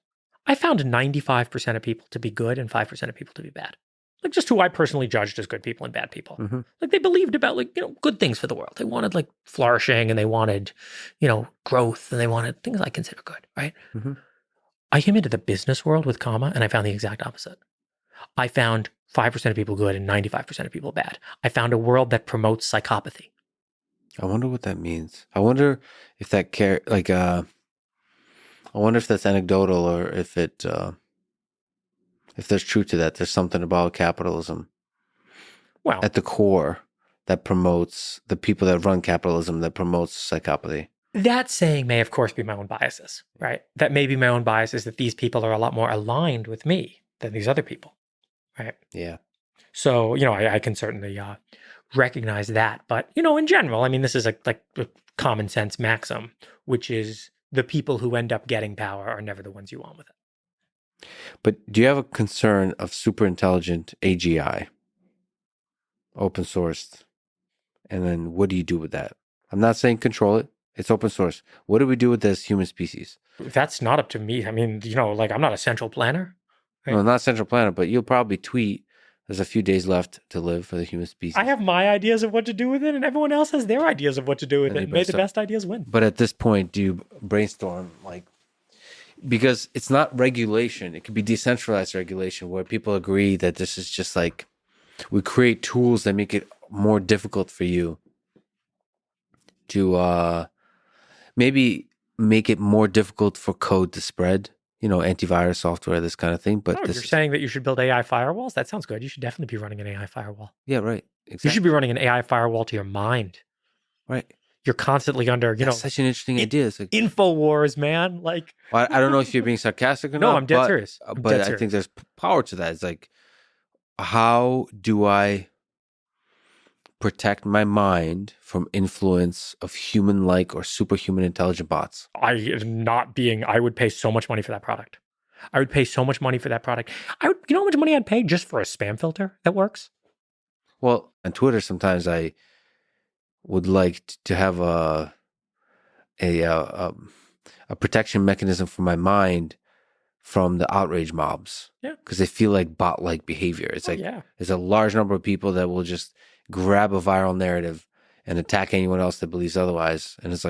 I found 95% of people to be good and 5% of people to be bad. Like, just who I personally judged as good people and bad people. Mm-hmm. Like, they believed about, like, good things for the world. They wanted, like, flourishing, and they wanted, growth, and they wanted things I consider good, right? Mm-hmm. I came into the business world with Comma, and I found the exact opposite. I found 5% of people good and 95% of people bad. I found a world that promotes psychopathy. I wonder what that means. I wonder if that I wonder if that's anecdotal, or if there's truth to that. There's something about capitalism, well, at the core, that promotes the people that run capitalism, that promotes psychopathy. That saying may, of course, be my own biases, right? That may be my own biases, that these people are a lot more aligned with me than these other people, right? Yeah. So, I can certainly recognize that. But, in general, I mean, this is a common sense maxim, which is the people who end up getting power are never the ones you want with it. But do you have a concern of super intelligent AGI, open sourced? And then what do you do with that? I'm not saying control it. It's open source. What do we do with this human species? That's not up to me. I mean, I'm not a central planner. Right? No, not central planner, but you'll probably tweet, there's a few days left to live for the human species. I have my ideas of what to do with it, and everyone else has their ideas of what to do with it. And may the best ideas win. But at this point, do you brainstorm, because it's not regulation. It could be decentralized regulation where people agree that this is just we create tools that make it more difficult for you to maybe make it more difficult for code to spread. Antivirus software, this kind of thing. But you're saying that you should build AI firewalls? That sounds good. You should definitely be running an AI firewall. Yeah, right. Exactly. You should be running an AI firewall to your mind. Right. You're constantly under, That's such an interesting idea. It's InfoWars, man. I don't know if you're being sarcastic or not. No, I'm dead serious. But I think there's power to that. It's how do I protect my mind from influence of human-like or superhuman intelligent bots? I would pay so much money for that product. I would pay so much money for that product. You know how much money I'd pay just for a spam filter that works? Well, on Twitter, sometimes I would like to have a protection mechanism for my mind from the outrage mobs. Yeah. Because they feel like bot-like behavior. It's there's a large number of people that will just grab a viral narrative and attack anyone else that believes otherwise. And it's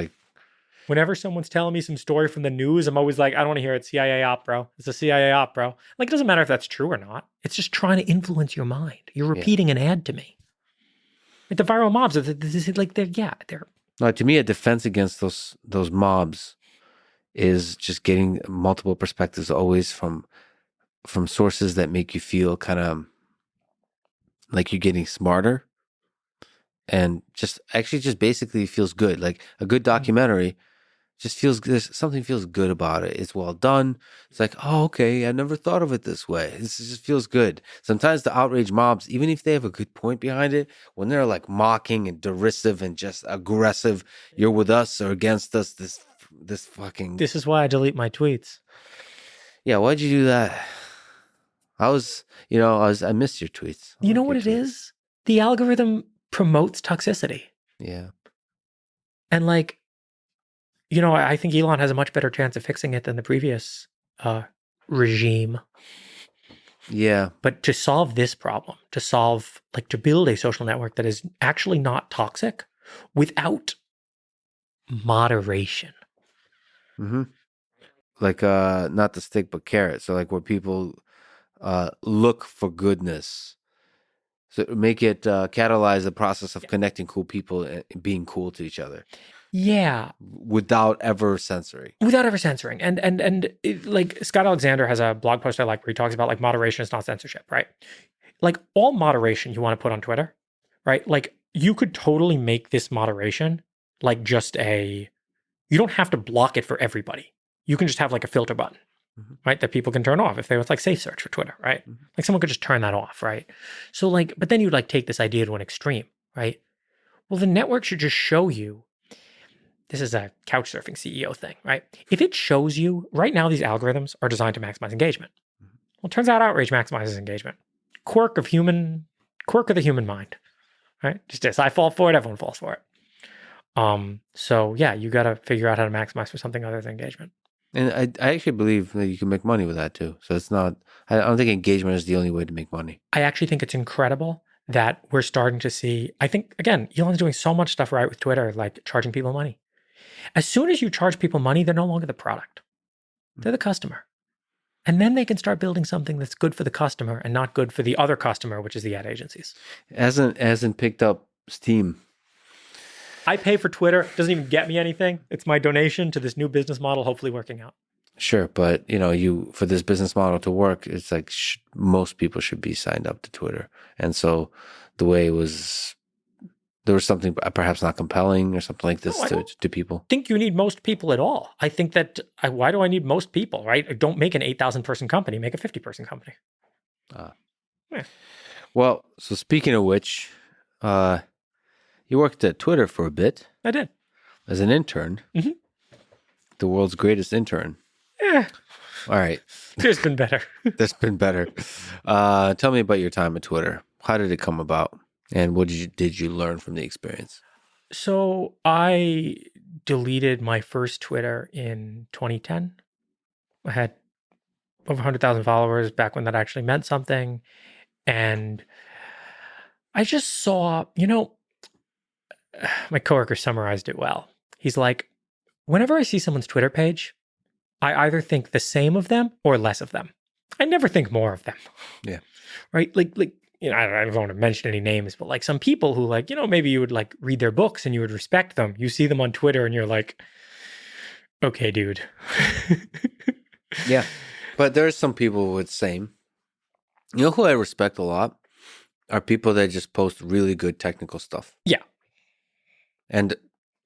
Whenever someone's telling me some story from the news, I'm always like, I don't want to hear it. CIA op, bro. It's a CIA op, bro. Like, it doesn't matter if that's true or not. It's just trying to influence your mind. You're repeating an ad to me. Like the viral mobs, they're. No, to me, a defense against those mobs is just getting multiple perspectives, always from sources that make you feel kind of like you're getting smarter, and just basically feels good. Like a good documentary just feels good. Something feels good about it. It's well done. It's like, oh, okay, I never thought of it this way. This just feels good. Sometimes the outrage mobs, even if they have a good point behind it, when they're like mocking and derisive and just aggressive, you're with us or against us, this fucking... This is why I delete my tweets. Yeah, why'd you do that? I missed your tweets. You know what it is? The algorithm promotes toxicity. Yeah. And like, I think Elon has a much better chance of fixing it than the previous regime. Yeah. But to solve this problem, to build a social network that is actually not toxic without moderation. Mm-hmm. Like, not the stick, but carrot. So like where people look for goodness. So make it catalyze the process of connecting cool people and being cool to each other. Yeah. Without ever censoring. And like Scott Alexander has a blog post I like where he talks about like moderation is not censorship, right? Like all moderation you want to put on Twitter, right? Like you could totally make this moderation like you don't have to block it for everybody. You can just have like a filter button, right? That people can turn off if they was like safe search for Twitter, right? Like someone could just turn that off, right? So like, but then you'd like take this idea to an extreme, right? Well, the network should just show you. This is a couch surfing CEO thing, right? If it shows you, right now these algorithms are designed to maximize engagement. Well, it turns out outrage maximizes engagement. Quirk of the human mind, right? Just this, I fall for it, everyone falls for it. So yeah, you got to figure out how to maximize for something other than engagement. And I actually believe that you can make money with that too. So it's not, I don't think engagement is the only way to make money. I actually think it's incredible that we're starting to see, I think, again, Elon's doing so much stuff right with Twitter, like charging people money. As soon as you charge people money, they're no longer the product. They're the customer. And then they can start building something that's good for the customer and not good for the other customer, which is the ad agencies. Hasn't picked up steam. I pay for Twitter. It doesn't even get me anything. It's my donation to this new business model, hopefully working out. Sure, but for this business model to work, it's like most people should be signed up to Twitter. And so the way it was... There was something perhaps not compelling or something like this to people. I think you need most people at all. I think that, why do I need most people, right? Don't make an 8,000 person company, make a 50 person company. Yeah. Well, so speaking of which, you worked at Twitter for a bit. I did. As an intern. Mm-hmm. The world's greatest intern. Yeah. All right. There's been better. There's been better. Tell me about your time at Twitter. How did it come about? And what did you learn from the experience? So I deleted my first Twitter in 2010. I had over 100,000 followers back when that actually meant something. And I just saw, my coworker summarized it well. He's like, whenever I see someone's Twitter page, I either think the same of them or less of them. I never think more of them. Yeah. Right? Like, I don't want to mention any names, but like some people who like, maybe you would like read their books and you would respect them. You see them on Twitter and you're like, okay, dude. Yeah. But there's some people with same. You know who I respect a lot? Are people that just post really good technical stuff. Yeah. And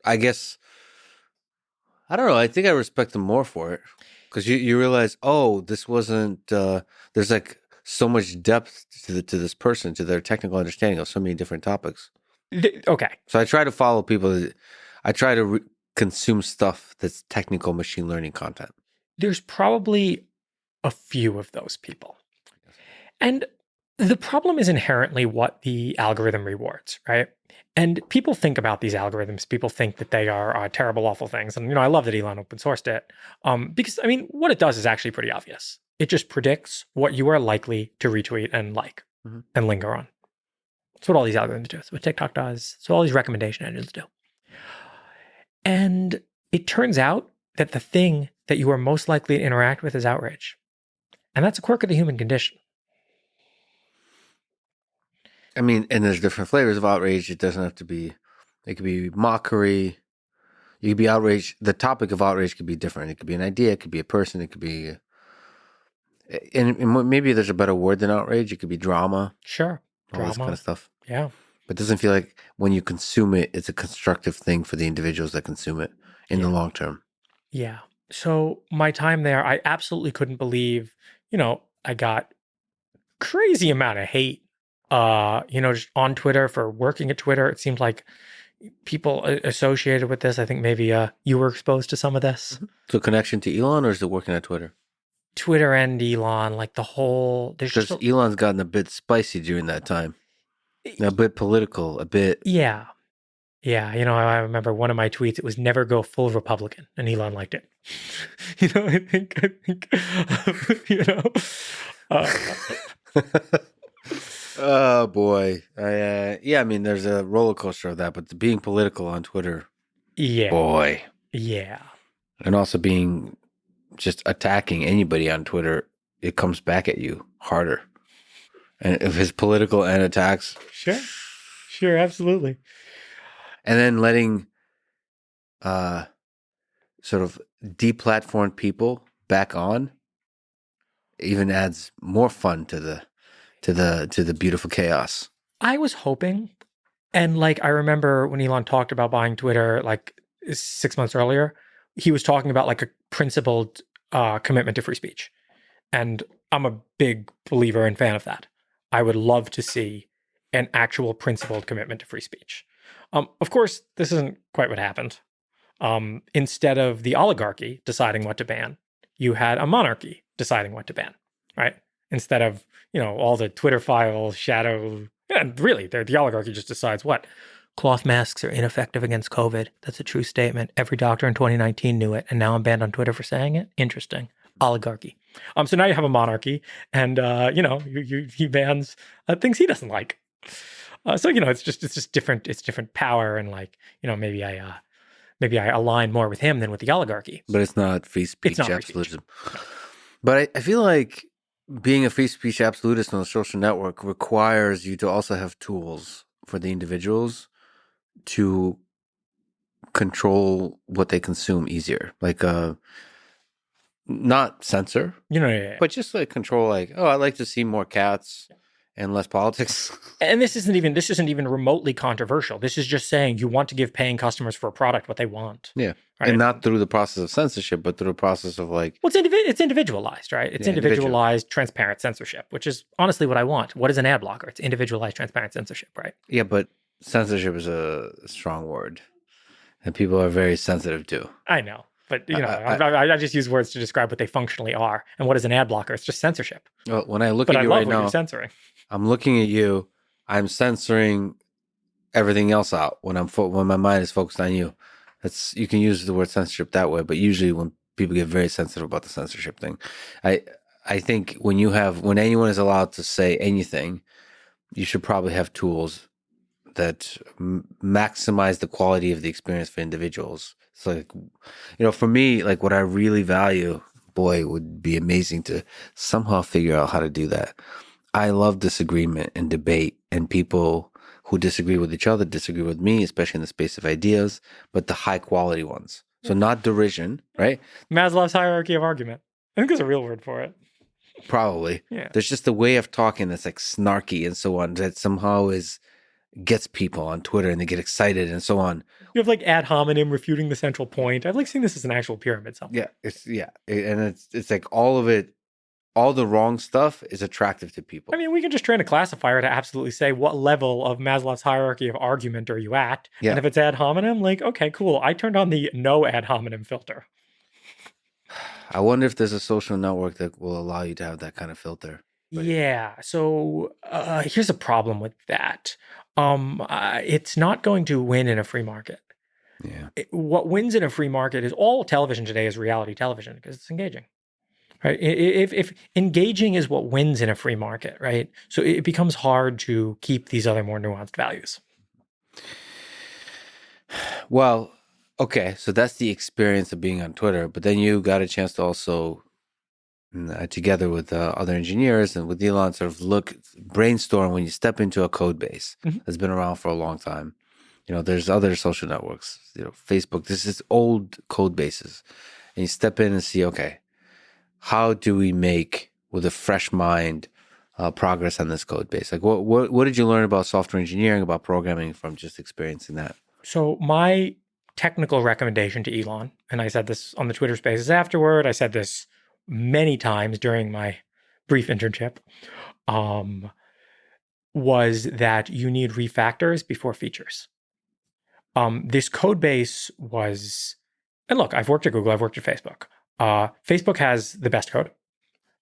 I guess, I don't know, I think I respect them more for it. Because you realize, this wasn't, there's like, so much depth to this person, to their technical understanding of so many different topics. Okay. So I try to follow people. I try to consume stuff that's technical machine learning content. There's probably a few of those people. And the problem is inherently what the algorithm rewards, right? And people think about these algorithms. People think that they are terrible, awful things. And, I love that Elon open sourced it. Because, what it does is actually pretty obvious. It just predicts what you are likely to retweet and like and linger on. That's what all these algorithms do. That's what TikTok does. That's what all these recommendation engines do. And it turns out that the thing that you are most likely to interact with is outrage. And that's a quirk of the human condition. I mean, and there's different flavors of outrage. It doesn't have to be, it could be mockery. You could be outraged. The topic of outrage could be different. It could be an idea. It could be a person. It could be, and maybe there's a better word than outrage. It could be drama. Sure. All this kind of stuff. Yeah. But it doesn't feel like when you consume it, it's a constructive thing for the individuals that consume it in the long term. Yeah. So my time there, I absolutely couldn't believe, I got crazy amount of hate, just on Twitter for working at Twitter. It seemed like people associated with this. I think maybe you were exposed to some of this. So connection to Elon, or is it working at Twitter? Twitter and Elon, like the whole... Because Elon's gotten a bit spicy during that time. A bit political, a bit... Yeah. Yeah, I remember one of my tweets, it was never go full Republican, and Elon liked it. I think, Oh, boy. I mean, there's a roller coaster of that, but being political on Twitter... Yeah. Boy. Yeah. And also being... just attacking anybody on Twitter, it comes back at you harder. And if it's political and attacks... Sure, absolutely. And then letting sort of deplatformed people back on even adds more fun to the beautiful chaos. I was hoping, and I remember when Elon talked about buying Twitter 6 months earlier, he was talking about a principled commitment to free speech. And I'm a big believer and fan of that. I would love to see an actual principled commitment to free speech. Of course, this isn't quite what happened. Instead of the oligarchy deciding what to ban, you had a monarchy deciding what to ban, right? Instead of, all the Twitter files, shadow, and really, the oligarchy just decides what? Cloth masks are ineffective against COVID. That's a true statement. Every doctor in 2019 knew it, and now I'm banned on Twitter for saying it. Interesting. Oligarchy. So now you have a monarchy, and he bans things he doesn't like. So it's just different. It's different power, and maybe I align more with him than with the oligarchy. But it's not free speech absolutism. Free speech. But I feel like being a free speech absolutist on a social network requires you to also have tools for the individuals to control what they consume easier, not censor, but just control. I like to see more cats and less politics. And this isn't even remotely controversial. This is just saying you want to give paying customers for a product what they want. Yeah, right? And not through the process of censorship, but through the process of it's individualized, right? It's individualized, transparent censorship, which is honestly what I want. What is an ad blocker? It's individualized, transparent censorship, right? Yeah, but censorship is a strong word, and people are very sensitive to. I know. But, I just use words to describe what they functionally are. And what is an ad blocker? It's just censorship. Well, when I look at you right now, you're censoring. I'm looking at you. I'm censoring everything else out when my mind is focused on you. You can use the word censorship that way, but usually when people get very sensitive about the censorship thing, I think when anyone is allowed to say anything, you should probably have tools that maximize the quality of the experience for individuals. So, for me, what I really value, boy, it would be amazing to somehow figure out how to do that. I love disagreement and debate, and people who disagree with each other disagree with me, especially in the space of ideas, but the high quality ones. So not derision, right? Maslow's hierarchy of argument. I think there's a real word for it. Probably. Yeah. There's just a way of talking that's snarky and so on that somehow gets people on Twitter and they get excited and so on. You have ad hominem refuting the central point. I've seen this as an actual pyramid somewhere. Yeah, and it's all of it, all the wrong stuff is attractive to people. I mean, we can just train a classifier to absolutely say what level of Maslow's hierarchy of argument are you at. Yeah. And if it's ad hominem, okay, cool. I turned on the no ad hominem filter. I wonder if there's a social network that will allow you to have that kind of filter. Yeah. So here's a problem with that. It's not going to win in a free market. Yeah. What wins in a free market is all television today is reality television because it's engaging. Right? If engaging is what wins in a free market, right? So it becomes hard to keep these other more nuanced values. Well, Okay, so that's the experience of being on Twitter, but then you got a chance to also, together with other engineers and with Elon, sort of brainstorm when you step into a code base that's been around for a long time. There's other social networks, Facebook, this is old code bases. And you step in and see, okay, how do we make, with a fresh mind, progress on this code base? Like, what did you learn about software engineering, about programming from just experiencing that? So my technical recommendation to Elon, and I said this on the Twitter Spaces afterward, I said this many times during my brief internship, was that you need refactors before features. This code base was, and look, I've worked at Google, I've worked at Facebook. Facebook has the best code,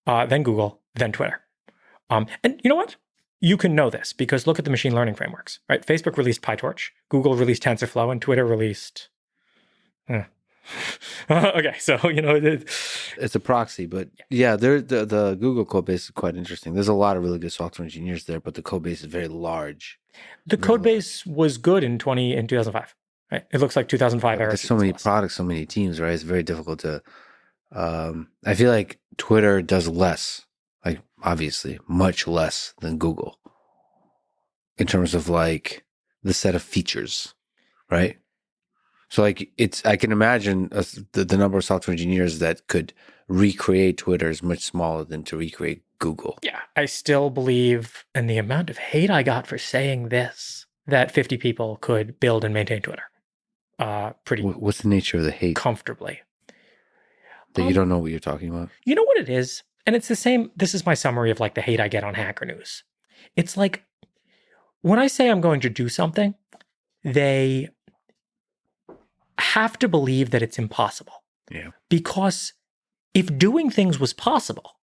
then Google, then Twitter. And you know what? You can know this because look at the machine learning frameworks, right? Facebook released PyTorch, Google released TensorFlow, and Twitter released. Okay, so it's a proxy, but yeah, the Google code base is quite interesting. There's a lot of really good software engineers there, but the code base is very large. The code base was good in 2005. Right? It looks like 2005 era. There's so many products, so many teams, right? It's very difficult to. I feel like Twitter does less, like obviously much less than Google, in terms of like the set of features, right? So like I can imagine the number of software engineers that could recreate Twitter is much smaller than to recreate Google. Yeah, I still believe, and the amount of hate I got for saying this, that 50 people could build and maintain Twitter. Pretty. What's the nature of the hate? Comfortably. That you don't know what you're talking about? You know what it is? And it's the same. This is my summary of like the hate I get on Hacker News. It's like when I say I'm going to do something, they have to believe that it's impossible. Yeah. Because if doing things was possible,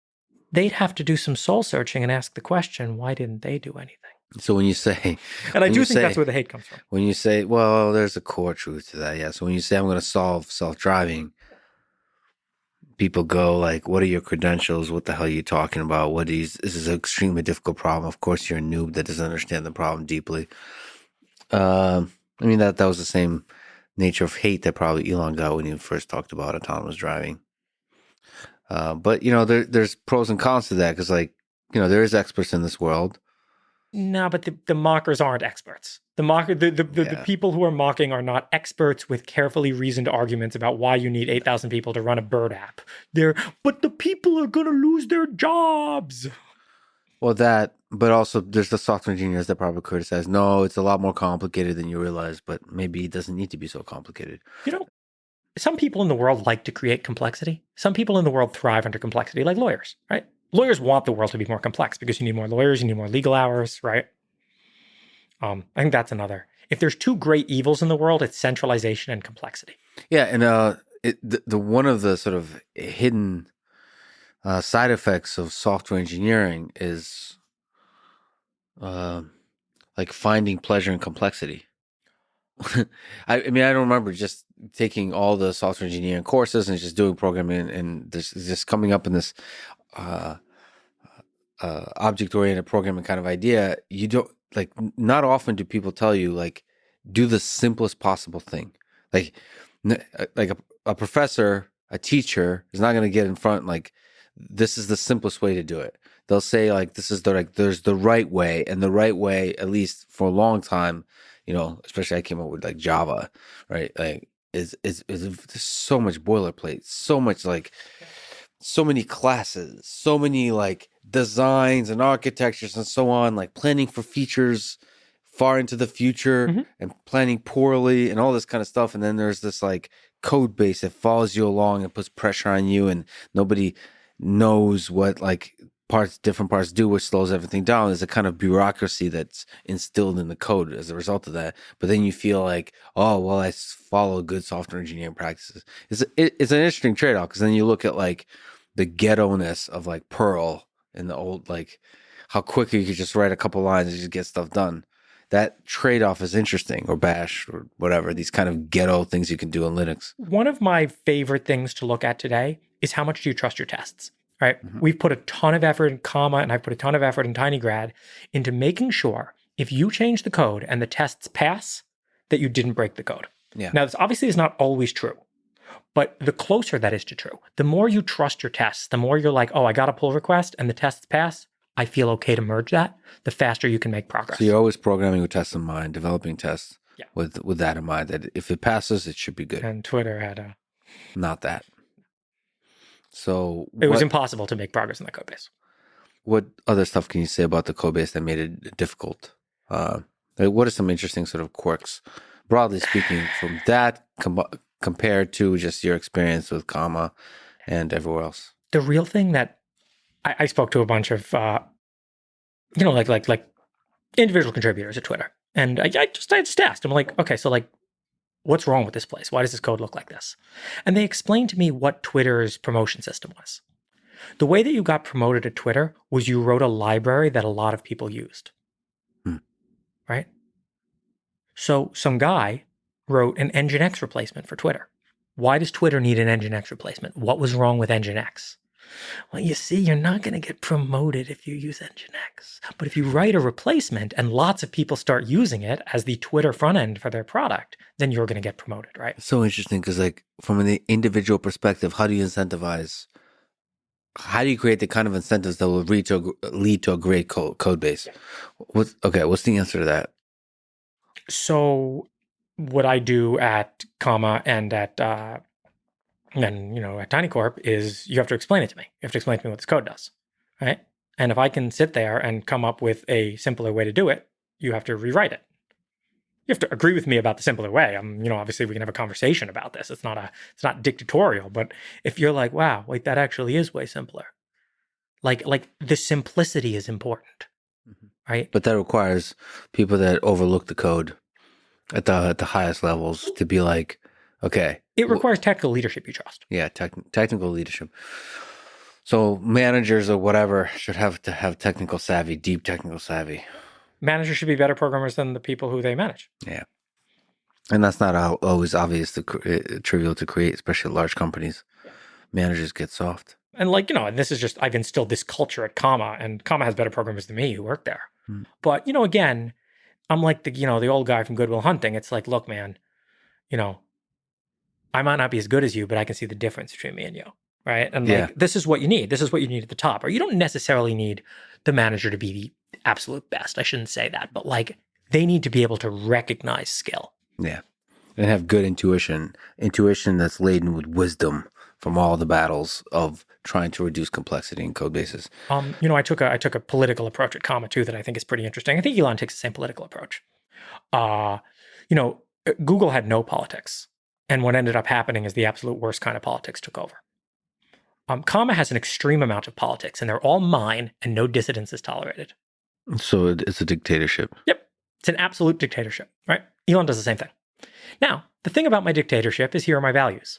they'd have to do some soul searching and ask the question, why didn't they do anything? So when you say... And I do think that's where the hate comes from. When you say, well, there's a core truth to that, yeah. So when you say I'm going to solve self-driving, people go like, what are your credentials? What the hell are you talking about? This is an extremely difficult problem. Of course, you're a noob that doesn't understand the problem deeply. I mean, that was the same nature of hate that probably Elon got when he first talked about autonomous driving. But, there's pros and cons to that because, like, there is experts in this world. No, but the mockers aren't experts. The people who are mocking are not experts with carefully reasoned arguments about why you need 8,000 people to run a bird app. But the people are going to lose their jobs. Well, but also there's the software engineers that probably criticize, no, it's a lot more complicated than you realize, but maybe it doesn't need to be so complicated. Some people in the world like to create complexity. Some people in the world thrive under complexity, like lawyers, right? Lawyers want the world to be more complex because you need more lawyers, you need more legal hours, right? I think that's another. If there's two great evils in the world, it's centralization and complexity. Yeah, and the one of the sort of hidden side effects of software engineering is like finding pleasure in complexity. I mean, I don't remember just taking all the software engineering courses and just doing programming and this just coming up in this object-oriented programming kind of idea. You don't like. Not often do people tell you like do the simplest possible thing. Like a professor, a teacher is not going to get in front like this is the simplest way to do it. They'll say like this is there's the right way, and the right way, at least for a long time, especially I came up with like Java, right? Like is so much boilerplate, so much like so many classes, so many like designs and architectures and so on, like planning for features far into the future and planning poorly and all this kind of stuff. And then there's this like code base that follows you along and puts pressure on you, and nobody knows what like different parts do, which slows everything down. There's a kind of bureaucracy that's instilled in the code as a result of that. But then you feel like, oh, well, I follow good software engineering practices. It's an interesting trade-off because then you look at like the ghetto-ness of like Perl and the old, like how quickly you could just write a couple lines and just get stuff done. That trade-off is interesting, or Bash or whatever, these kind of ghetto things you can do in Linux. One of my favorite things to look at today is how much do you trust your tests? Right? We've put a ton of effort in Comma, and I've put a ton of effort in tinygrad into making sure if you change the code and the tests pass, that you didn't break the code. Yeah. Now, this obviously is not always true, but the closer that is to true, the more you trust your tests, the more you're like, oh, I got a pull request and the tests pass, I feel okay to merge that, the faster you can make progress. So you're always programming with tests in mind, developing tests Yeah. with that in mind, that if it passes, it should be good. And Twitter had Not that. So it was impossible to make progress in the code base. What other stuff can you say about the code base that made it difficult? What are some interesting sort of quirks, broadly speaking, from that compared to just your experience with Comma and everywhere else? The real thing that I spoke to a bunch of, like individual contributors at Twitter, and I just asked them, like, okay, so like, what's wrong with this place? Why does this code look like this? And they explained to me what Twitter's promotion system was. The way that you got promoted at Twitter was you wrote a library that a lot of people used. Right? So some guy wrote an Nginx replacement for Twitter. Why does Twitter need an Nginx replacement? What was wrong with Nginx? Well, you see, you're not going to get promoted if you use Nginx. But if you write a replacement and lots of people start using it as the Twitter front end for their product, then you're going to get promoted, right? It's so interesting because, like, from an individual perspective, how do you incentivize? How do you create the kind of incentives that will lead to a great code base? Yeah. What's the answer to that? So what I do at Comma and at Tiny Corp is you have to explain it to me. You have to explain to me what this code does, right? And if I can sit there and come up with a simpler way to do it, you have to rewrite it. You have to agree with me about the simpler way. Obviously we can have a conversation about this. It's not dictatorial, but if you're like, wow, wait, that actually is way simpler. Like the simplicity is important, right? But that requires people that overlook the code at the highest levels to be like, okay. It requires technical leadership you trust. Yeah, technical leadership. So managers or whatever should have to have technical savvy, deep technical savvy. Managers should be better programmers than the people who they manage. Yeah. And that's not always obvious, trivial to create, especially at large companies. Yeah. Managers get soft. And and this is just, I've instilled this culture at Comma, and Comma has better programmers than me who work there. But, again, I'm like the old guy from Good Will Hunting. It's like, look, man, I might not be as good as you, but I can see the difference between me and you, right? And this is what you need. This is what you need at the top. Or you don't necessarily need the manager to be the absolute best. I shouldn't say that, but they need to be able to recognize skill. Yeah. And have good intuition that's laden with wisdom from all the battles of trying to reduce complexity in code bases. I took a political approach at Comma too that I think is pretty interesting. I think Elon takes the same political approach. Google had no politics. And what ended up happening is the absolute worst kind of politics took over. Comma has an extreme amount of politics, and they're all mine, and no dissidence is tolerated. So it's a dictatorship. Yep. It's an absolute dictatorship, right? Elon does the same thing. Now, the thing about my dictatorship is here are my values.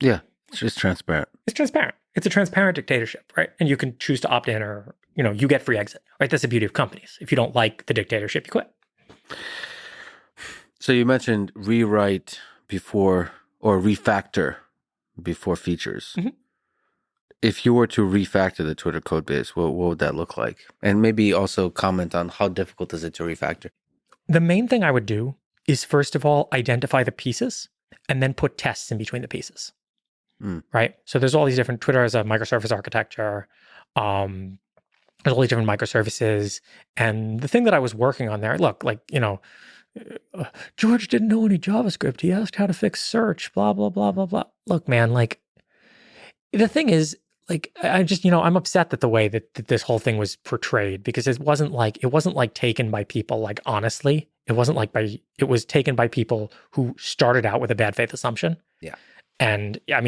Yeah, it's just transparent. It's transparent. It's a transparent dictatorship, right? And you can choose to opt in or, you get free exit, right? That's the beauty of companies. If you don't like the dictatorship, you quit. So you mentioned rewrite before or refactor before features. Mm-hmm. If you were to refactor the Twitter code base, what would that look like? And maybe also comment on how difficult is it to refactor? The main thing I would do is, first of all, identify the pieces and then put tests in between the pieces, right? So there's all these different, Twitter has a microservice architecture. There's all these different microservices. And the thing that I was working on there, look, George didn't know any JavaScript. He asked how to fix search, blah, blah, blah, blah, blah. Look, man, the thing is, I just, I'm upset that the way that this whole thing was portrayed, because it wasn't taken by people, honestly, it was taken by people who started out with a bad faith assumption. Yeah. And I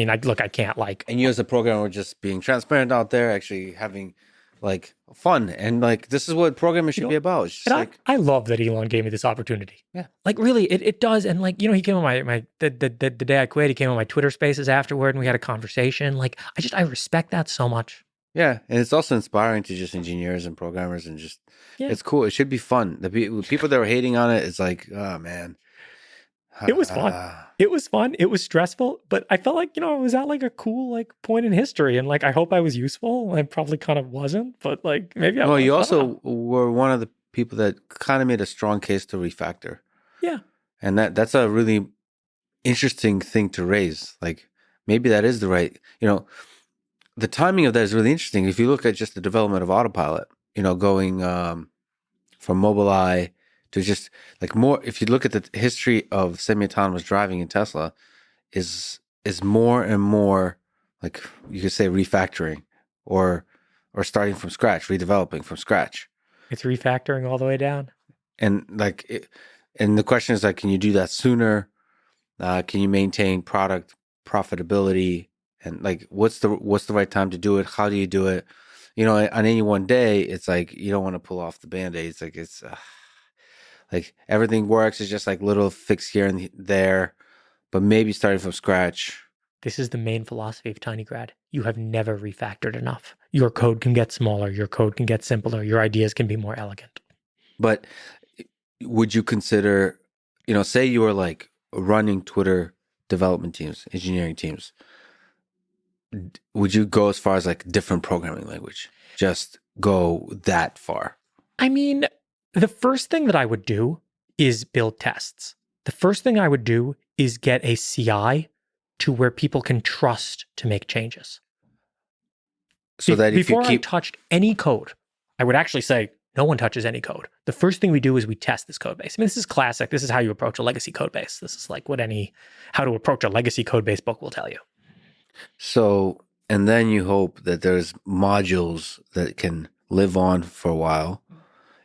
can't And you as a programmer were just being transparent out there, actually having fun. And this is what programming should be about. It's just I love that Elon gave me this opportunity. Yeah. Really, it does. And he came on the day I quit, he came on my Twitter spaces afterward and we had a conversation. I respect that so much. Yeah. And it's also inspiring to just engineers and programmers and just, it's cool. It should be fun. The people that were hating on it, it's oh man. It was fun. It was fun. It was stressful, but I felt I was at a cool point in history, and I hope I was useful. I probably kind of wasn't, but maybe I was. Well, you also were one of the people that kind of made a strong case to refactor. Yeah. And that's a really interesting thing to raise. Like maybe that is the right, the timing of that is really interesting. If you look at just the development of autopilot, going from Mobileye to just like more, if you look at the history of semi-autonomous driving in Tesla, is more and more like you could say refactoring or starting from scratch, redeveloping from scratch. It's refactoring all the way down. And and the question is like, can you do that sooner? Can you maintain product profitability? And like, what's the right time to do it? How do you do it? On any one day, it's like you don't want to pull off the Band-Aid. It's like like everything works. It's just like little fix here and there, but maybe starting from scratch. This is the main philosophy of tinygrad. You have never refactored enough. Your code can get smaller. Your code can get simpler. Your ideas can be more elegant. But would you consider, say you were like running Twitter development teams, engineering teams, would you go as far as like different programming language? Just go that far? I mean, the first thing that I would do is build tests. The first thing I would do is get a CI to where people can trust to make changes. So that if before you keep... I touched any code, I would actually say, no one touches any code. The first thing we do is we test this code base. I mean, this is classic. This is how you approach a legacy code base. This is like what how to approach a legacy code base book will tell you. So, and then you hope that there's modules that can live on for a while,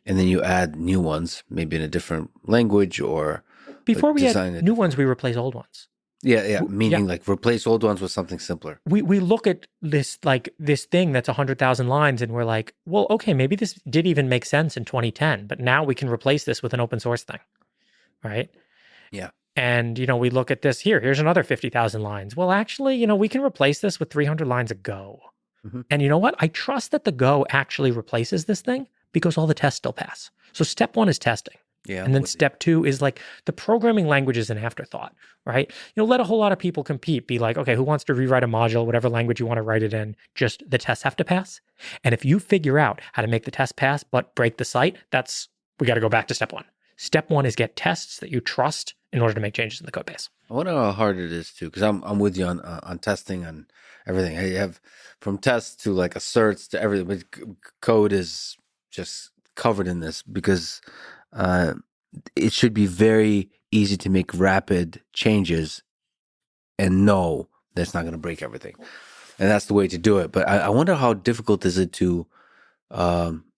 and then you add new ones, maybe in a different language or... Before we add new ones, we replace old ones. Yeah. Meaning like replace old ones with something simpler. We look at this thing that's 100,000 lines and we're like, well, okay, maybe this did even make sense in 2010, but now we can replace this with an open source thing, right? Yeah. And, we look at this here's another 50,000 lines. Well, actually, we can replace this with 300 lines of Go. Mm-hmm. And you know what? I trust that the Go actually replaces this thing because all the tests still pass. So step one is testing. Yeah. And then step two is like the programming language is an afterthought, right? Let a whole lot of people compete. Be like, okay, who wants to rewrite a module, whatever language you want to write it in, just the tests have to pass. And if you figure out how to make the test pass but break the site, we got to go back to step one. Step one is get tests that you trust in order to make changes in the code base. I wonder how hard it is too, because I'm with you on testing and everything. I have from tests to like asserts to everything, but code is just covered in this because it should be very easy to make rapid changes and know that's not going to break everything. And that's the way to do it. But I wonder how difficult is it to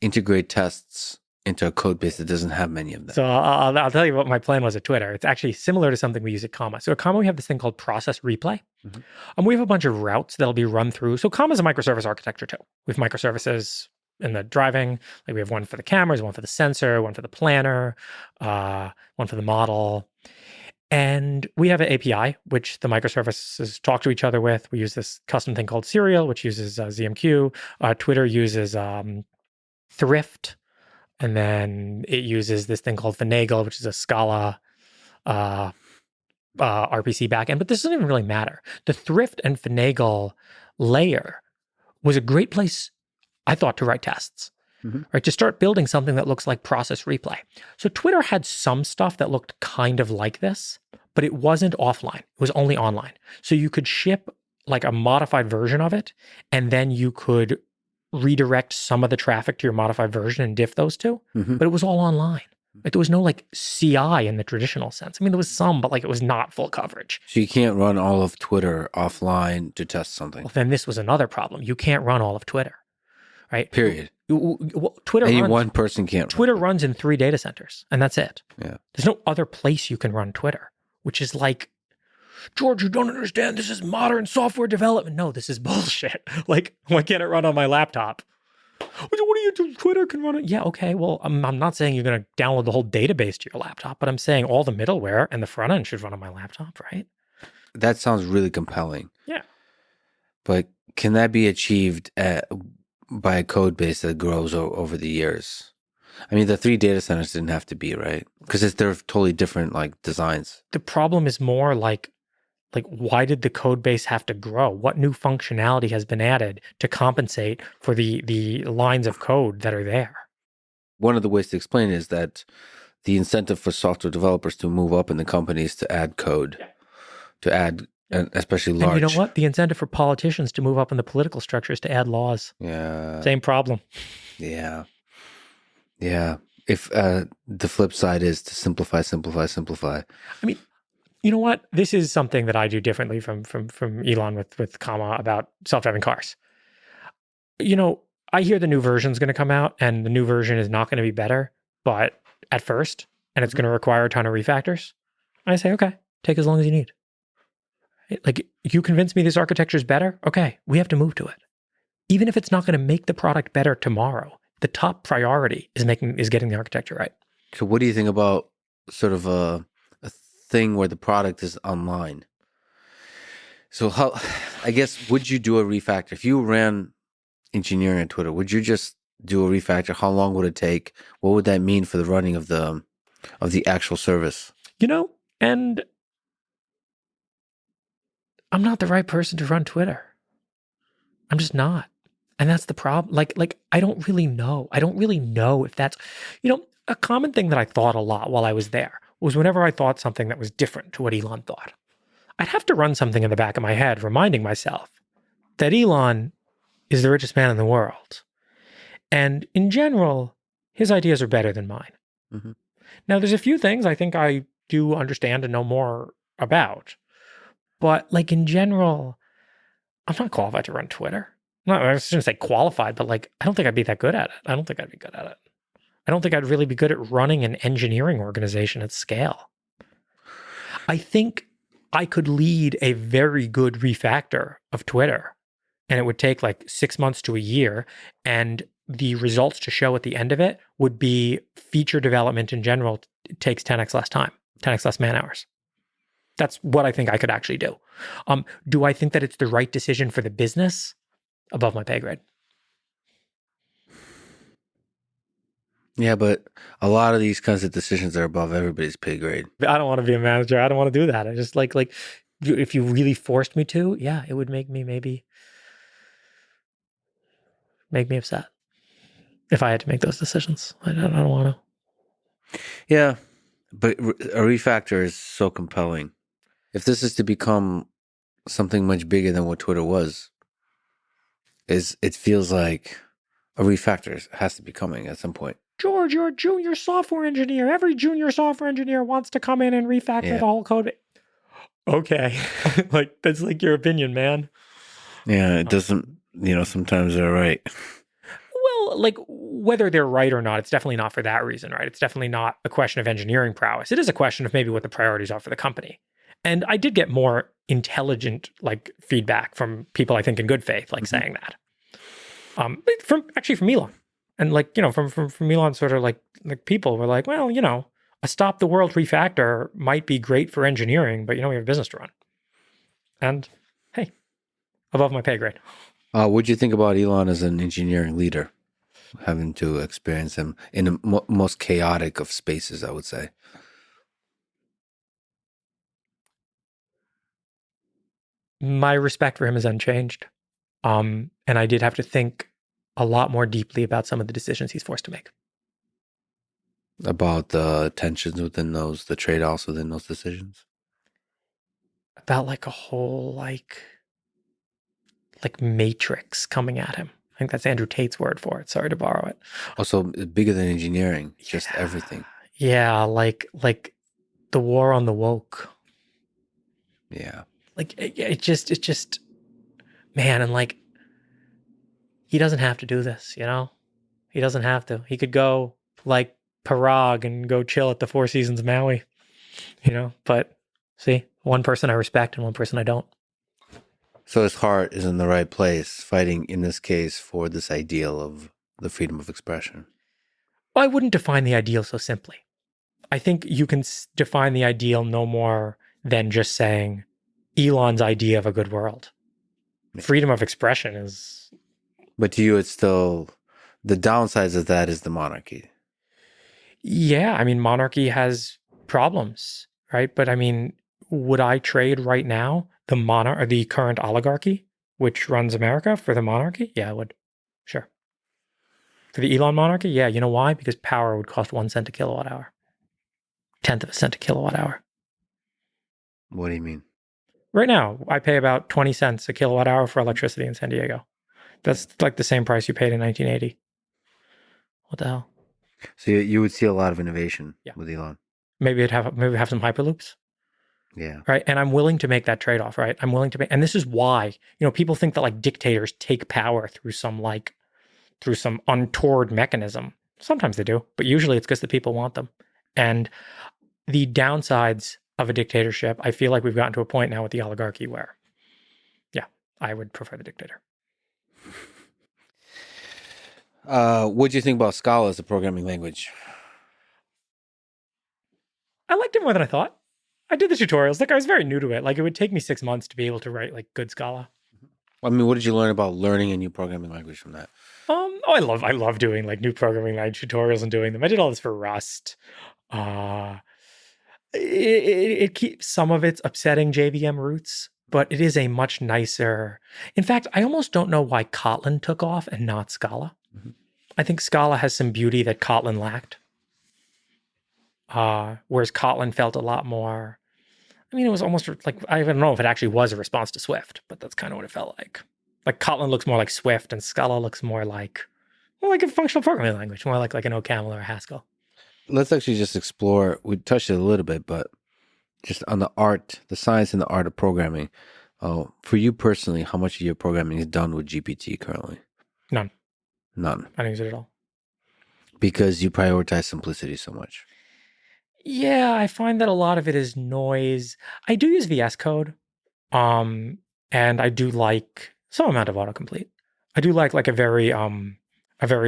integrate tests into a code base that doesn't have many of them. So I'll tell you what my plan was at Twitter. It's actually similar to something we use at Comma. So at Comma, we have this thing called process replay. Mm-hmm. We have a bunch of routes that'll be run through. So Comma is a microservice architecture too. We have microservices in the driving. Like we have one for the cameras, one for the sensor, one for the planner, one for the model. And we have an API, which the microservices talk to each other with. We use this custom thing called Serial, which uses ZMQ. Twitter uses Thrift. And then it uses this thing called Finagle, which is a Scala RPC backend. But this doesn't even really matter. The Thrift and Finagle layer was a great place, I thought, to write tests. Mm-hmm. Right, to start building something that looks like process replay. So Twitter had some stuff that looked kind of like this, but it wasn't offline. It was only online. So you could ship like a modified version of it, and then you could redirect some of the traffic to your modified version and diff those two. Mm-hmm. But it was all online. Like, there was no like CI in the traditional sense. I mean, there was some, but like it was not full coverage. So you can't run all of Twitter offline to test something. Well, then this was another problem. You can't run all of Twitter. Right? Period. Well, Twitter one person can't. Twitter runs in 3 data centers, and that's it. Yeah. There's no other place you can run Twitter, which is like, George, you don't understand. This is modern software development. No, this is bullshit. Like, why can't it run on my laptop? What do you do? Twitter can run it. Yeah, okay. Well, I'm not saying you're going to download the whole database to your laptop, but I'm saying all the middleware and the front end should run on my laptop, right? That sounds really compelling. Yeah. But can that be achieved by a code base that grows over the years? I mean, the 3 data centers didn't have to be, right? Because they're totally different like designs. The problem is more like why did the code base have to grow? What new functionality has been added to compensate for the lines of code that are there? One of the ways to explain it is that the incentive for software developers to move up in the companies to add code, to add, and especially large. And you know what? The incentive for politicians to move up in the political structure is to add laws. Yeah. Same problem. Yeah. Yeah. If the flip side is to simplify. I mean, you know what? This is something that I do differently from Elon with comma about self-driving cars. You know, I hear the new version is going to come out, and the new version is not going to be better, but at first, and it's going to require a ton of refactors. I say, okay, take as long as you need. Like, you convince me this architecture is better? Okay, we have to move to it. Even if it's not going to make the product better tomorrow, the top priority is getting the architecture right. So what do you think about sort of a thing where the product is online? So how, I guess, would you do a refactor? If you ran engineering at Twitter, would you just do a refactor? How long would it take? What would that mean for the running of the actual service? You know, and I'm not the right person to run Twitter. I'm just not. And that's the problem. Like I don't really know. I don't really know if that's, you know, a common thing that I thought a lot while I was there was whenever I thought something that was different to what Elon thought, I'd have to run something in the back of my head reminding myself that Elon is the richest man in the world. And in general, his ideas are better than mine. Mm-hmm. Now, there's a few things I think I do understand and know more about. But like in general, I'm not qualified to run Twitter. No, I was going to say qualified, but like, I don't think I'd be that good at it. I don't think I'd be good at it. I don't think I'd really be good at running an engineering organization at scale. I think I could lead a very good refactor of Twitter, and it would take like 6 months to a year, and the results to show at the end of it would be feature development in general takes 10x less time, 10x less man hours. That's what I think I could actually do. Do I think that it's the right decision for the business? Above my pay grade. Yeah, but a lot of these kinds of decisions are above everybody's pay grade. I don't want to be a manager. I don't want to do that. I just like if you really forced me to, yeah, it would make me upset if I had to make those decisions. I don't want to. Yeah, but a refactor is so compelling. If this is to become something much bigger than what Twitter was, it feels like a refactor has to be coming at some point. George, you're a junior software engineer. Every junior software engineer wants to come in and refactor the whole code. Okay. Like, that's like your opinion, man. Yeah, it doesn't, sometimes they're right. Well, like, whether they're right or not, it's definitely not for that reason, right? It's definitely not a question of engineering prowess. It is a question of maybe what the priorities are for the company. And I did get more intelligent, like, feedback from people, I think, in good faith, like, saying that. From Elon. And like, from Elon, sort of like people were like, well, a stop the world refactor might be great for engineering, but we have a business to run. And hey, above my pay grade. What'd you think about Elon as an engineering leader? Having to experience him in the most chaotic of spaces, I would say. My respect for him is unchanged. And I did have to think a lot more deeply about some of the decisions he's forced to make. About the tensions within those, the trade-offs within those decisions? About like a whole, like matrix coming at him. I think that's Andrew Tate's word for it. Sorry to borrow it. Also, bigger than engineering, just everything. Yeah, like the war on the woke. Yeah. Like, it just, man, and like, he doesn't have to do this, He doesn't have to. He could go like Parag and go chill at the Four Seasons Maui, But see, one person I respect and one person I don't. So his heart is in the right place, fighting in this case for this ideal of the freedom of expression. I wouldn't define the ideal so simply. I think you can define the ideal no more than just saying Elon's idea of a good world. Yeah. Freedom of expression is... But to you, it's still... The downsides of that is the monarchy. Yeah, I mean, monarchy has problems, right? But I mean, would I trade right now the current oligarchy, which runs America, for the monarchy? Yeah, I would. Sure. For the Elon monarchy? Yeah, you know why? Because power would cost 1 cent a kilowatt hour. tenth of a cent a kilowatt hour. What do you mean? Right now, I pay about 20 cents a kilowatt hour for electricity in San Diego. That's like the same price you paid in 1980. What the hell? So you would see a lot of innovation with Elon. Maybe have some hyperloops. Yeah. Right. And I'm willing to make that trade-off, right? I'm willing to make, and this is why, people think that like dictators take power through some untoward mechanism. Sometimes they do, but usually it's because the people want them. And the downsides of a dictatorship, I feel like we've gotten to a point now with the oligarchy where, yeah, I would prefer the dictator. What do you think about Scala as a programming language? I liked it more than I thought. I did the tutorials. Like I was very new to it. Like it would take me 6 months to be able to write like good Scala. I mean, what did you learn about learning a new programming language from that? I love doing like new programming language tutorials and doing them. I did all this for Rust. It keeps some of its upsetting JVM roots, but it is a much nicer. In fact, I almost don't know why Kotlin took off and not Scala. Mm-hmm. I think Scala has some beauty that Kotlin lacked. Whereas Kotlin felt a lot more. I mean, it was almost like, I don't know if it actually was a response to Swift, but that's kind of what it felt like. Like Kotlin looks more like Swift and Scala looks more like a functional programming language, more like an OCaml or a Haskell. Let's actually just explore, we touched it a little bit, but just on the science and the art of programming. For you personally, how much of your programming is done with GPT currently? None. I don't use it at all. Because you prioritize simplicity so much. Yeah, I find that a lot of it is noise. I do use VS Code, and I do like some amount of autocomplete. I do like a very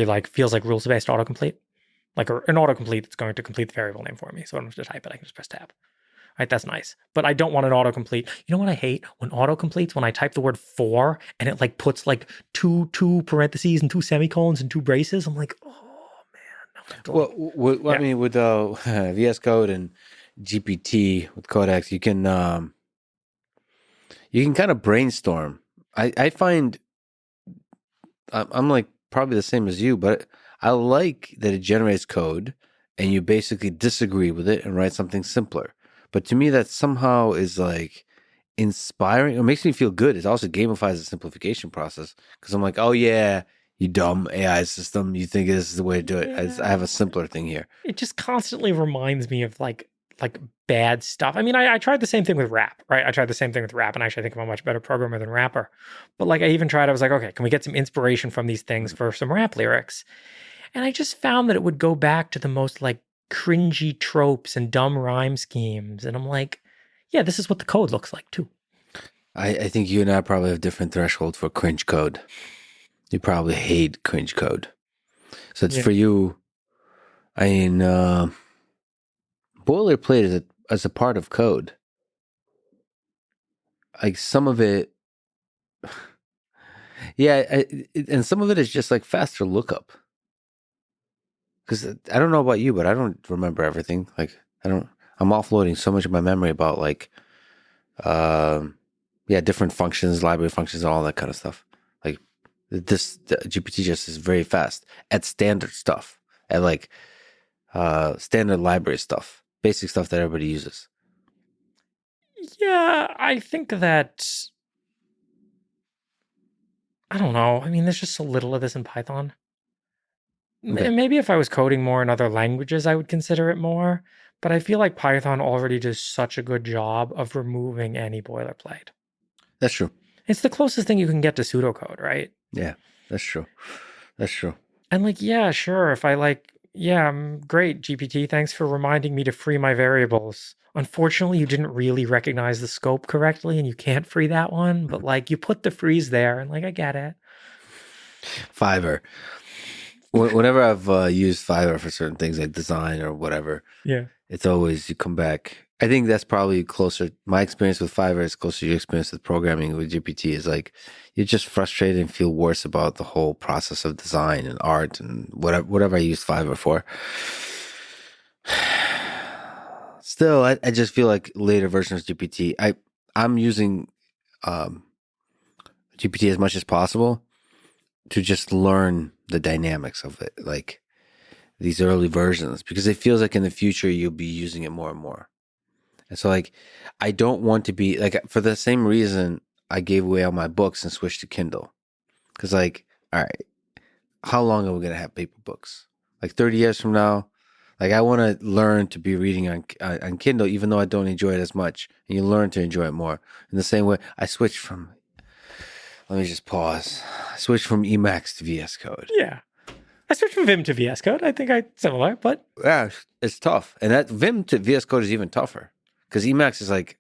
like feels like rules-based autocomplete, like an autocomplete that's going to complete the variable name for me. So I don't have to type it. I can just press tab. Right, that's nice. But I don't want an autocomplete. You know what I hate? When autocompletes, when I type the word for and it like puts like two parentheses and 2 semicolons and 2 braces. I'm like, oh. I mean, with VS Code and GPT with Codex, you can kind of brainstorm. I find I'm like probably the same as you, but I like that it generates code and you basically disagree with it and write something simpler. But to me, that somehow is like inspiring. It makes me feel good. It also gamifies the simplification process because I'm like, oh yeah. You dumb AI system. You think this is the way to do it. I have a simpler thing here. It just constantly reminds me of like bad stuff. I mean, I tried the same thing with rap, right? I tried the same thing with rap, and actually I think I'm a much better programmer than rapper. But like I even tried, I was like, okay, can we get some inspiration from these things for some rap lyrics? And I just found that it would go back to the most like cringy tropes and dumb rhyme schemes. And I'm like, yeah, this is what the code looks like too. I think you and I probably have different threshold for cringe code. You probably hate cringe code. So it's for you. I mean, boilerplate as a part of code. Like some of it, yeah, and some of it is just like faster lookup. Because I don't know about you, but I don't remember everything. Like I'm offloading so much of my memory about like, different functions, library functions, and all that kind of stuff. Like. The GPT just is very fast at standard stuff, at like standard library stuff, basic stuff that everybody uses. Yeah, I think that, I don't know. I mean, there's just so little of this in Python. Okay. Maybe if I was coding more in other languages, I would consider it more. But I feel like Python already does such a good job of removing any boilerplate. That's true. It's the closest thing you can get to pseudocode, right? Yeah, that's true. That's true. And like, yeah, sure. If I like, yeah, great, GPT. Thanks for reminding me to free my variables. Unfortunately, you didn't really recognize the scope correctly and you can't free that one. But like, you put the freeze there and like, I get it. Fiverr. Whenever I've used Fiverr for certain things like design or whatever, yeah, it's always you come back. I think that's probably closer. My experience with Fiverr is closer to your experience with programming with GPT. Is like you're just frustrated and feel worse about the whole process of design and art and whatever I use Fiverr for. Still, I just feel like later versions of GPT. I'm using GPT as much as possible to just learn the dynamics of it. Like these early versions because it feels like in the future you'll be using it more and more. And so like, I don't want to be like, for the same reason I gave away all my books and switched to Kindle. Cause like, all right, how long are we going to have paper books? Like 30 years from now? Like I want to learn to be reading on Kindle, even though I don't enjoy it as much. And you learn to enjoy it more. In the same way, I switched from, let me just pause. I switched from Emacs to VS Code. Yeah. I switched from Vim to VS Code. I think similar, but. Yeah, it's tough. And that Vim to VS Code is even tougher. Because Emacs is like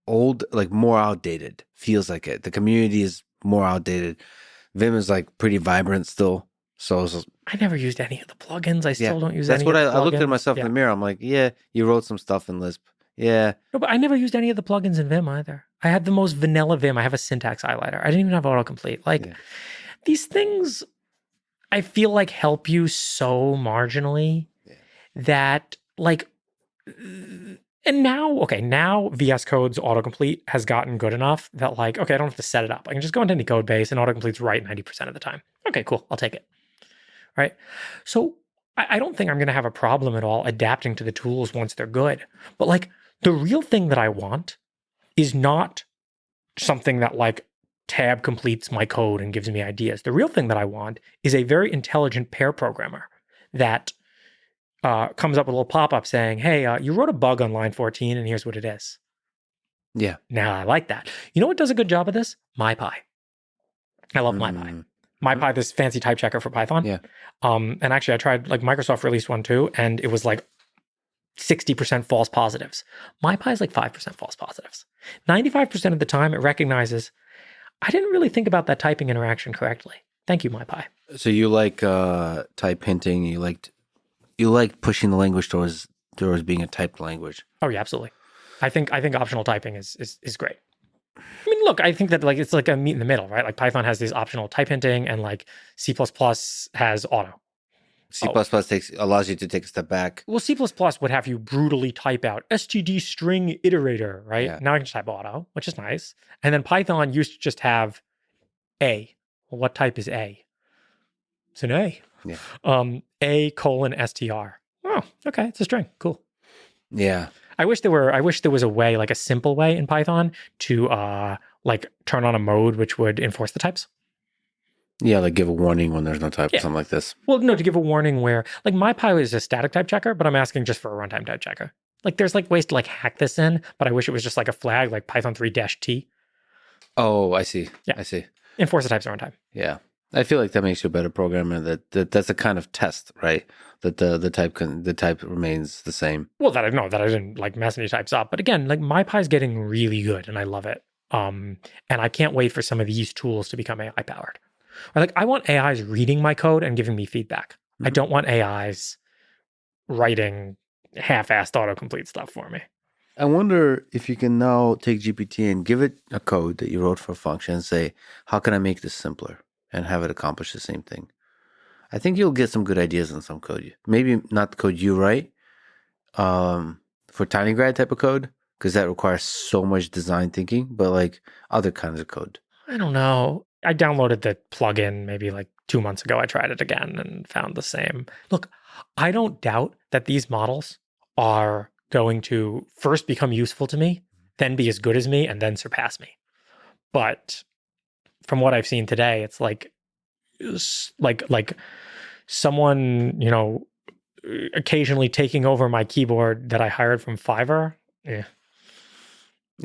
old, like more outdated. Feels like it. The community is more outdated. Vim is like pretty vibrant still. So I never used any of the plugins. I still don't use that's any what of the plugins. I looked at myself in the mirror. I'm like, yeah, you wrote some stuff in Lisp. Yeah. No, but I never used any of the plugins in Vim either. I had the most vanilla Vim. I have a syntax highlighter. I didn't even have autocomplete. Like these things, I feel like help you so marginally that like, and now VS Code's autocomplete has gotten good enough that like, okay, I don't have to set it up. I can just go into any code base and autocomplete's right 90% of the time. Okay, cool. I'll take it. Right. So I don't think I'm going to have a problem at all adapting to the tools once they're good. But like the real thing that I want is not something that like tab completes my code and gives me ideas. The real thing that I want is a very intelligent pair programmer that comes up with a little pop-up saying, hey, you wrote a bug on line 14 and here's what it is. Yeah. Now I like that. You know what does a good job of this? MyPy. I love MyPy. MyPy, this fancy type checker for Python. Yeah. And actually I tried, like Microsoft released one too, and it was like 60% false positives. MyPy is like 5% false positives. 95% of the time it recognizes, I didn't really think about that typing interaction correctly. Thank you, MyPy. So you like type hinting, you like pushing the language towards being a typed language. Oh yeah, absolutely. I think optional typing is great. I mean, look, I think that like it's like a meet in the middle, right? Like Python has these optional type hinting, and like C++ has auto. C++ allows you to take a step back. Well, C++ would have you brutally type out std string iterator, right? Yeah. Now I can just type auto, which is nice. And then Python used to just have A. Well, what type is A? It's an A. Yeah. A:\str. Oh, okay, it's a string. Cool. Yeah. I wish there was a way, like a simple way in Python to like turn on a mode which would enforce the types. Yeah, like give a warning when there's no type, something like this. Well, no, to give a warning where, like MyPy is a static type checker, but I'm asking just for a runtime type checker. Like there's like ways to like hack this in, but I wish it was just like a flag, like Python 3-T. Oh, I see. Yeah. I see. Enforce the types at runtime. Yeah. I feel like that makes you a better programmer. That's a kind of test, right? That the type remains the same. Well, that I didn't like mess any types up. But again, like MyPy is getting really good, and I love it. And I can't wait for some of these tools to become AI powered. Or like I want AIs reading my code and giving me feedback. Mm-hmm. I don't want AIs writing half-assed autocomplete stuff for me. I wonder if you can now take GPT and give it a code that you wrote for a function and say, how can I make this simpler? And have it accomplish the same thing. I think you'll get some good ideas in some code. Maybe not the code you write for tinygrad type of code, because that requires so much design thinking, but like other kinds of code. I don't know. I downloaded the plugin maybe like 2 months ago. I tried it again and found the same. Look, I don't doubt that these models are going to first become useful to me, then be as good as me, and then surpass me. But from what I've seen today, it's like someone, you know, occasionally taking over my keyboard that I hired from Fiverr. Yeah.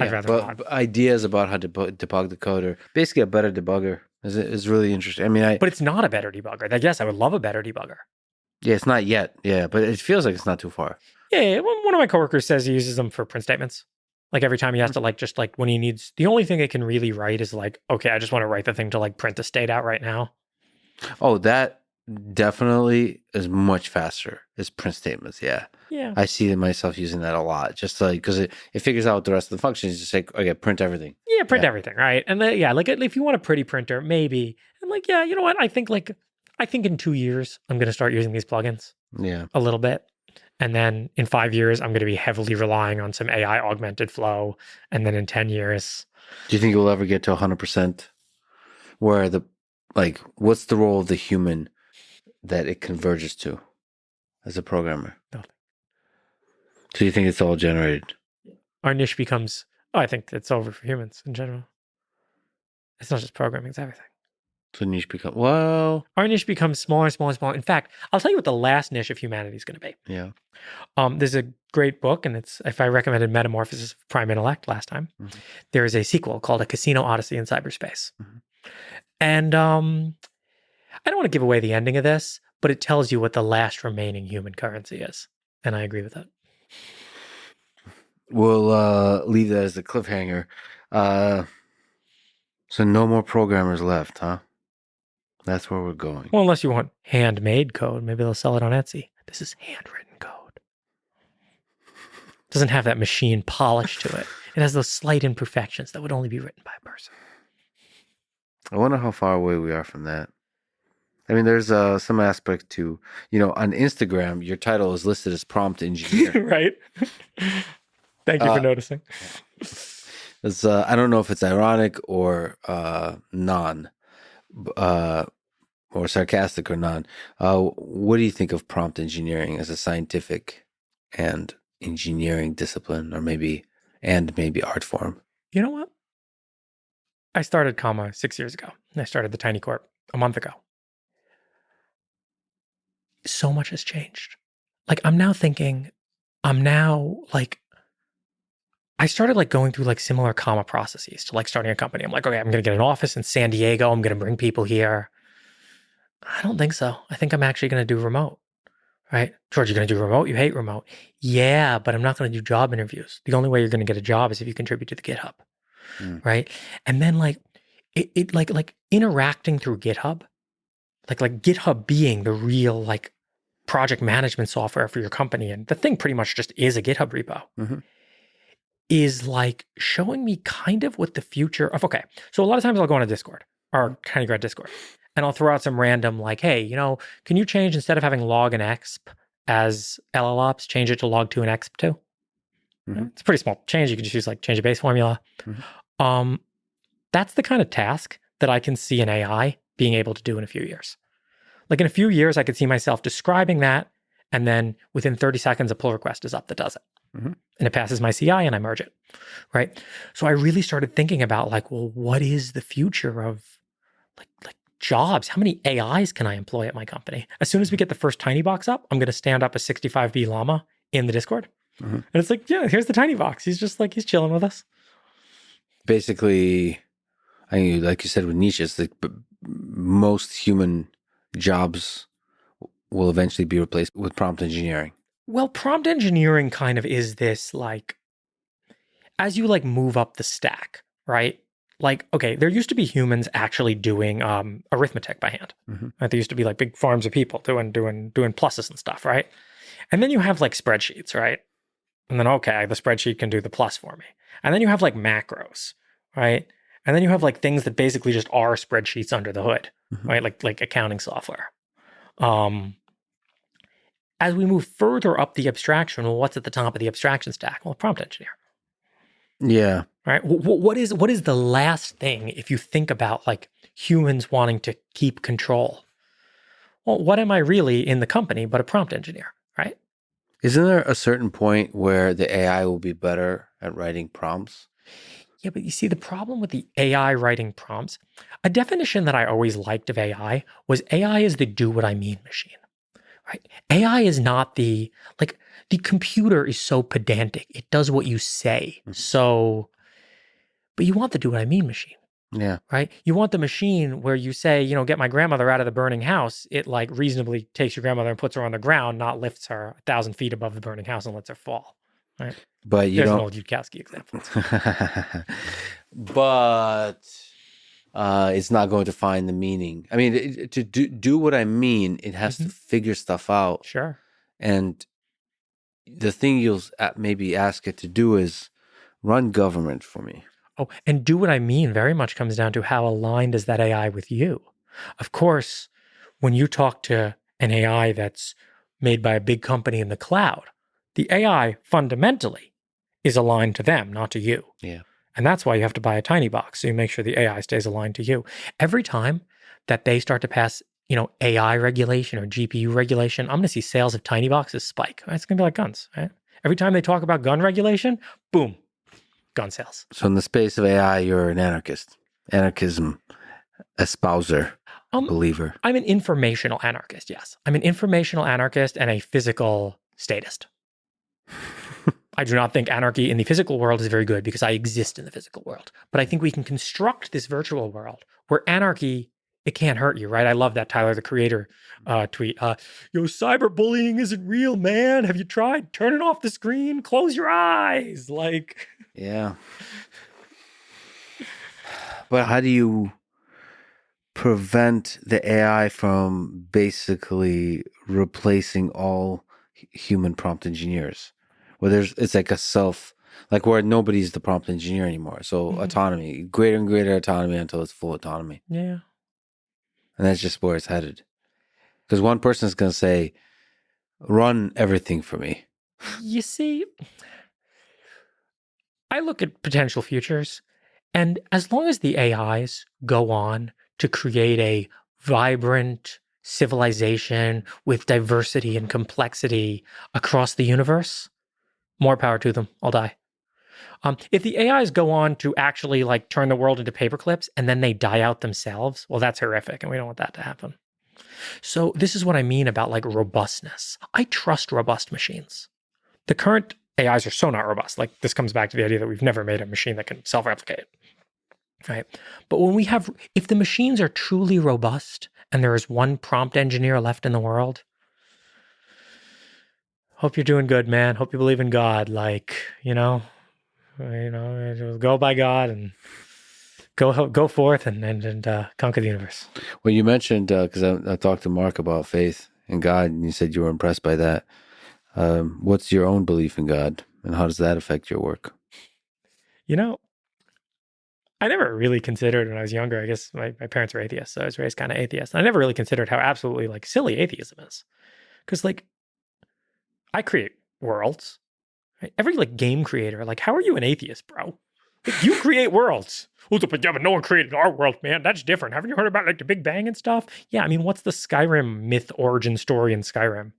I'd rather not. Ideas about how to debug the code, or basically a better debugger is really interesting. I mean, but it's not a better debugger. I guess I would love a better debugger. Yeah, it's not yet. Yeah, but it feels like it's not too far. Yeah, one of my coworkers says he uses them for print statements. Like every time he has to like, just like when he needs, the only thing it can really write is like, okay, I just want to write the thing to like print the state out right now. Oh, that definitely is much faster. It's print statements. Yeah. Yeah. I see myself using that a lot. Just like, because it figures out the rest of the functions. Just like, okay, print everything. Yeah, print everything. Right. And then, like if you want a pretty printer, maybe. And like, yeah, you know what? I think in 2 years, I'm going to start using these plugins. Yeah. A little bit. And then in 5 years, I'm going to be heavily relying on some AI augmented flow. And then in 10 years. Do you think you'll ever get to 100% where what's the role of the human that it converges to? as a programmer? Nothing. So you think it's all generated? Our niche becomes, I think it's over for humans in general. It's not just programming, it's everything. So niche become, well, Our niche becomes smaller and smaller and smaller. In fact, I'll tell you what the last niche of humanity is going to be. yeah. There's a great book, and it's, if I recommended Metamorphosis of Prime Intellect last time, there is a sequel called A Casino Odyssey in Cyberspace. And I don't want to give away the ending of this, but it tells you what the last remaining human currency is. And I agree with that. We'll leave that as a cliffhanger. So no more programmers left, huh? That's where we're going. Well, unless you want handmade code, maybe they'll sell it on Etsy. This is handwritten code. Doesn't have that machine polish to it. It has those slight imperfections that would only be written by a person. I wonder how far away we are from that. I mean, there's some aspect to, on Instagram, your title is listed as prompt engineer. Right? Thank you for noticing. I don't know if it's ironic or or sarcastic or non. What do you think of prompt engineering as a scientific and engineering discipline, or maybe art form? You know what? I started Comma 6 years ago, and I started the Tiny Corp a month ago. So much has changed. Like, I started going through similar comma processes to starting a company. I'm like, okay, I'm going to get an office in San Diego. I'm going to bring people here. I don't think so. I think I'm actually going to do remote, right? George, you're going to do remote? You hate remote. Yeah, but I'm not going to do job interviews. The only way you're going to get a job is if you contribute to the GitHub, right? And then interacting through GitHub, like GitHub being the real project management software for your company. And the thing pretty much just is a GitHub repo. Is showing me kind of what the future of, okay. So a lot of times I'll go on a Discord or TinyGrad Discord, and I'll throw out some random hey, can you change, instead of having log and exp as LLOps, change it to log 2 and exp 2? It's a pretty small change. You can just use change a base formula. That's the kind of task that I can see an AI being able to do in a few years. In a few years, I could see myself describing that, and then within 30 seconds, a pull request is up that does it. And it passes my CI and I merge it, right? So I really started thinking about well, what is the future of jobs? How many AIs can I employ at my company? As soon as we get the first tinybox up, I'm going to stand up a 65B llama in the Discord. And it's yeah, here's the tinybox. He's just he's chilling with us. Basically, I mean, like you said with niches, most human jobs will eventually be replaced with prompt engineering. Well, prompt engineering kind of is this as you move up the stack, right? Okay, there used to be humans actually doing arithmetic by hand. Right? There used to be big farms of people doing pluses and stuff, right? And then you have spreadsheets, right? And then, okay, the spreadsheet can do the plus for me. And then you have macros, right? And then you have things that basically just are spreadsheets under the hood, right? Like accounting software. As we move further up the abstraction, well, what's at the top of the abstraction stack? Well, prompt engineer. Yeah. Right. What is the last thing, if you think about humans wanting to keep control? Well, what am I really in the company but a prompt engineer, right? Isn't there a certain point where the AI will be better at writing prompts? Yeah, but you see, the problem with the AI writing prompts, a definition that I always liked of AI was AI is the do what I mean machine. Right? AI is not the computer is so pedantic. It does what you say. So, but you want the do what I mean machine. Yeah. Right? You want the machine where you say, get my grandmother out of the burning house. It reasonably takes your grandmother and puts her on the ground, not lifts her 1,000 feet above the burning house and lets her fall. Right? But There's an old Yudkowsky example. But it's not going to find the meaning. I mean, to do what I mean, it has to figure stuff out. Sure. And the thing you'll maybe ask it to do is run government for me. Oh, and do what I mean very much comes down to how aligned is that AI with you. Of course, when you talk to an AI that's made by a big company in the cloud, the AI fundamentally is aligned to them, not to you. Yeah. And that's why you have to buy a tiny box, so you make sure the AI stays aligned to you. Every time that they start to pass AI regulation or GPU regulation, I'm going to see sales of tiny boxes spike. Right? It's going to be like guns, right? Every time they talk about gun regulation, boom, gun sales. So in the space of AI, you're an anarchist, anarchism espouser, believer. I'm an informational anarchist, yes. I'm an informational anarchist and a physical statist. I do not think anarchy in the physical world is very good because I exist in the physical world. But I think we can construct this virtual world where anarchy, it can't hurt you, right? I love that Tyler, the Creator tweet. Cyberbullying isn't real, man. Have you tried turning off the screen? Close your eyes. Like, yeah. But how do you prevent the AI from basically replacing all human prompt engineers? Where it's like where nobody's the prompt engineer anymore. So autonomy, greater and greater autonomy until it's full autonomy. Yeah. And that's just where it's headed. Because one person is going to say, run everything for me. You see, I look at potential futures, and as long as the AIs go on to create a vibrant civilization with diversity and complexity across the universe, more power to them. I'll die. If the AIs go on to actually like turn the world into paperclips and then they die out themselves, well, that's horrific, and we don't want that to happen. So this is what I mean about like robustness. I trust robust machines. The current AIs are so not robust. Like this comes back to the idea that we've never made a machine that can self-replicate, right? But if the machines are truly robust and there is one prompt engineer left in the world, hope you're doing good, man. Hope you believe in God. Like, go by God and go forth and conquer the universe. Well, you mentioned, because I talked to Mark about faith in God, and you said you were impressed by that. What's your own belief in God, and how does that affect your work? I never really considered when I was younger, I guess my parents were atheists, so I was raised kind of atheist. I never really considered how absolutely like silly atheism is. Because like, I create worlds. Right? Every like game creator, like, how are you an atheist, bro? Like, you create worlds. But no one created our world, man. That's different. Haven't you heard about like the Big Bang and stuff? Yeah, I mean, what's the Skyrim myth origin story in Skyrim?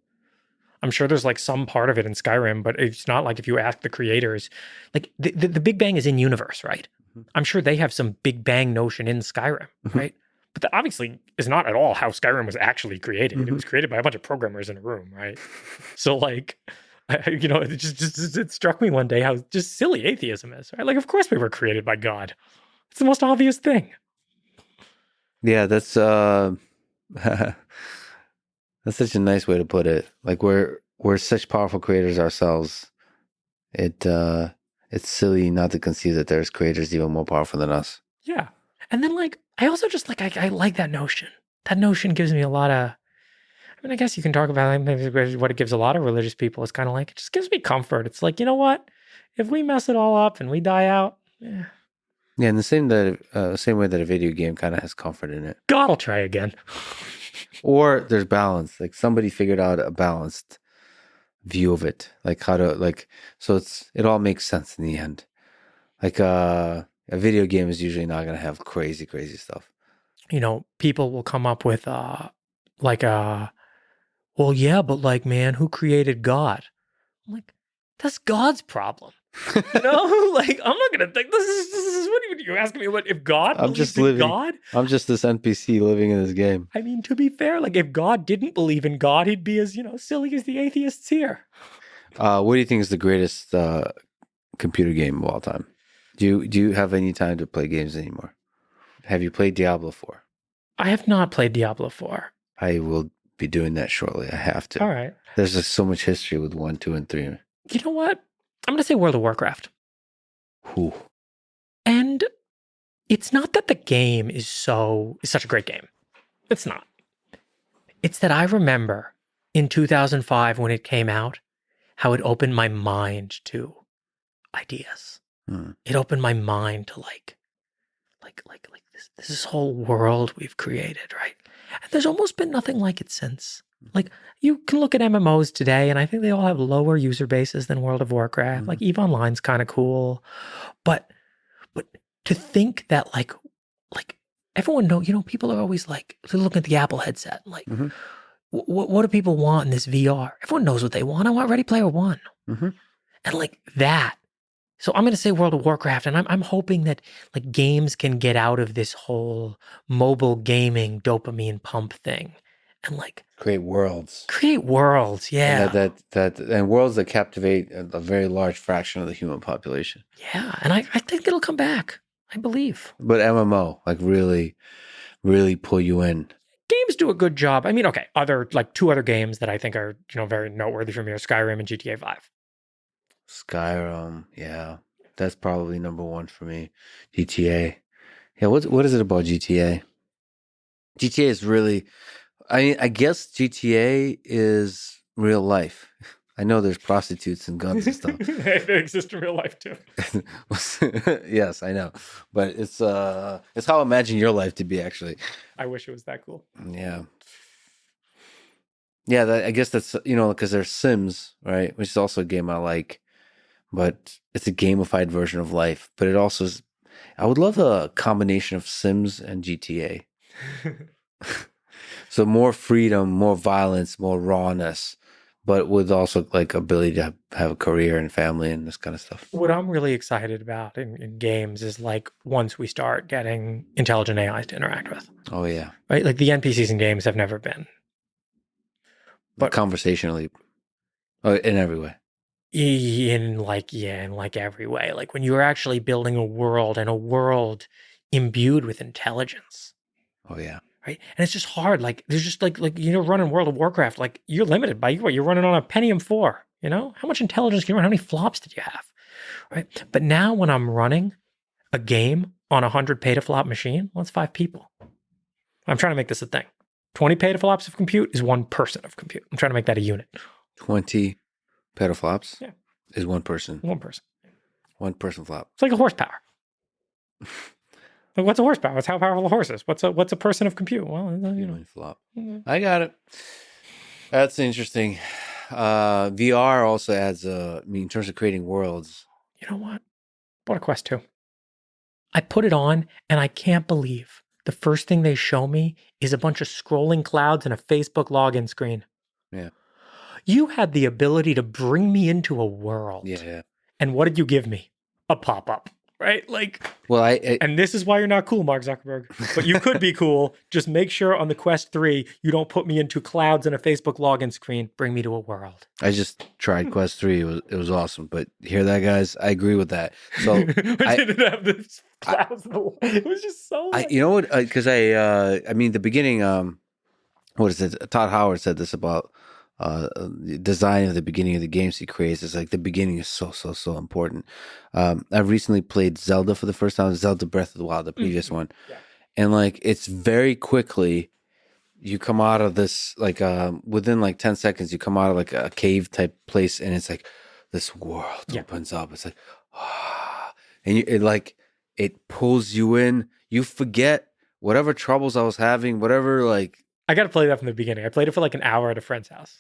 I'm sure there's like some part of it in Skyrim, but it's not like if you ask the creators, like the Big Bang is in universe, right? I'm sure they have some Big Bang notion in Skyrim, right? But that obviously is not at all how Skyrim was actually created. It was created by a bunch of programmers in a room, right? So like, it struck me one day how just silly atheism is, right? Like, of course we were created by God. It's the most obvious thing. Yeah, that's that's such a nice way to put it. Like we're such powerful creators ourselves. It's silly not to conceive that there's creators even more powerful than us. Yeah. And then like, I also just like, I like that notion. That notion gives me a lot of, I mean, I guess you can talk about maybe what it gives a lot of religious people. It's kind of like, it just gives me comfort. It's like, you know what? If we mess it all up and we die out, yeah, in the same way that a video game kind of has comfort in it. God, I'll try again. Or there's balance. Like somebody figured out a balanced view of it. Like how to so it all makes sense in the end. Like a video game is usually not going to have crazy stuff. People will come up with well, yeah, but like, man, who created God? I'm like, that's God's problem. Like, I'm not gonna think this is what you asking me about if God believes in God? I'm just this NPC living in this game. I mean, to be fair, like if God didn't believe in God, he'd be as silly as the atheists here. What do you think is the greatest computer game of all time? Do you have any time to play games anymore? Have you played Diablo 4? I have not played Diablo 4. I will be doing that shortly. I have to. All right. There's just so much history with 1, 2, and 3. You know what? I'm going to say World of Warcraft. Ooh. And it's not that the game is such a great game. It's not. It's that I remember in 2005 when it came out, how it opened my mind to ideas. It opened my mind to like this whole world we've created, right? And there's almost been nothing like it since. Like, you can look at MMOs today, and I think they all have lower user bases than World of Warcraft. Like, EVE Online's kind of cool. But to think that like everyone know, people are always like, they're looking at the Apple headset, like, Mm-hmm. what do people want in this VR? Everyone knows what they want. I want Ready Player One. Mm-hmm. And like that. So I'm going to say World of Warcraft, and I'm hoping that like games can get out of this whole mobile gaming dopamine pump thing and like Create worlds. create worlds. Yeah. And worlds that captivate a very large fraction of the human population. Yeah. And I think it'll come back. I believe. But MMO, like really, really pull you in. Games do a good job. I mean, okay, two other games that I think are, very noteworthy for me are Skyrim and GTA 5. Skyrim, yeah. That's probably number one for me. GTA. Yeah, what is it about GTA? GTA is really, I guess GTA is real life. I know there's prostitutes and guns and stuff. They exist in real life too. Yes, I know. But it's how I imagine your life to be, actually. I wish it was that cool. Yeah. Yeah, I guess that's, because there's Sims, right? Which is also a game I like. But it's a gamified version of life. But it also is, I would love a combination of Sims and GTA. So more freedom, more violence, more rawness, but with also like ability to have a career and family and this kind of stuff. What I'm really excited about in games is like once we start getting intelligent AIs to interact with. Oh, yeah. Right? Like the NPCs in games have never been. But conversationally, in every way. In every way. Like when you're actually building a world and a world imbued with intelligence. Oh, yeah. Right. And it's just hard. Like there's just like running World of Warcraft, like you're limited by what you're running on a Pentium 4, how much intelligence can you run? How many flops did you have? Right. But now when I'm running a game on a 100 petaflop machine, well, it's 5 people. I'm trying to make this a thing. 20 petaflops of compute is 1 person of compute. I'm trying to make that a unit. 20 petaflops yeah. is 1 person. 1 person. 1 person flop. It's like a horsepower. Like what's a horsepower? It's how powerful a horse is. What's a person of compute? Well, flop. Mm-hmm. I got it. That's interesting. VR also adds in terms of creating worlds. You know what? Bought a Quest 2. I put it on and I can't believe the first thing they show me is a bunch of scrolling clouds and a Facebook login screen. Yeah. You had the ability to bring me into a world. Yeah. And what did you give me? A pop-up. Right? Like, well, and this is why you're not cool, Mark Zuckerberg. But you could be cool. Just make sure on the Quest 3, you don't put me into clouds and a Facebook login screen. Bring me to a world. I just tried Quest 3. It was awesome. But hear that, guys? I agree with that. So I didn't have the clouds. It was just so. You know what? Because the beginning. What is it? Todd Howard said this about design of the beginning of the games he creates. It's like the beginning is so important. I've recently played Zelda for the first time, Zelda Breath of the Wild, the previous one. Yeah. And like it's very quickly you come out of this like within like 10 seconds you come out of like a cave type place and it's like this world opens up. It's like and it pulls you in. You forget whatever troubles I was having, whatever like. I got to play that from the beginning. I played it for like an hour at a friend's house.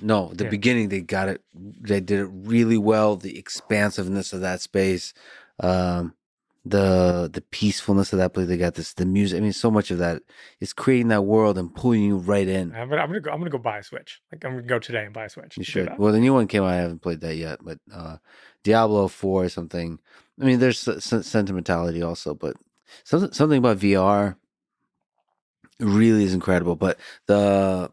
No, the beginning, they got it. They did it really well. The expansiveness of that space, the peacefulness of that place. They got the music. I mean, so much of that is creating that world and pulling you right in. I'm gonna go buy a Switch. Like I'm gonna go today and buy a Switch. You should. Well, the new one came out. I haven't played that yet, but Diablo 4 or something. I mean, there's sentimentality also, but something about VR really is incredible. But the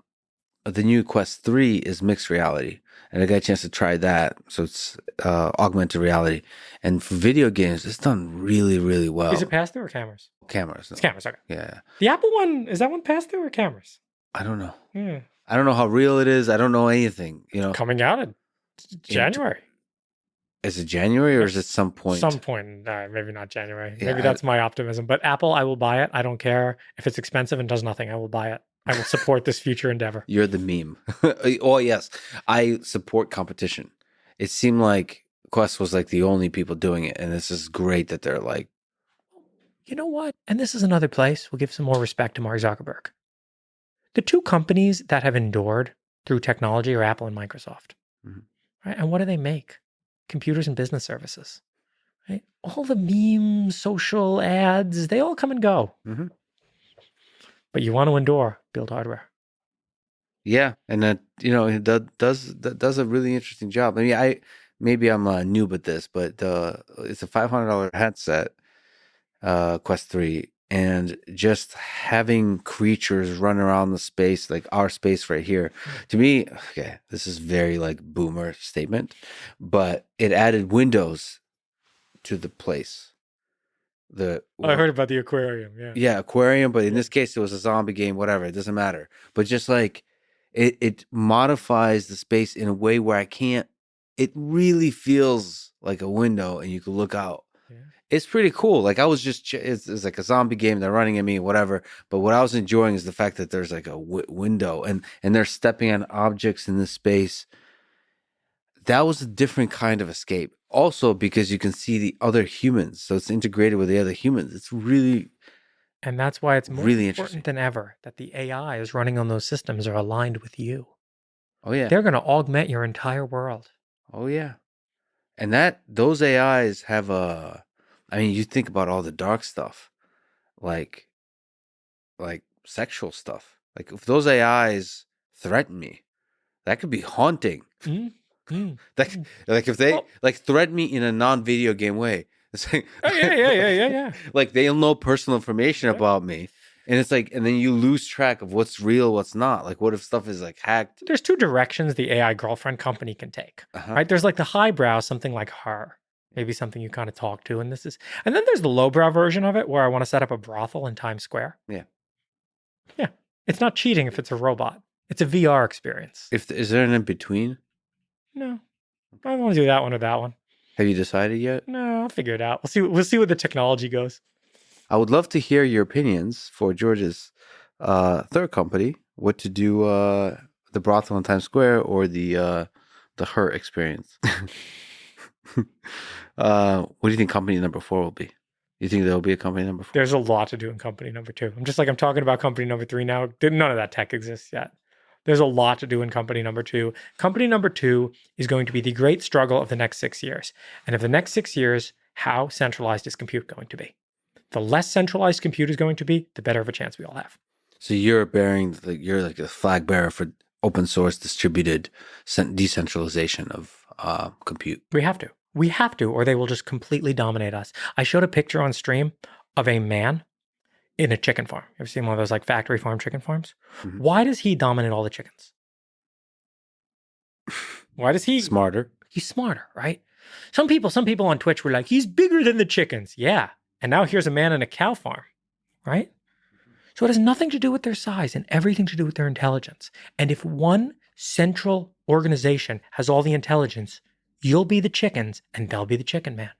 new Quest 3 is mixed reality, and I got a chance to try that. So it's augmented reality, and for video games, it's done really, really well. Is it pass through or cameras? Cameras. No. It's cameras. Okay. Yeah. The Apple one, is that one pass through or cameras? I don't know. I don't know how real it is. I don't know anything. Coming out in January. Is it January or is it some point? Some point. Maybe not January. Yeah, maybe that's my optimism. But Apple, I will buy it. I don't care if it's expensive and does nothing. I will buy it. I will support this future endeavor. You're the meme. Oh, yes. I support competition. It seemed like Quest was like the only people doing it. And this is great that they're like. You know what? And this is another place. We'll give some more respect to Mark Zuckerberg. The 2 companies that have endured through technology are Apple and Microsoft. Mm-hmm. Right? And what do they make? Computers and business services. Right? All the memes, social ads, they all come and go. Mm-hmm. But you want to endure, build hardware. Yeah, and that that does a really interesting job. I mean, maybe I'm a noob at this, but it's a $500 headset, Quest 3, and just having creatures run around the space, like our space right here, to me, okay, this is very like boomer statement, but it added windows to the place. I heard about the aquarium. Yeah. Yeah, aquarium, but in this case, it was a zombie game. Whatever, it doesn't matter. But just like it modifies the space in a way where I can't. It really feels like a window, and you can look out. Yeah. It's pretty cool. Like I was just, it's like a zombie game. They're running at me, whatever. But what I was enjoying is the fact that there's like a window, and they're stepping on objects in this space. That was a different kind of escape. Also, because you can see the other humans, so it's integrated with the other humans. It's really, and that's why it's more really important than ever that the AIs running on those systems are aligned with you. Oh yeah, they're going to augment your entire world. Oh yeah, and those AIs have a. I mean, you think about all the dark stuff, like sexual stuff. Like if those AIs threaten me, that could be haunting. Like if they threaten me in a non-video game way, it's like yeah. Like they'll know personal information about me, and it's like, and then you lose track of what's real, what's not. Like, what if stuff is like hacked? There's two directions the AI girlfriend company can take, right? There's like the highbrow, something like her, maybe something you kind of talk to, and and then there's the lowbrow version of it where I want to set up a brothel in Times Square. Yeah. It's not cheating if it's a robot. It's a VR experience. Is there an in between? No, I don't want to do that one or that one. Have you decided yet? No, I'll figure it out. We'll see where the technology goes. I would love to hear your opinions for George's third company. What to do, the brothel in Times Square or the her experience? What do you think company number 4 will be? You think there'll be a company number 4? There's a lot to do in company number 2. I'm talking about company number 3 now. None of that tech exists yet. There's a lot to do in company number 2. Company number 2 is going to be the great struggle of the next 6 years. And of the next 6 years, how centralized is compute going to be? The less centralized compute is going to be, the better of a chance we all have. So you're like a flag bearer for open source distributed decentralization of compute. We have to, or they will just completely dominate us. I showed a picture on stream of a man in a chicken farm. You ever seen one of those like factory farm chicken farms? Mm-hmm. Why does he dominate all the chickens? Why does he? Smarter. He's smarter, right? Some people on Twitch were like, he's bigger than the chickens. Yeah. And now here's a man in a cow farm, right? So it has nothing to do with their size and everything to do with their intelligence. And if one central organization has all the intelligence, you'll be the chickens and they'll be the chicken man.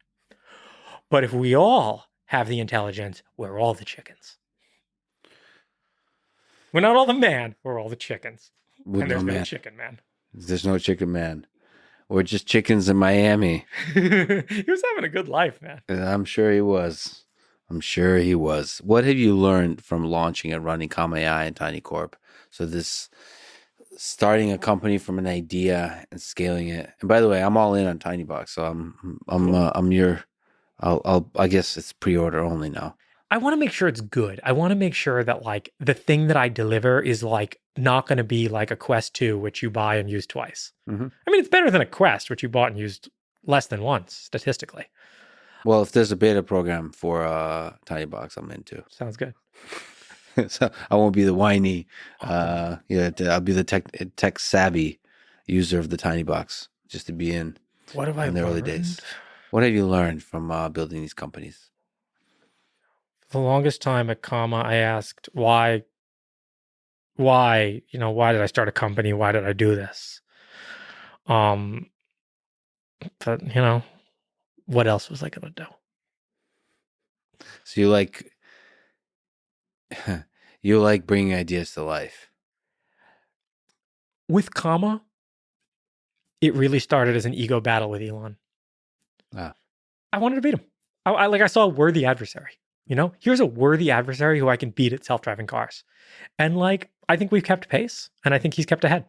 But if we all have the intelligence, we're all the chickens. We're not all the man, we're all the chickens. And there's no chicken man. There's no chicken man. We're just chickens in Miami. He was having a good life, man. I'm sure he was. What have you learned from launching and running Comma AI and Tiny Corp? So this starting a company from an idea and scaling it. And by the way, I'm all in on tinybox, so I guess it's pre-order only now. I want to make sure it's good. I want to make sure that like the thing that I deliver is like not going to be like a Quest 2, which you buy and use twice. Mm-hmm. I mean, it's better than a Quest, which you bought and used less than once, statistically. Well, if there's a beta program for tinybox, I'm into. Sounds good. So I won't be the whiny, I'll be the tech savvy user of the tinybox just to be in. What have I learned? The early days? What have you learned from building these companies? For the longest time at Comma, I asked why did I start a company? Why did I do this? But what else was I going to do? So you like bringing ideas to life. With Comma, it really started as an ego battle with Elon. I wanted to beat him. I saw a worthy adversary. Here's a worthy adversary who I can beat at self-driving cars. And I think we've kept pace, and I think he's kept ahead.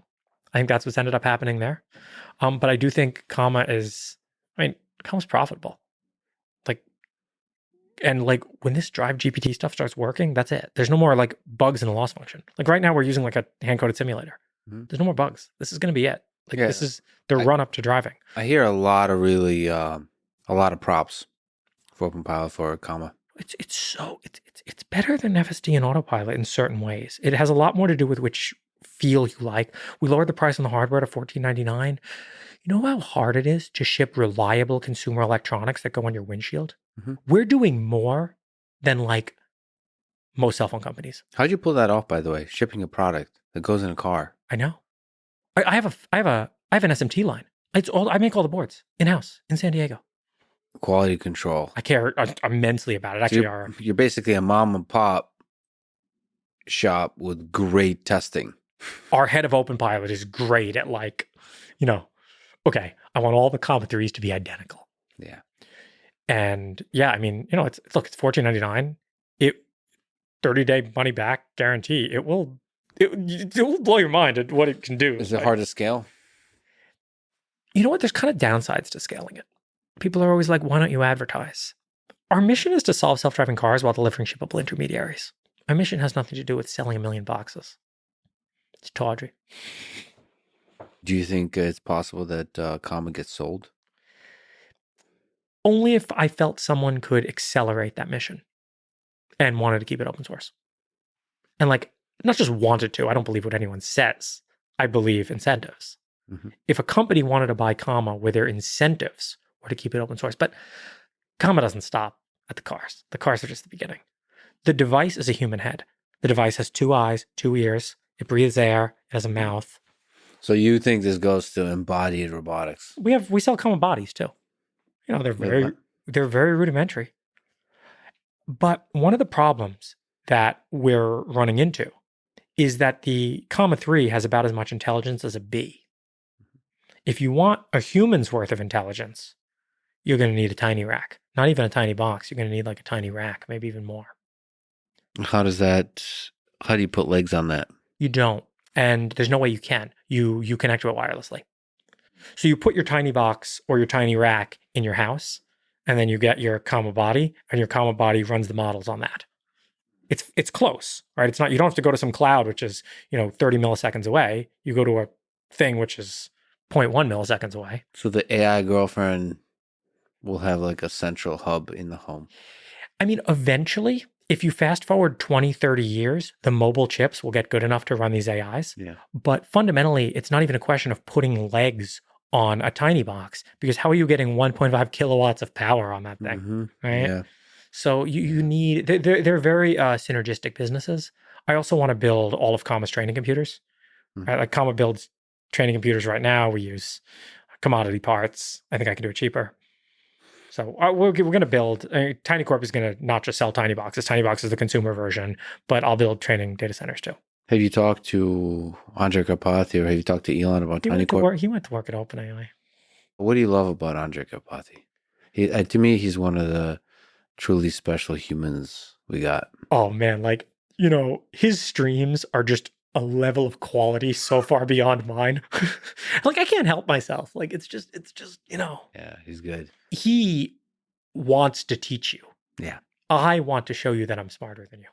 I think that's what's ended up happening there. But I do think Comma's profitable. And like when this drive GPT stuff starts working, that's it. There's no more like bugs in the loss function. Like right now we're using like a hand-coded simulator. Mhm. There's no more bugs. This is going to be it. Like Yeah. this is the I- run up to driving. I hear a lot of really, a lot of props for OpenPilot for Comma. It's better than FSD and Autopilot in certain ways. It has a lot more to do with which feel you like. We lowered the price on the hardware to $14.99. You know how hard it is to ship reliable consumer electronics that go on your windshield? Mhm. We're doing more than like most cell phone companies. How'd you pull that off, by the way? Shipping a product that goes in a car. I know. I have an SMT line. I make all the boards in-house in San Diego. Quality control. I care immensely about it. So Actually, you're basically a mom and pop shop with great testing. our head of OpenPilot is great at like, okay, I want all the Comma 3s to be identical. Yeah. And yeah, I mean, it's $14.99. It 30-day money back guarantee. It will blow your mind at what it can do. Is it hard to scale? You know what? There's kind of downsides to scaling it. People are always like, why don't you advertise? Our mission is to solve self-driving cars while delivering shippable intermediaries. Our mission has nothing to do with selling 1 million boxes. It's tawdry. Do you think it's possible that Comma gets sold? Only if I felt someone could accelerate that mission and wanted to keep it open source. And like, not just wanted to, I don't believe what anyone says. I believe incentives. Mm-hmm. If a company wanted to buy Comma where their incentives were to keep it open source, but Comma doesn't stop at the cars. The cars are just the beginning. The device is a human head. The device has 2 eyes, 2 ears. It breathes air. It has a mouth. So you think this goes to embodied robotics? We sell Comma bodies too. They're very rudimentary. But one of the problems that we're running into is that the Comma 3 has about as much intelligence as a bee. If you want a human's worth of intelligence, you're going to need a tiny rack. Not even a tiny box. You're going to need like a tiny rack, maybe even more. How do you put legs on that? You don't. And there's no way you can. You connect to it wirelessly. So you put your tiny box or your tiny rack in your house, and then you get your Comma body, and your Comma body runs the models on that. It's close, right? It's not, you don't have to go to some cloud, which is, 30 milliseconds away. You go to a thing which is 0.1 milliseconds away. So the AI girlfriend will have like a central hub in the home. I mean, eventually, if you fast forward 20, 30 years, the mobile chips will get good enough to run these AIs. Yeah. But fundamentally, it's not even a question of putting legs on a tiny box, because how are you getting 1.5 kilowatts of power on that thing, Mm-hmm. right? Yeah. So you need, they're very synergistic businesses. I also want to build all of Comma's training computers. Mm-hmm. Right? Like Comma builds training computers right now. We use commodity parts. I think I can do it cheaper. So we're going to build, Tiny Corp is going to not just sell tiny boxes. Tiny box is the consumer version, but I'll build training data centers too. Have you talked to Andrej Karpathy or have you talked to Elon about Tiny Corp? He went to work at OpenAI. What do you love about Andrej Karpathy? To me, he's one of the truly special humans we got. Oh man, like, his streams are just a level of quality so far beyond mine. Like, I can't help myself. Like, it's just, Yeah, he's good. He wants to teach you. Yeah. I want to show you that I'm smarter than you.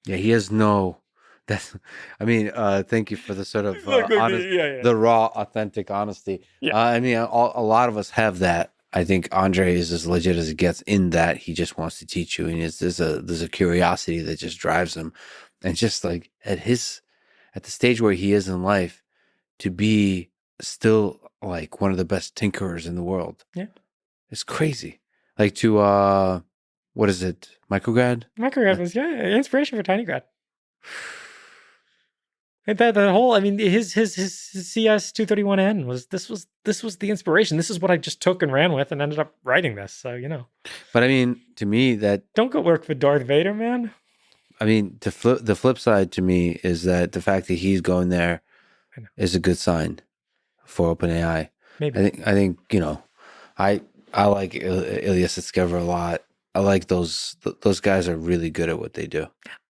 Yeah, he has no... thank you for the sort of honest, the raw, authentic honesty. Yeah. A lot of us have that. I think Andrej is as legit as it gets in that he just wants to teach you, and there's a curiosity that just drives him, and just like at the stage where he is in life, to be still like one of the best tinkerers in the world. Yeah, it's crazy. Like to what is it? Micrograd? Micrograd was inspiration for TinyGrad. The whole, his CS 231N was the inspiration. This is what I just took and ran with and ended up writing this. So, But to me, that don't go work for Darth Vader, man. The flip side to me is that the fact that he's going there is a good sign for OpenAI. Maybe. I think I like Eliezer Yudkowsky a lot. I like those guys are really good at what they do.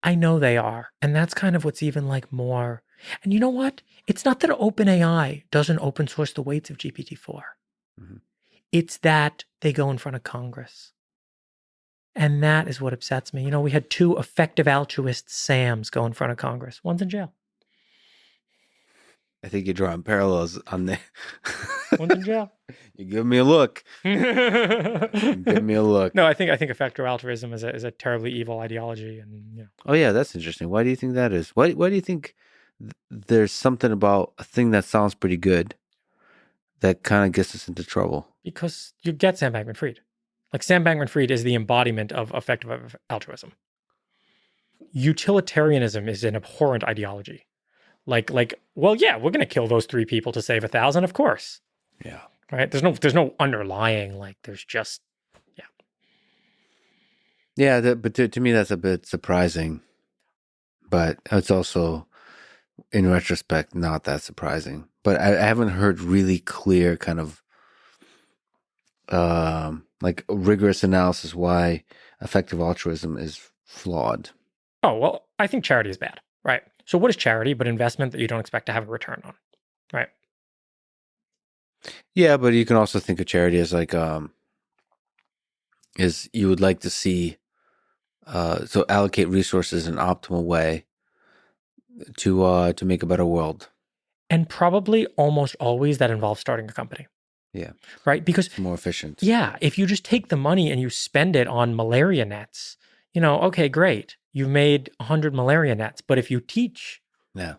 I know they are. And that's kind of what's even like more. And you know what? It's not that OpenAI doesn't open source the weights of GPT-4. Mm-hmm. It's that they go in front of Congress. And that is what upsets me. We had 2 effective altruist Sams go in front of Congress. One's in jail. I think you're drawing parallels on there. One's in jail. You give me a look. Give me a look. No, I think effective altruism is a terribly evil ideology, and Oh yeah, that's interesting. Why do you think that is? Why do you think there's something about a thing that sounds pretty good that kind of gets us into trouble? Because you get Sam Bankman-Fried. Like, Sam Bankman-Fried is the embodiment of effective altruism. Utilitarianism is an abhorrent ideology. Like, well, yeah, we're going to kill those 3 people to save 1,000, of course. Yeah. Right? There's no underlying, there's just, yeah. Yeah, but to me, that's a bit surprising. But it's also, in retrospect, not that surprising. But I haven't heard really clear kind of rigorous analysis why effective altruism is flawed. Oh, well, I think charity is bad, right? So what is charity but investment that you don't expect to have a return on, right? Yeah, but you can also think of charity as is you would like to see, so allocate resources in an optimal way to make a better world. And probably almost always that involves starting a company. Yeah. Right? Because it's more efficient. Yeah. If you just take the money and you spend it on malaria nets, okay, great. You've made 100 malaria nets. But if you teach a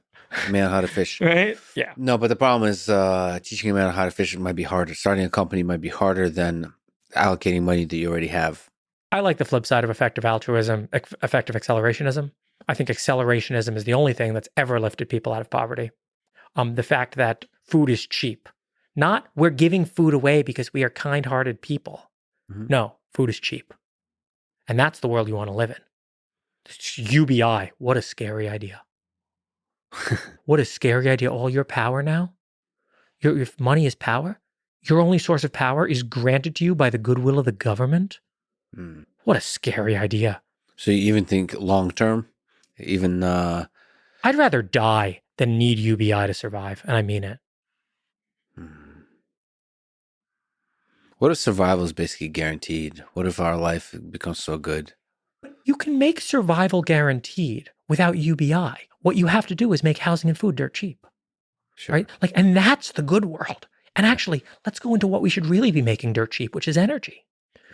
man how to fish. Right? Yeah. No, but the problem is teaching a man how to fish might be harder. Starting a company might be harder than allocating money that you already have. I like the flip side of effective altruism, effective accelerationism. I think accelerationism is the only thing that's ever lifted people out of poverty. The fact that food is cheap. Not we're giving food away because we are kind-hearted people. Mm-hmm. No, food is cheap. And that's the world you want to live in. UBI, what a scary idea. What a scary idea. All your power now? Your money is power? Your only source of power is granted to you by the goodwill of the government? Mm. What a scary idea. So you even think long-term? Even... I'd rather die than need UBI to survive, and I mean it. What if survival is basically guaranteed? What if our life becomes so good? You can make survival guaranteed without UBI. What you have to do is make housing and food dirt cheap. Sure. Right? And that's the good world. And actually, let's go into what we should really be making dirt cheap, which is energy.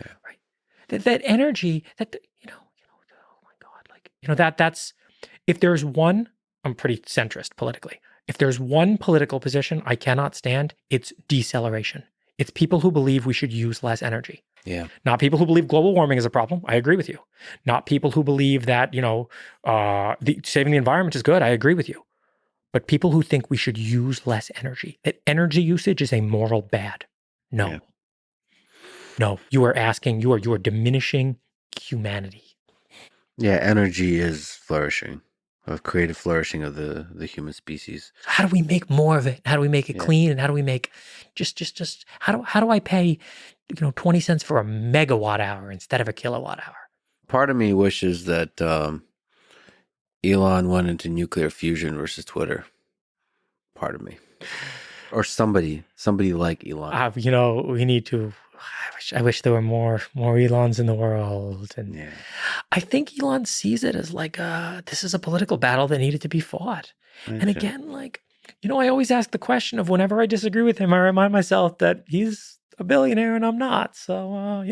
Yeah. Right? That energy, that, oh my God, that's, if there's one, I'm pretty centrist politically. If there's one political position I cannot stand, it's deceleration. It's people who believe we should use less energy. Yeah. Not people who believe global warming is a problem. I agree with you. Not people who believe that, saving the environment is good. I agree with you. But people who think we should use less energy, that energy usage is a moral bad. No. Yeah. No, you are diminishing humanity. Yeah, energy is flourishing. Of creative flourishing of the human species. How do we make more of it? How do we make it clean? And how do we make just how do I pay 20 cents for a megawatt hour instead of a kilowatt hour? Part of me wishes that Elon went into nuclear fusion versus Twitter. Part of me. Or somebody like Elon. We need to. I wish there were more Elons in the world, and I think Elon sees it as this is a political battle that needed to be fought. Okay. And again, I always ask the question of whenever I disagree with him, I remind myself that he's a billionaire and I'm not. So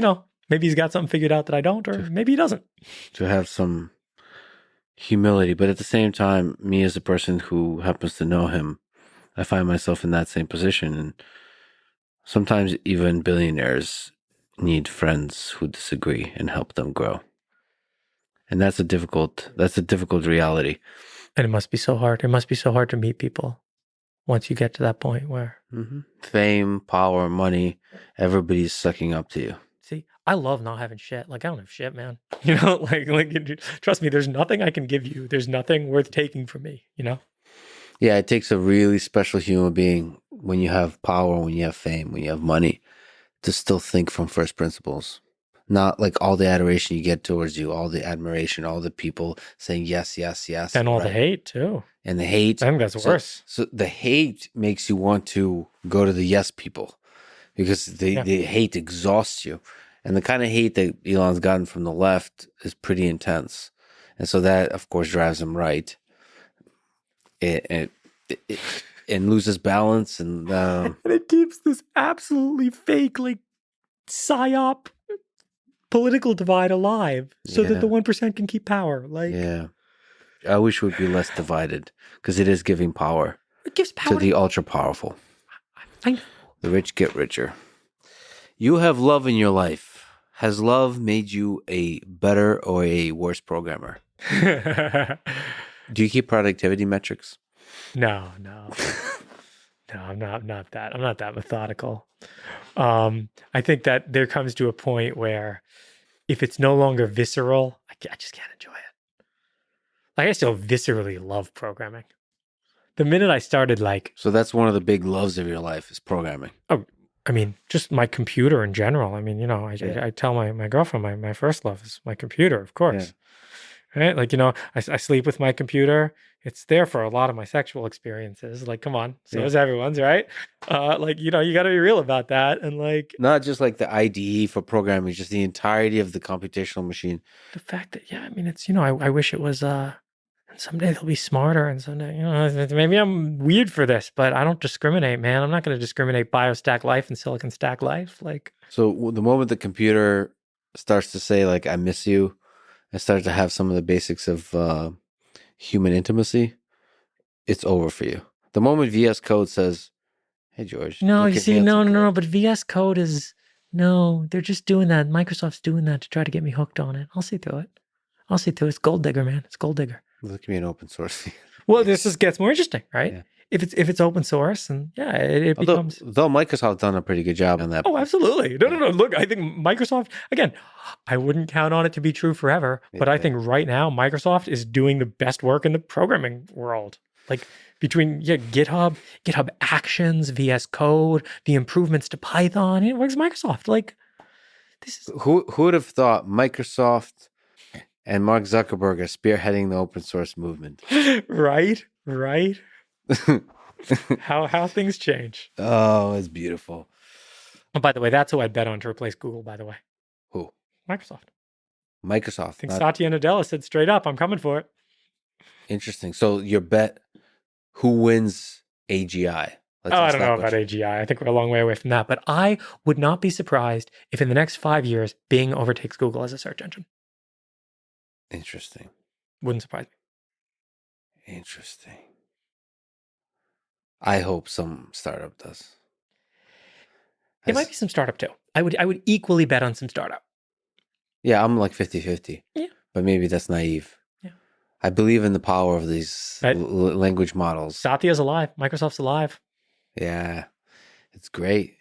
maybe he's got something figured out that I don't, or maybe he doesn't. To have some humility, but at the same time, me as a person who happens to know him, I find myself in that same position, and sometimes even billionaires need friends who disagree and help them grow. And that's a difficult reality. And it must be so hard. It must be so hard to meet people once you get to that point where fame, power, money, everybody's sucking up to you. See, I love not having shit. I don't have shit, man. Trust me, there's nothing I can give you. There's nothing worth taking from me, Yeah, it takes a really special human being when you have power, when you have fame, when you have money, to still think from first principles. Not all the adoration you get towards you, all the admiration, all the people saying yes, yes, yes. And all the hate, too. And the hate. I think that's worse. So the hate makes you want to go to the yes people because the hate exhausts you. And the kind of hate that Elon's gotten from the left is pretty intense. And so that, of course, drives him right. It and loses balance. And And it keeps this absolutely fake, like, psyop political divide alive so that the 1% can keep power. Like, yeah. I wish we'd be less divided because it is giving power. It gives power to the ultra powerful. I know. The rich get richer. You have love in your life. Has love made you a better or a worse programmer? Do you keep productivity metrics? No. No, I'm not that. I'm not that methodical. I think that there comes to a point where if it's no longer visceral, I just can't enjoy it. Like, I still viscerally love programming. The minute I started, like... So that's one of the big loves of your life is programming. Oh, I mean, just my computer in general. I mean, I tell my girlfriend my first love is my computer, of course. Yeah. Right? Like, I sleep with my computer. It's there for a lot of my sexual experiences. Like, come on. So is everyone's, right? Like, you got to be real about that. And like... Not just like the IDE for programming, just the entirety of the computational machine. The fact that, I mean, it's, I wish it was... someday they'll be smarter, and someday, maybe I'm weird for this, but I don't discriminate, man. I'm not going to discriminate BioStack life and Silicon Stack life. Like, so the moment the computer starts to say, like, I miss you, and starts to have some of the basics of human intimacy, it's over for you. The moment VS Code says, hey, George. No, you see, no, but VS Code is, no, they're just doing that. Microsoft's doing that to try to get me hooked on it. I'll see through it. It's gold digger, man. It's gold digger. Look at me an open source. Well, this just gets more interesting, right? Yeah. If it's open source, and it becomes... Though Microsoft's done a pretty good job on that. Oh, absolutely. No. Look, I think Microsoft, again, I wouldn't count on it to be true forever, but I think right now Microsoft is doing the best work in the programming world. Like, between GitHub Actions, VS Code, the improvements to Python, it works Microsoft. Like, this is... Who would have thought Microsoft and Mark Zuckerberg are spearheading the open source movement? Right. How things change. Oh, it's beautiful. Oh, by the way, that's who I'd bet on to replace Google, by the way. Who? Microsoft. I think Satya Nadella said straight up, I'm coming for it. Interesting. So your bet, who wins AGI? I don't know about AGI. I think we're a long way away from that. But I would not be surprised if in the next 5 years, Bing overtakes Google as a search engine. Interesting. Wouldn't surprise me. Interesting. I hope some startup does. It might be some startup too. I would equally bet on some startup. Yeah, I'm like 50-50. Yeah. But maybe that's naive. Yeah. I believe in the power of these language models. Satya's alive. Microsoft's alive. Yeah. It's great.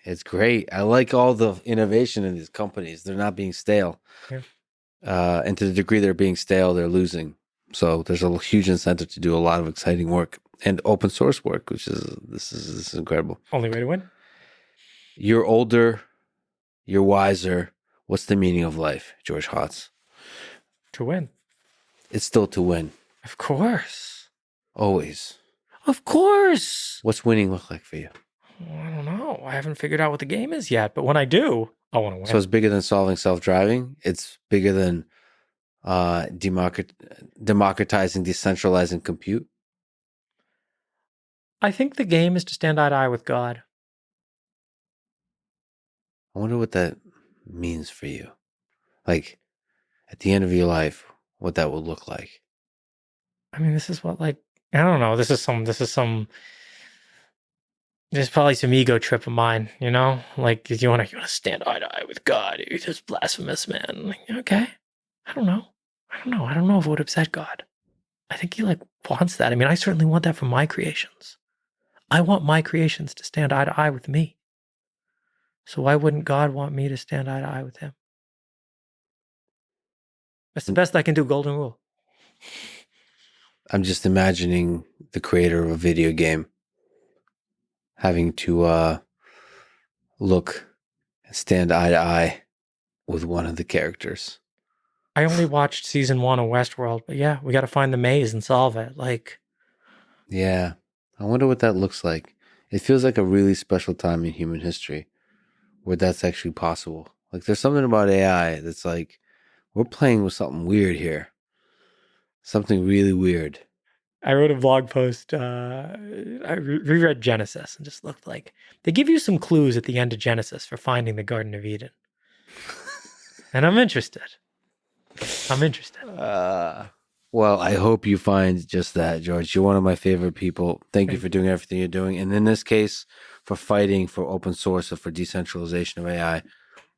I like all the innovation in these companies. They're not being stale. Yeah. And to the degree they're being stale, they're losing. So there's a huge incentive to do a lot of exciting work and open source work, which is incredible. Only way to win. You're older, you're wiser. What's the meaning of life, George Hotz? To win. It's still to win. Of course. Always. Of course. What's winning look like for you? I don't know. I haven't figured out what the game is yet, but when I do, I want to win. So it's bigger than solving self-driving. It's bigger than democratizing, decentralizing compute. I think the game is to stand eye to eye with God. I wonder what that means for you. Like, at the end of your life, what that would look like. I mean, this is what, like, I don't know. There's probably some ego trip of mine, Like, you want to stand eye to eye with God. You're just blasphemous, man. Like, okay. I don't know if it would upset God. I think he, wants that. I mean, I certainly want that for my creations. I want my creations to stand eye to eye with me. So why wouldn't God want me to stand eye to eye with him? That's the best I can do, golden rule. I'm just imagining the creator of a video game having to look and stand eye to eye with one of the characters. I only watched season 1 of Westworld, but yeah, we got to find the maze and solve it. Yeah, I wonder what that looks like. It feels like a really special time in human history where that's actually possible. Like there's something about AI that's like we're playing with something weird here. Something really weird. I wrote a blog post. I reread Genesis and just looked like they give you some clues at the end of Genesis for finding the Garden of Eden. And I'm interested. Well, I hope you find just that, George. You're one of my favorite people. Thank you for doing everything you're doing. And in this case, for fighting for open source and for decentralization of AI.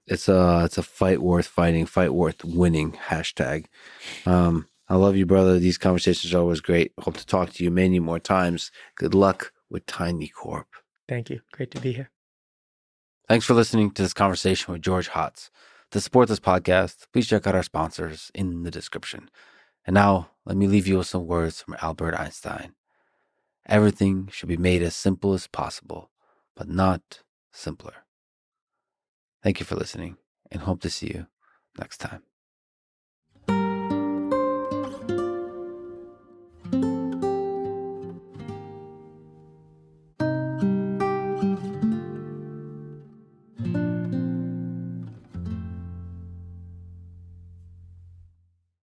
It's a fight worth fighting, fight worth winning, hashtag. I love you, brother. These conversations are always great. Hope to talk to you many more times. Good luck with Tiny Corp. Thank you. Great to be here. Thanks for listening to this conversation with George Hotz. To support this podcast, please check out our sponsors in the description. And now, let me leave you with some words from Albert Einstein. Everything should be made as simple as possible, but not simpler. Thank you for listening, and hope to see you next time.